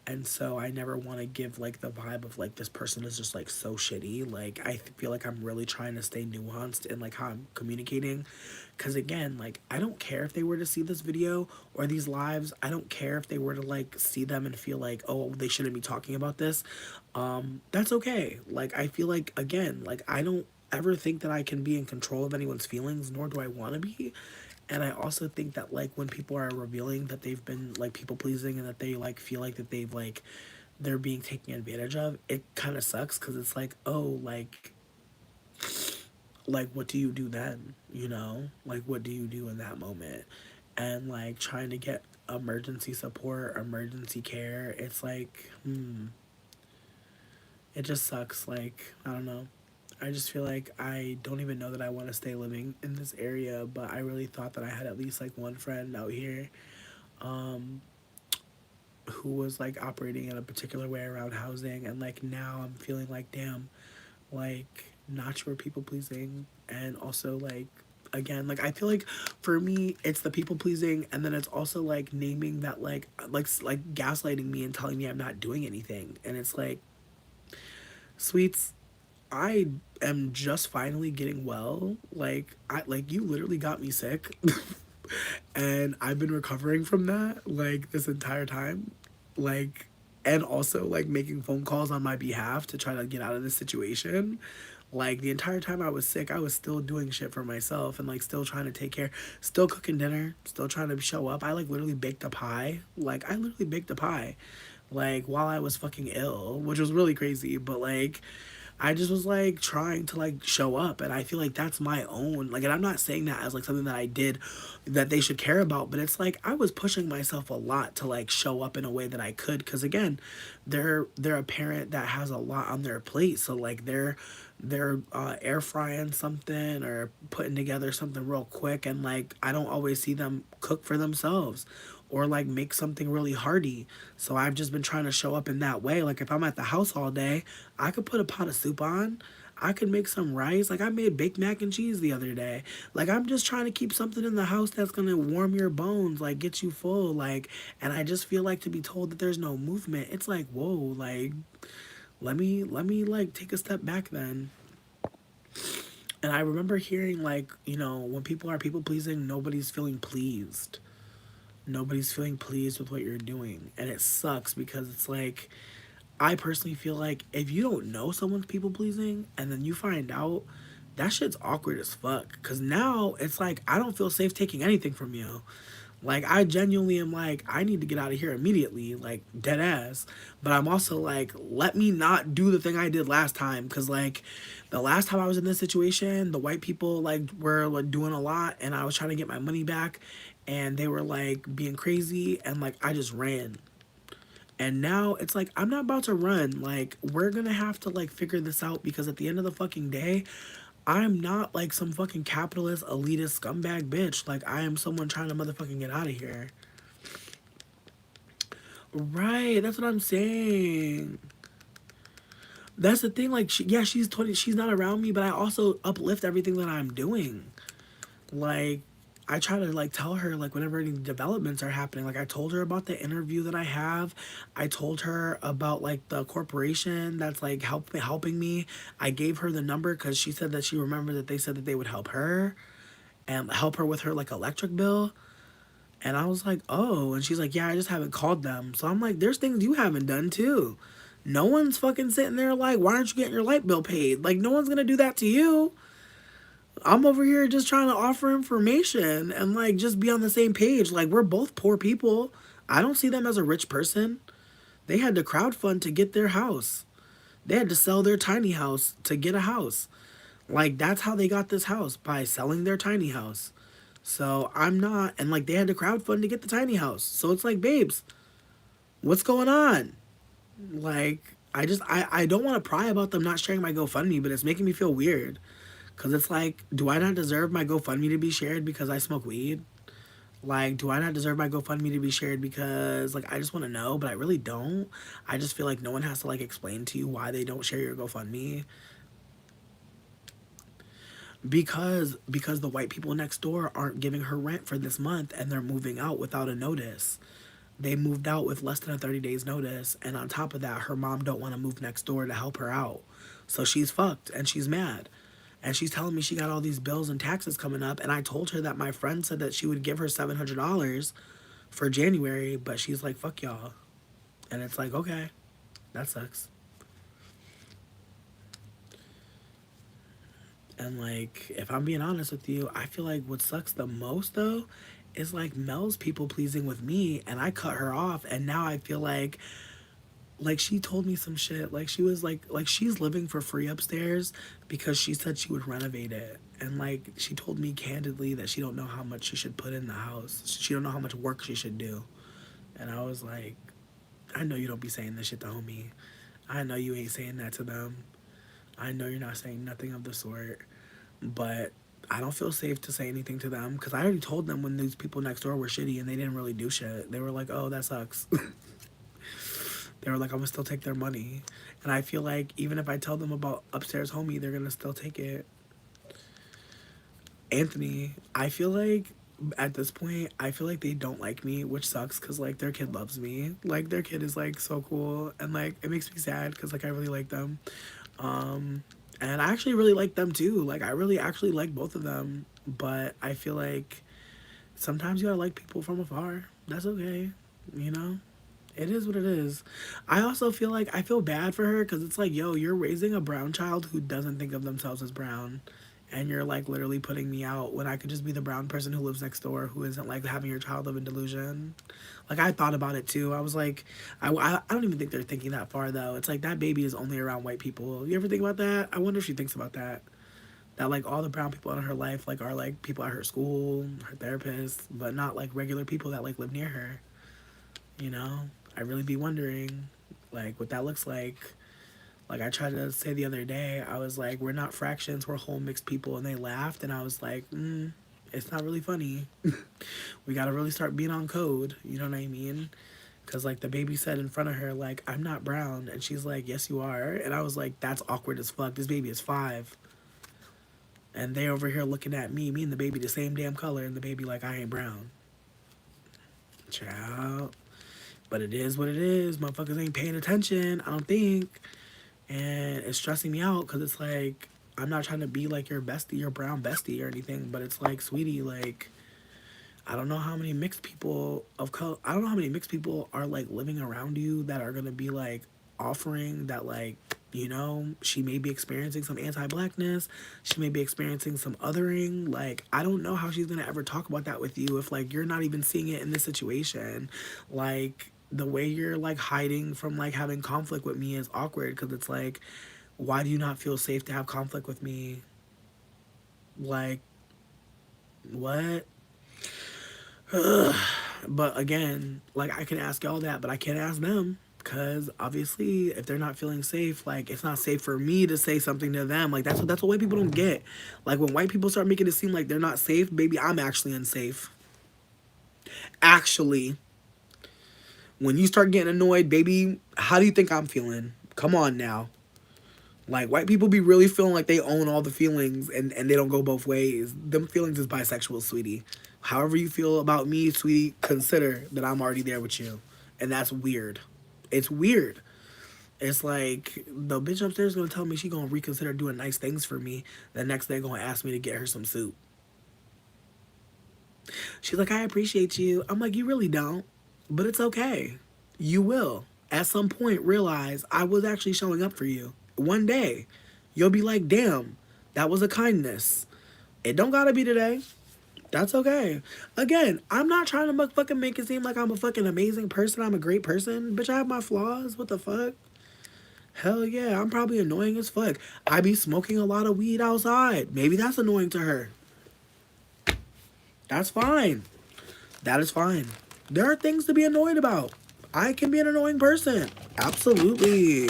and so I never want to give like the vibe of like this person is just like so shitty. Like I feel like I'm really trying to stay nuanced in like how I'm communicating, because again, like I don't care if they were to see this video or these lives. I don't care if they were to like see them and feel like, oh, they shouldn't be talking about this. That's okay. Like I feel like again, like I don't ever think that I can be in control of anyone's feelings, nor do I want to be. And I also think that like when people are revealing that they've been like people pleasing and that they like feel like that they've like they're being taken advantage of, it kind of sucks, because it's like, oh, like what do you do then, you know, like what do you do in that moment? And like trying to get emergency support, emergency care, it's like it just sucks. Like I don't know, I just feel like I don't even know that I want to stay living in this area, but I really thought that I had at least like one friend out here um who was like operating in a particular way around housing, and like now I'm feeling like, damn, like not sure people pleasing. And also like again, like I feel like for me it's the people pleasing, and then it's also like naming that like gaslighting me and telling me I'm not doing anything. And it's like, sweets, I am just finally getting well. Like I like you literally got me sick. And I've been recovering from that like this entire time. Like, and also like making phone calls on my behalf to try to get out of this situation. Like the entire time I was sick, I was still doing shit for myself and like still trying to take care, still cooking dinner, still trying to show up. I like literally baked a pie. Like I literally baked a pie like while I was fucking ill, which was really crazy, but like I just was like trying to like show up, and I feel like that's my own like, and I'm not saying that as like something that I did that they should care about, but it's like I was pushing myself a lot to like show up in a way that I could, because again, they're a parent that has a lot on their plate, so like they're air frying something or putting together something real quick, and like I don't always see them cook for themselves or like make something really hearty. So I've just been trying to show up in that way. Like if I'm at the house all day, I could put a pot of soup on. I could make some rice. Like I made baked mac and cheese the other day. Like I'm just trying to keep something in the house that's gonna warm your bones, like get you full. Like, and I just feel like to be told that there's no movement, it's like, whoa, like let me like take a step back then. And I remember hearing like, you know, when people are people pleasing, nobody's feeling pleased with what you're doing. And it sucks because it's like, I personally feel like if you don't know someone's people pleasing and then you find out, that shit's awkward as fuck. Cause now it's like, I don't feel safe taking anything from you. Like, I genuinely am like, I need to get out of here immediately, like, dead ass. But I'm also like, let me not do the thing I did last time. Cause, like, the last time I was in this situation, the white people, like, were like, doing a lot, and I was trying to get my money back, and they were, like, being crazy, and, like, I just ran. And now it's like, I'm not about to run. Like, we're gonna have to, like, figure this out, because at the end of the fucking day, I'm not like some fucking capitalist elitist scumbag bitch. Like I am someone trying to motherfucking get out of here. Right, that's what I'm saying. That's the thing. Like, yeah, she's 20. She's not around me, but I also uplift everything that I'm doing. Like, I try to like tell her like whenever any developments are happening. Like I told her about the interview that I have. I told her about like the corporation that's like helping me. I gave her the number because she said that she remembered that they said that they would help her and help her with her like electric bill. And I was like, oh, and she's like, yeah, I just haven't called them. So I'm like, there's things you haven't done too. No one's fucking sitting there like, why aren't you getting your light bill paid? Like, no one's gonna do that to you. I'm over here just trying to offer information and like just be on the same page. Like, we're both poor people. I don't see them as a rich person. They had to crowdfund to get their house. They had to sell their tiny house to get a house. Like, that's how they got this house, by selling their tiny house. So I'm not, and like they had to crowdfund to get the tiny house. So it's like, babes, what's going on? Like, I don't want to pry about them not sharing my GoFundMe, but it's making me feel weird. Because it's like, do I not deserve my GoFundMe to be shared because I smoke weed? Like, do I not deserve my GoFundMe to be shared because, like, I just want to know, but I really don't? I just feel like no one has to, like, explain to you why they don't share your GoFundMe. Because the white people next door aren't giving her rent for this month and they're moving out without a notice. They moved out with less than a 30 days notice, and on top of that her mom don't want to move next door to help her out. So she's fucked and she's mad. And she's telling me she got all these bills and taxes coming up, and I told her that my friend said that she would give her $700 for January, but she's like, fuck y'all. And it's like, okay, that sucks. And like, if I'm being honest with you, I feel like what sucks the most though is like Mel's people pleasing with me, and I cut her off, and now I feel like she told me some shit. Like she was like she's living for free upstairs because she said she would renovate it. And like she told me candidly that she don't know how much she should put in the house. She don't know how much work she should do. And I was like, I know you don't be saying this shit to homie. I know you ain't saying that to them. I know you're not saying nothing of the sort. But I don't feel safe to say anything to them because I already told them when these people next door were shitty and they didn't really do shit. They were like, oh, that sucks. They were like, I'm gonna still take their money. And I feel like even if I tell them about upstairs homie, they're gonna still take it. Anthony, I feel like at this point, I feel like they don't like me, which sucks because like their kid loves me. Like their kid is like so cool, and like it makes me sad because like I really like them. Um, and I actually really like them too. Like I really actually like both of them, but I feel like sometimes you gotta like people from afar. That's okay, you know. It is what it is. I also feel like I feel bad for her because it's like, yo, you're raising a brown child who doesn't think of themselves as brown. And you're like literally putting me out when I could just be the brown person who lives next door who isn't like having your child live in delusion. Like I thought about it too. I was like, I don't even think they're thinking that far though. It's like that baby is only around white people. You ever think about that? I wonder if she thinks about that. That like all the brown people in her life like are like people at her school, her therapist, but not like regular people that like live near her. You know? I really be wondering, like, what that looks like. Like, I tried to say the other day, I was like, we're not fractions, we're whole mixed people. And they laughed, and I was like, it's not really funny. We gotta really start being on code, you know what I mean? Because, like, the baby said in front of her, like, I'm not brown. And she's like, yes, you are. And I was like, that's awkward as fuck. This baby is 5. And they over here looking at me and the baby the same damn color, and the baby like, I ain't brown. Child. But it is what it is. Motherfuckers ain't paying attention, I don't think. And it's stressing me out because it's like, I'm not trying to be like your bestie, your brown bestie or anything. But it's like, sweetie, like, I don't know how many mixed people of color, I don't know how many mixed people are like living around you that are going to be like offering that, like, you know, she may be experiencing some anti-blackness. She may be experiencing some othering. Like, I don't know how she's going to ever talk about that with you if, like, you're not even seeing it in this situation. Like, the way you're, like, hiding from, like, having conflict with me is awkward because it's like, why do you not feel safe to have conflict with me? Like, what? Ugh. But again, like, I can ask y'all that, but I can't ask them. Because obviously, if they're not feeling safe, like, it's not safe for me to say something to them. Like, that's what white people don't get. Like, when white people start making it seem like they're not safe, baby, I'm actually unsafe. Actually, when you start getting annoyed, baby, how do you think I'm feeling? Come on now. Like, white people be really feeling like they own all the feelings and they don't go both ways. Them feelings is bisexual, sweetie. However you feel about me, sweetie, consider that I'm already there with you. And that's weird. It's weird. It's like the bitch upstairs gonna tell me she gonna reconsider doing nice things for me. The next day gonna ask me to get her some soup. She's like, I appreciate you. I'm like, you really don't. But it's okay. You will. At some point realize I was actually showing up for you. One day, you'll be like, damn, that was a kindness. It don't gotta be today. That's okay. Again, I'm not trying to fucking make it seem like I'm a fucking amazing person. I'm a great person. Bitch, I have my flaws. What the fuck? Hell yeah, I'm probably annoying as fuck. I be smoking a lot of weed outside. Maybe that's annoying to her. That's fine. That is fine. There are things to be annoyed about. I can be an annoying person. Absolutely.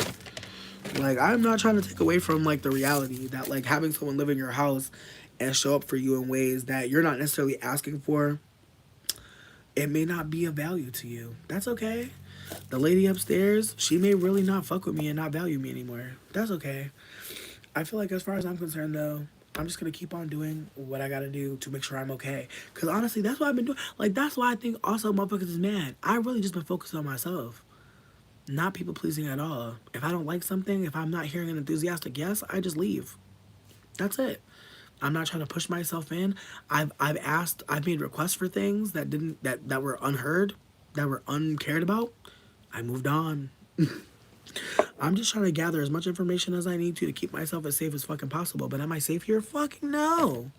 Like, I'm not trying to take away from, like, the reality that, like, having someone live in your house and show up for you in ways that you're not necessarily asking for, it may not be of value to you. That's okay. The lady upstairs, she may really not fuck with me and not value me anymore. That's okay. I feel like as far as I'm concerned, though, I'm just gonna keep on doing what I gotta do to make sure I'm okay. Cause honestly, that's what I've been doing. Like, that's why I think also motherfuckers is mad. I really just been focused on myself, not people pleasing at all. If I don't like something, if I'm not hearing an enthusiastic yes, I just leave. That's it. I'm not trying to push myself in. I've made requests for things that were unheard, that were uncared about. I moved on. I'm just trying to gather as much information as I need to keep myself as safe as fucking possible. But am I safe here? Fucking no.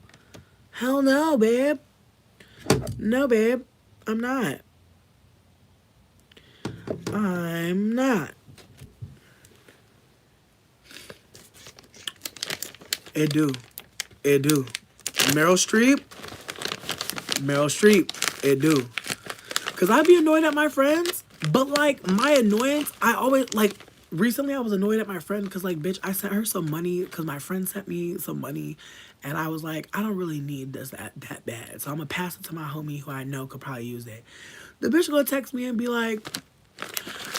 Hell no, babe. No, babe. I'm not. I'm not. It do. It do. Meryl Streep. Meryl Streep. It do. Cause I be annoyed at my friends, but like my annoyance, I always like. Recently, I was annoyed at my friend because like, bitch, I sent her some money because my friend sent me some money, and I was like, I don't really need this that bad, so I'm gonna pass it to my homie who I know could probably use it. The bitch gonna text me and be like,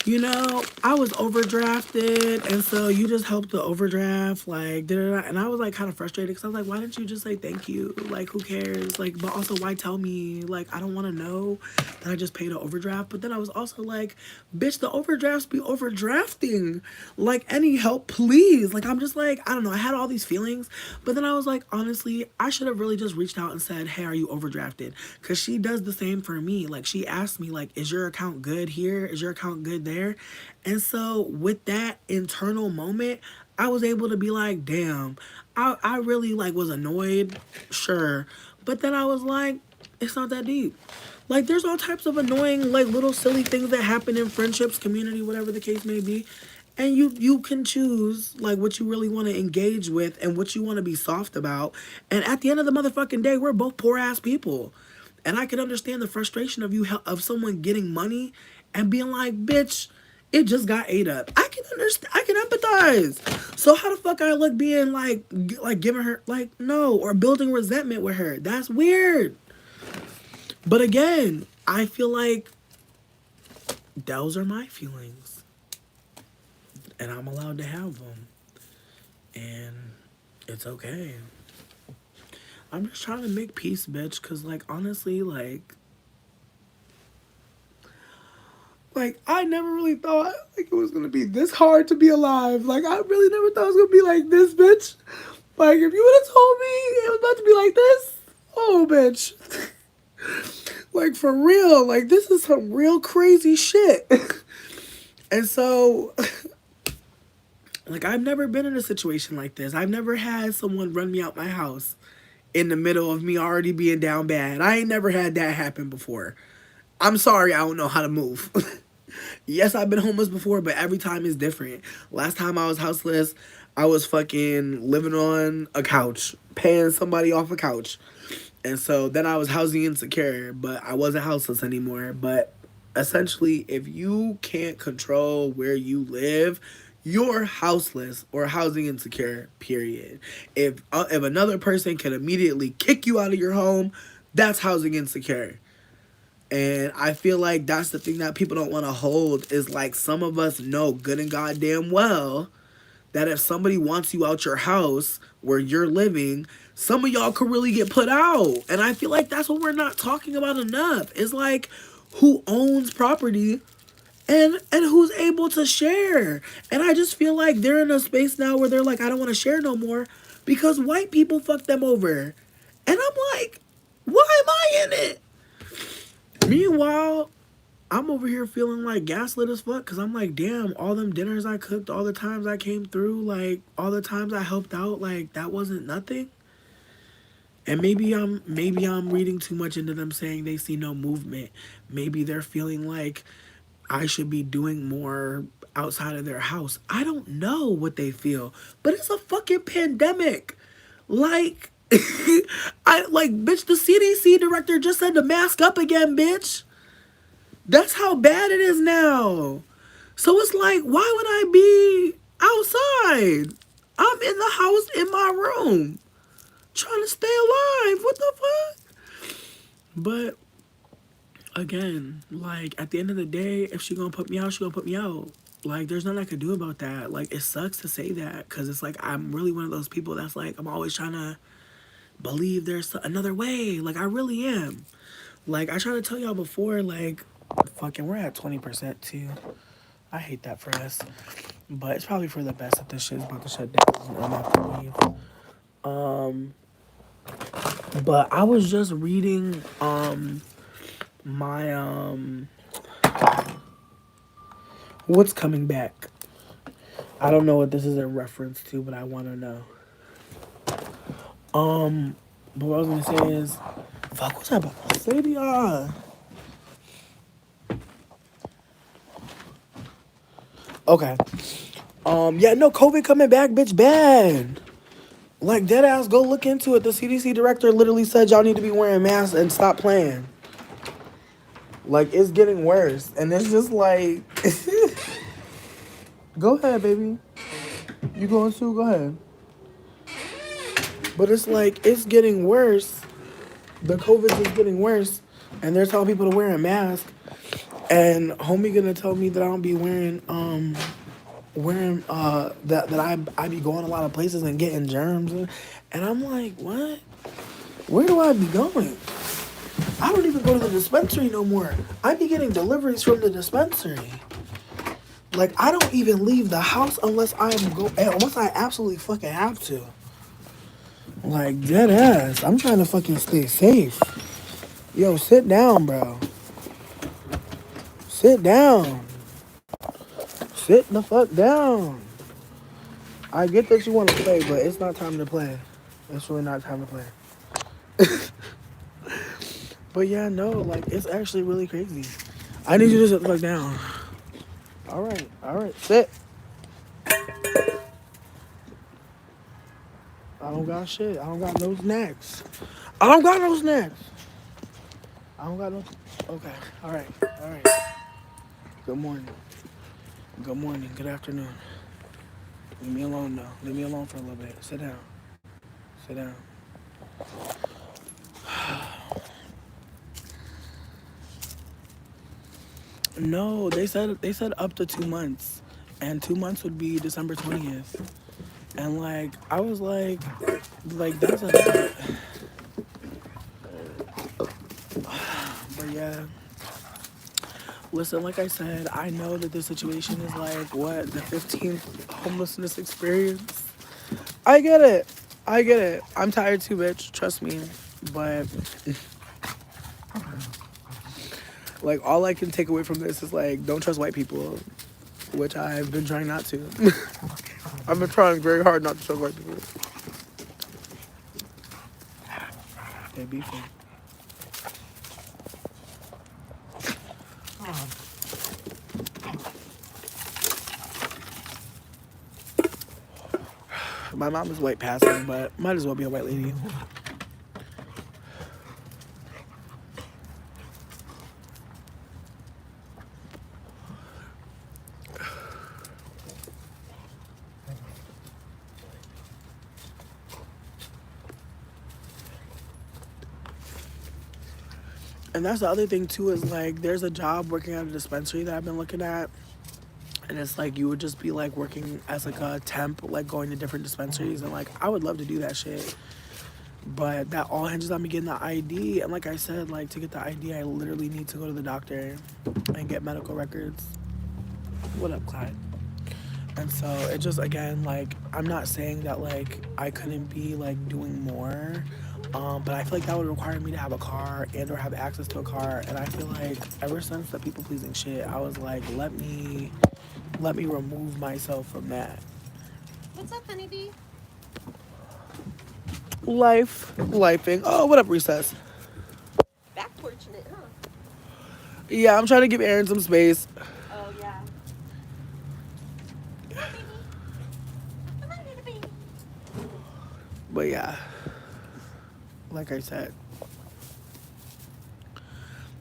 you know, I was overdrafted, and so you just helped the overdraft, like, da-da-da. And I was, like, kind of frustrated, because I was like, why didn't you just say thank you? Like, who cares? Like, but also, why tell me? Like, I don't want to know that I just paid an overdraft. But then I was also like, bitch, the overdrafts be overdrafting. Like, any help, please. Like, I'm just like, I don't know. I had all these feelings. But then I was like, honestly, I should have really just reached out and said, hey, are you overdrafted? Because she does the same for me. Like, she asked me, like, is your account good here? Is your account good there? And so with that internal moment, I was able to be like, damn, I really like was annoyed, sure. But then I was like, it's not that deep. Like, there's all types of annoying, like, little silly things that happen in friendships, community, whatever the case may be. And you can choose, like, what you really want to engage with and what you want to be soft about. And at the end of the motherfucking day, we're both poor-ass people. And I can understand the frustration of of someone getting money and being like, bitch, it just got ate up. I can understand. I can empathize. So how the fuck I look being like giving her, like, no, or building resentment with her? That's weird. But again, I feel like those are my feelings, and I'm allowed to have them, and it's okay. I'm just trying to make peace, bitch, because, like, honestly, like, I never really thought, like, it was going to be this hard to be alive. Like, I really never thought it was going to be like this, bitch. Like, if you would have told me it was about to be like this, oh, bitch. Like, for real. Like, this is some real crazy shit. And so, like, I've never been in a situation like this. I've never had someone run me out my house in the middle of me already being down bad. I ain't never had that happen before. I'm sorry, I don't know how to move. Yes, I've been homeless before, but every time is different. Last time I was houseless, I was fucking living on a couch, paying somebody off a couch. And so then I was housing insecure, but I wasn't houseless anymore. But essentially, if you can't control where you live, you're houseless or housing insecure, period. If another person can immediately kick you out of your home, that's housing insecure. And I feel like that's the thing that people don't want to hold is, like, some of us know good and goddamn well that if somebody wants you out your house where you're living, some of y'all could really get put out. And I feel like that's what we're not talking about enough. It's like, who owns property and who's able to share. And I just feel like they're in a space now where they're like, I don't want to share no more because white people fucked them over. And I'm like, why am I in it? Meanwhile, I'm over here feeling like gaslit as fuck because I'm like, damn, all them dinners I cooked, all the times I came through, like, all the times I helped out, like, that wasn't nothing. And maybe I'm reading too much into them saying they see no movement. Maybe they're feeling like I should be doing more outside of their house. I don't know what they feel, but it's a fucking pandemic. Like, bitch, the CDC director just said to mask up again, bitch. That's how bad it is now. So it's like, why would I be outside? I'm in the house in my room trying to stay alive. What the fuck? But again, like at the end of the day, if she gonna put me out, she gonna put me out. Like there's nothing I could do about that. Like it sucks to say that because it's like I'm really one of those people that's like I'm always trying to believe there's another way. Like I really am. Like I tried to tell y'all before, like fucking we're at 20% too. I hate that for us. But it's probably for the best that this shit's about to shut down and I'm about to leave. Um but I was just reading my what's coming back. I don't know what this is a reference to, but I wanna know. But what I was gonna say is fuck what's up about to say to y'all? Okay. Yeah, no, COVID coming back, bitch, bad. Like, dead ass, go look into it. The CDC director literally said y'all need to be wearing masks and stop playing. Like, it's getting worse. And it's just like, go ahead, baby. You going to? Go ahead. But it's like, it's getting worse. The COVID is getting worse. And they're telling people to wear a mask. And homie gonna tell me that I don't be wearing that I be going a lot of places and getting germs and I'm like, what? Where do I be going? I don't even go to the dispensary no more. I be getting deliveries from the dispensary. Like I don't even leave the house unless I absolutely fucking have to. Like dead ass. I'm trying to fucking stay safe. Yo, sit down, bro. Sit down. Sit the fuck down. I get that you want to play, but it's not time to play. It's really not time to play. But yeah, no, like it's actually really crazy. I need you to sit the fuck down. All right, sit. I don't got shit. I don't got no snacks. I don't got no snacks. I don't got no. Okay, all right, all right. Good morning. Good morning. Good afternoon. Leave me alone though. Leave me alone for a little bit. Sit down. Sit down. No, they said up to 2 months, and 2 months would be December 20th. And like I was like that's a. But yeah, listen. Like I said, I know that this situation is like what the 15th homelessness experience. I get it. I get it. I'm tired too, bitch. Trust me. But like all I can take away from this is like don't trust white people, which I've been trying not to. I've been trying very hard not to trust white people. They beefing. My mom is white passing, but might as well be a white lady. And that's the other thing too is like there's a job working at a dispensary that I've been looking at. And it's like you would just be like working as like a temp, like going to different dispensaries and like I would love to do that shit. But that all hinges on me getting the ID. And like I said, like to get the ID I literally need to go to the doctor and get medical records. What up, Clyde? And so it just again like I'm not saying that like I couldn't be like doing more. But I feel like that would require me to have a car and or have access to a car. And I feel like ever since the people pleasing shit, I was like, let me remove myself from that. What's up, honeybee? Lifing. Oh, what up, Recess? Back fortunate, huh? Yeah, I'm trying to give Aaron some space. Oh, yeah. Come on, baby. Come on, little baby. But yeah, like I said,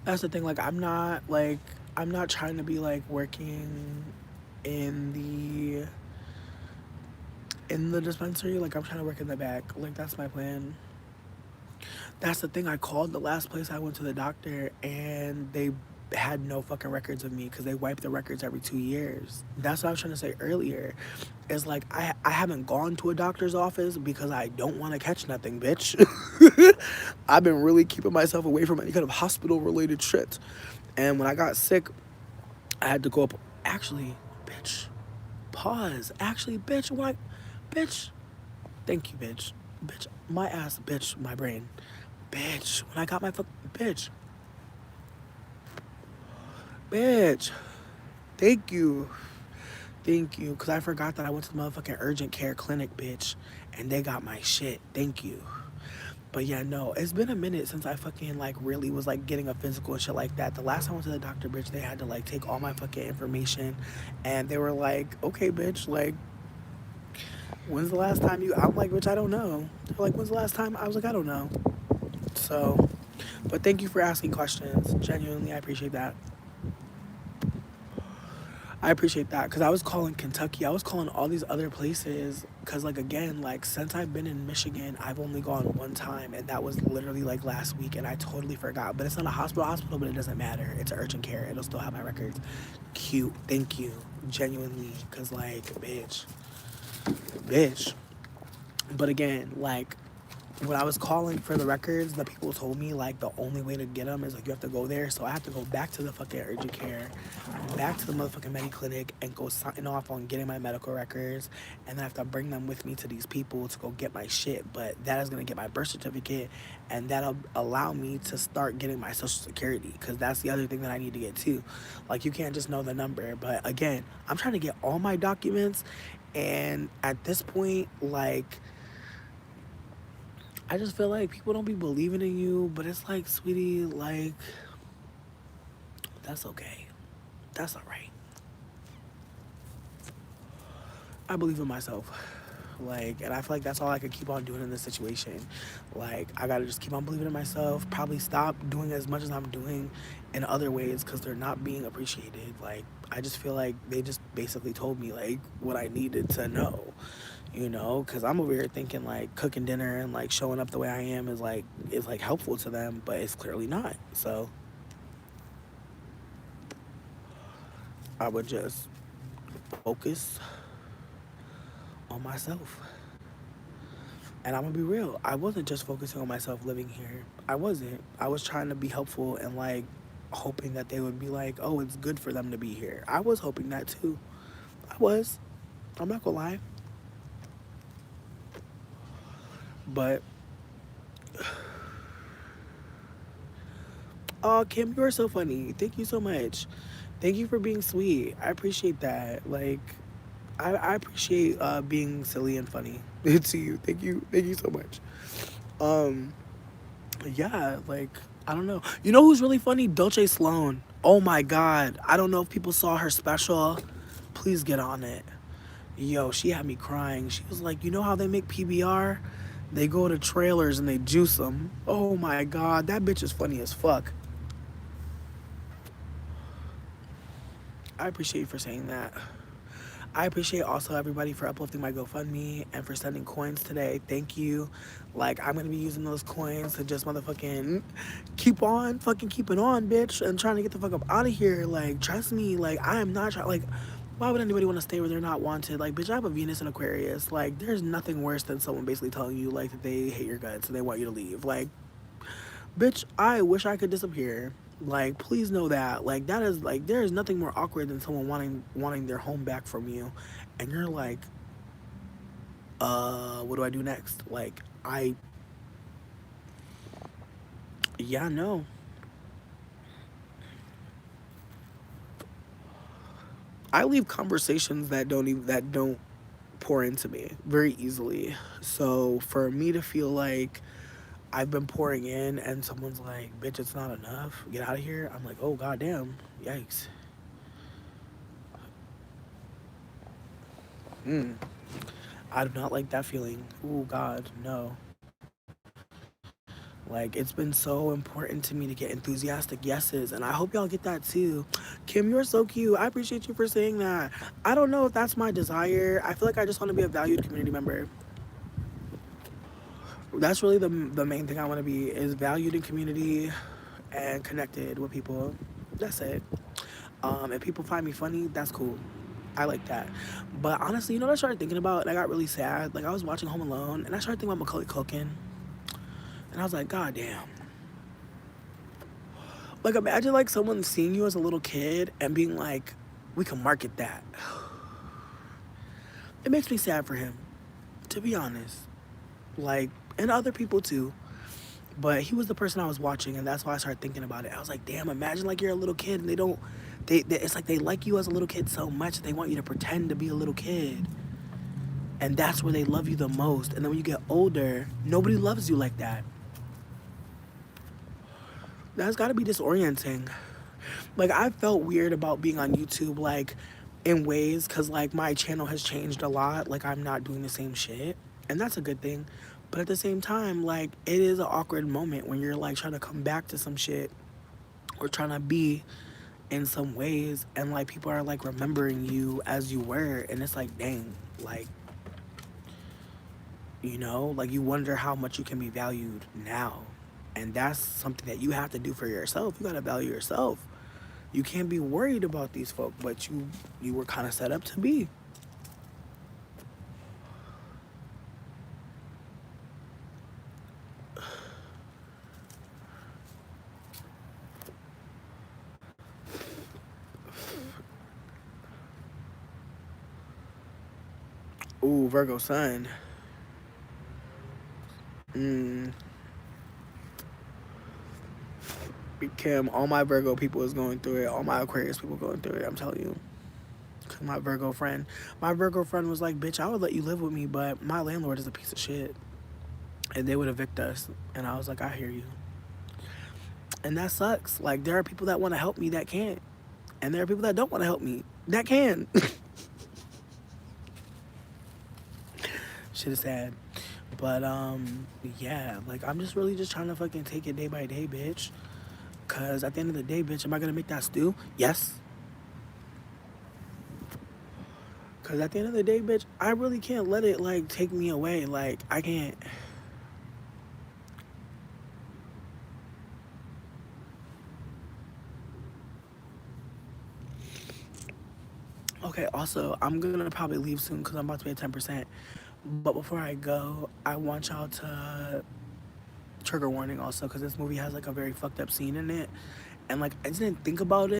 that's the thing. Like I'm not like I'm not trying to be like working in the in the dispensary. Like I'm trying to work in the back. Like that's my plan. That's the thing. I called the last place I went to the doctor, and they had no fucking records of me because they wipe the records every 2 years. That's what I was trying to say earlier. It's like I haven't gone to a doctor's office because I don't want to catch nothing, bitch. I've been really keeping myself away from any kind of hospital related shit. And when I got sick, I had to go up. Actually, bitch, pause. Actually, bitch, what? Bitch, thank you, bitch. Bitch, my ass, bitch, my brain. Bitch, when I got my fuck, bitch, bitch, thank you. Thank you. Because I forgot that I went to the motherfucking urgent care clinic, bitch, and they got my shit. Thank you. But yeah, no, it's been a minute since I fucking like really was like getting a physical and shit like that. The last time I went to the doctor, bitch, they had to like take all my fucking information, and they were like, okay, bitch, like, when's the last time you? I'm like, bitch, I don't know. They're like, when's the last time? I was like, I don't know. So, but thank you for asking questions. Genuinely, I appreciate that. I appreciate that because I was calling Kentucky. I was calling all these other places because, like, again, like, since I've been in Michigan, I've only gone one time, and that was literally like last week, and I totally forgot. But it's not a hospital, but it doesn't matter. It's urgent care. It'll still have my records. Cute. Thank you. Genuinely. Because, like, bitch. Bitch. But again, like, when I was calling for the records, the people told me like the only way to get them is like you have to go there. So I have to go back to the fucking urgent care, back to the motherfucking med clinic, and go sign off on getting my medical records, and then I have to bring them with me to these people to go get my shit. But that is gonna get my birth certificate, and that'll allow me to start getting my social security because that's the other thing that I need to get too. Like you can't just know the number, but again, I'm trying to get all my documents, and at this point, like I just feel like people don't be believing in you, but it's like, sweetie, like, that's okay. That's all right. I believe in myself. Like, and I feel like that's all I could keep on doing in this situation. Like, I gotta just keep on believing in myself, probably stop doing as much as I'm doing in other ways because they're not being appreciated. Like, I just feel like they just basically told me, like, what I needed to know. Because I'm over here thinking like cooking dinner and like showing up the way I am is like helpful to them, but it's clearly not. So I would just focus on myself. And I'm gonna be real. I wasn't just focusing on myself living here. I wasn't. I was trying to be helpful and like hoping that they would be like, oh, it's good for them to be here. I was hoping that too. I was. I'm not gonna lie. But oh, Kim, you are so funny. Thank you so much. Thank you for being sweet. I appreciate that. Like, I appreciate being silly and funny to you. Thank you. Thank you so much. Um, yeah, like, I don't know. You know who's really funny? Dolce Sloan. Oh my God. I don't know if people saw her special. Please get on it. Yo, she had me crying. She was like, you know how they make PBR? They go to trailers and they juice them. Oh my God. That bitch is funny as fuck. I appreciate you for saying that. I appreciate also everybody for uplifting my GoFundMe and for sending coins today. Thank you. Like, I'm gonna be using those coins to just motherfucking keep on fucking keeping on, bitch, and trying to get the fuck up out of here. Like, trust me, like, I am not trying, like, why would anybody want to stay where they're not wanted? Like, bitch, I have a Venus and Aquarius. Like, there's nothing worse than someone basically telling you, like, that they hate your guts and they want you to leave. Like, bitch, I wish I could disappear. Like, please know that. Like, that is like there is nothing more awkward than someone wanting their home back from you, and you're like, what do I do next? Like, yeah, no, I leave conversations that don't pour into me very easily. So for me to feel like I've been pouring in and someone's like, bitch, it's not enough. Get out of here. I'm like, oh goddamn, yikes. Mm. I do not like that feeling. Oh God, no. Like, it's been so important to me to get enthusiastic yeses, and I hope y'all get that too. Kim, you're so cute. I appreciate you for saying that. I don't know if that's my desire. I feel like I just want to be a valued community member. That's really the main thing I want to be, is valued in community and connected with people. That's it. If people find me funny, that's cool. I like that. But honestly, you know what I started thinking about? And I got really sad. Like, I was watching Home Alone, and I started thinking about Macaulay Culkin. And I was like, God damn. Like, imagine, like, someone seeing you as a little kid and being like, we can market that. It makes me sad for him, to be honest. Like, and other people too. But he was the person I was watching, and that's why I started thinking about it. I was like, damn, imagine like you're a little kid and they don't, it's like they like you as a little kid so much they want you to pretend to be a little kid. And that's where they love you the most. And then when you get older, nobody loves you like that. That's gotta be disorienting. Like, I felt weird about being on YouTube, like, in ways, because, like, my channel has changed a lot. Like, I'm not doing the same shit. And that's a good thing. But at the same time, like, it is an awkward moment when you're, like, trying to come back to some shit or trying to be in some ways. And, like, people are, like, remembering you as you were. And it's like, dang, like, you know, like, you wonder how much you can be valued now. And that's something that you have to do for yourself. You gotta value yourself. You can't be worried about these folk, but you were kind of set up to be. Ooh, Virgo sun. Mm, Kim, all my Virgo people is going through it. All my Aquarius people going through it. I'm telling you. Cause my Virgo friend was like, "Bitch, I would let you live with me, but my landlord is a piece of shit, and they would evict us." And I was like, "I hear you," and that sucks. Like, there are people that want to help me that can't, and there are people that don't want to help me that can. Shit is sad. But yeah, like, I'm just really just trying to fucking take it day by day, bitch. Cause at the end of the day, bitch, am I gonna make that stew? Yes. Cause at the end of the day, bitch, I really can't let it like take me away. Like, I can't. Okay, also, I'm gonna probably leave soon because I'm about to be at 10%. But before I go, I want y'all to, trigger warning also, because this movie has like a very fucked up scene in it. And like, I didn't think about it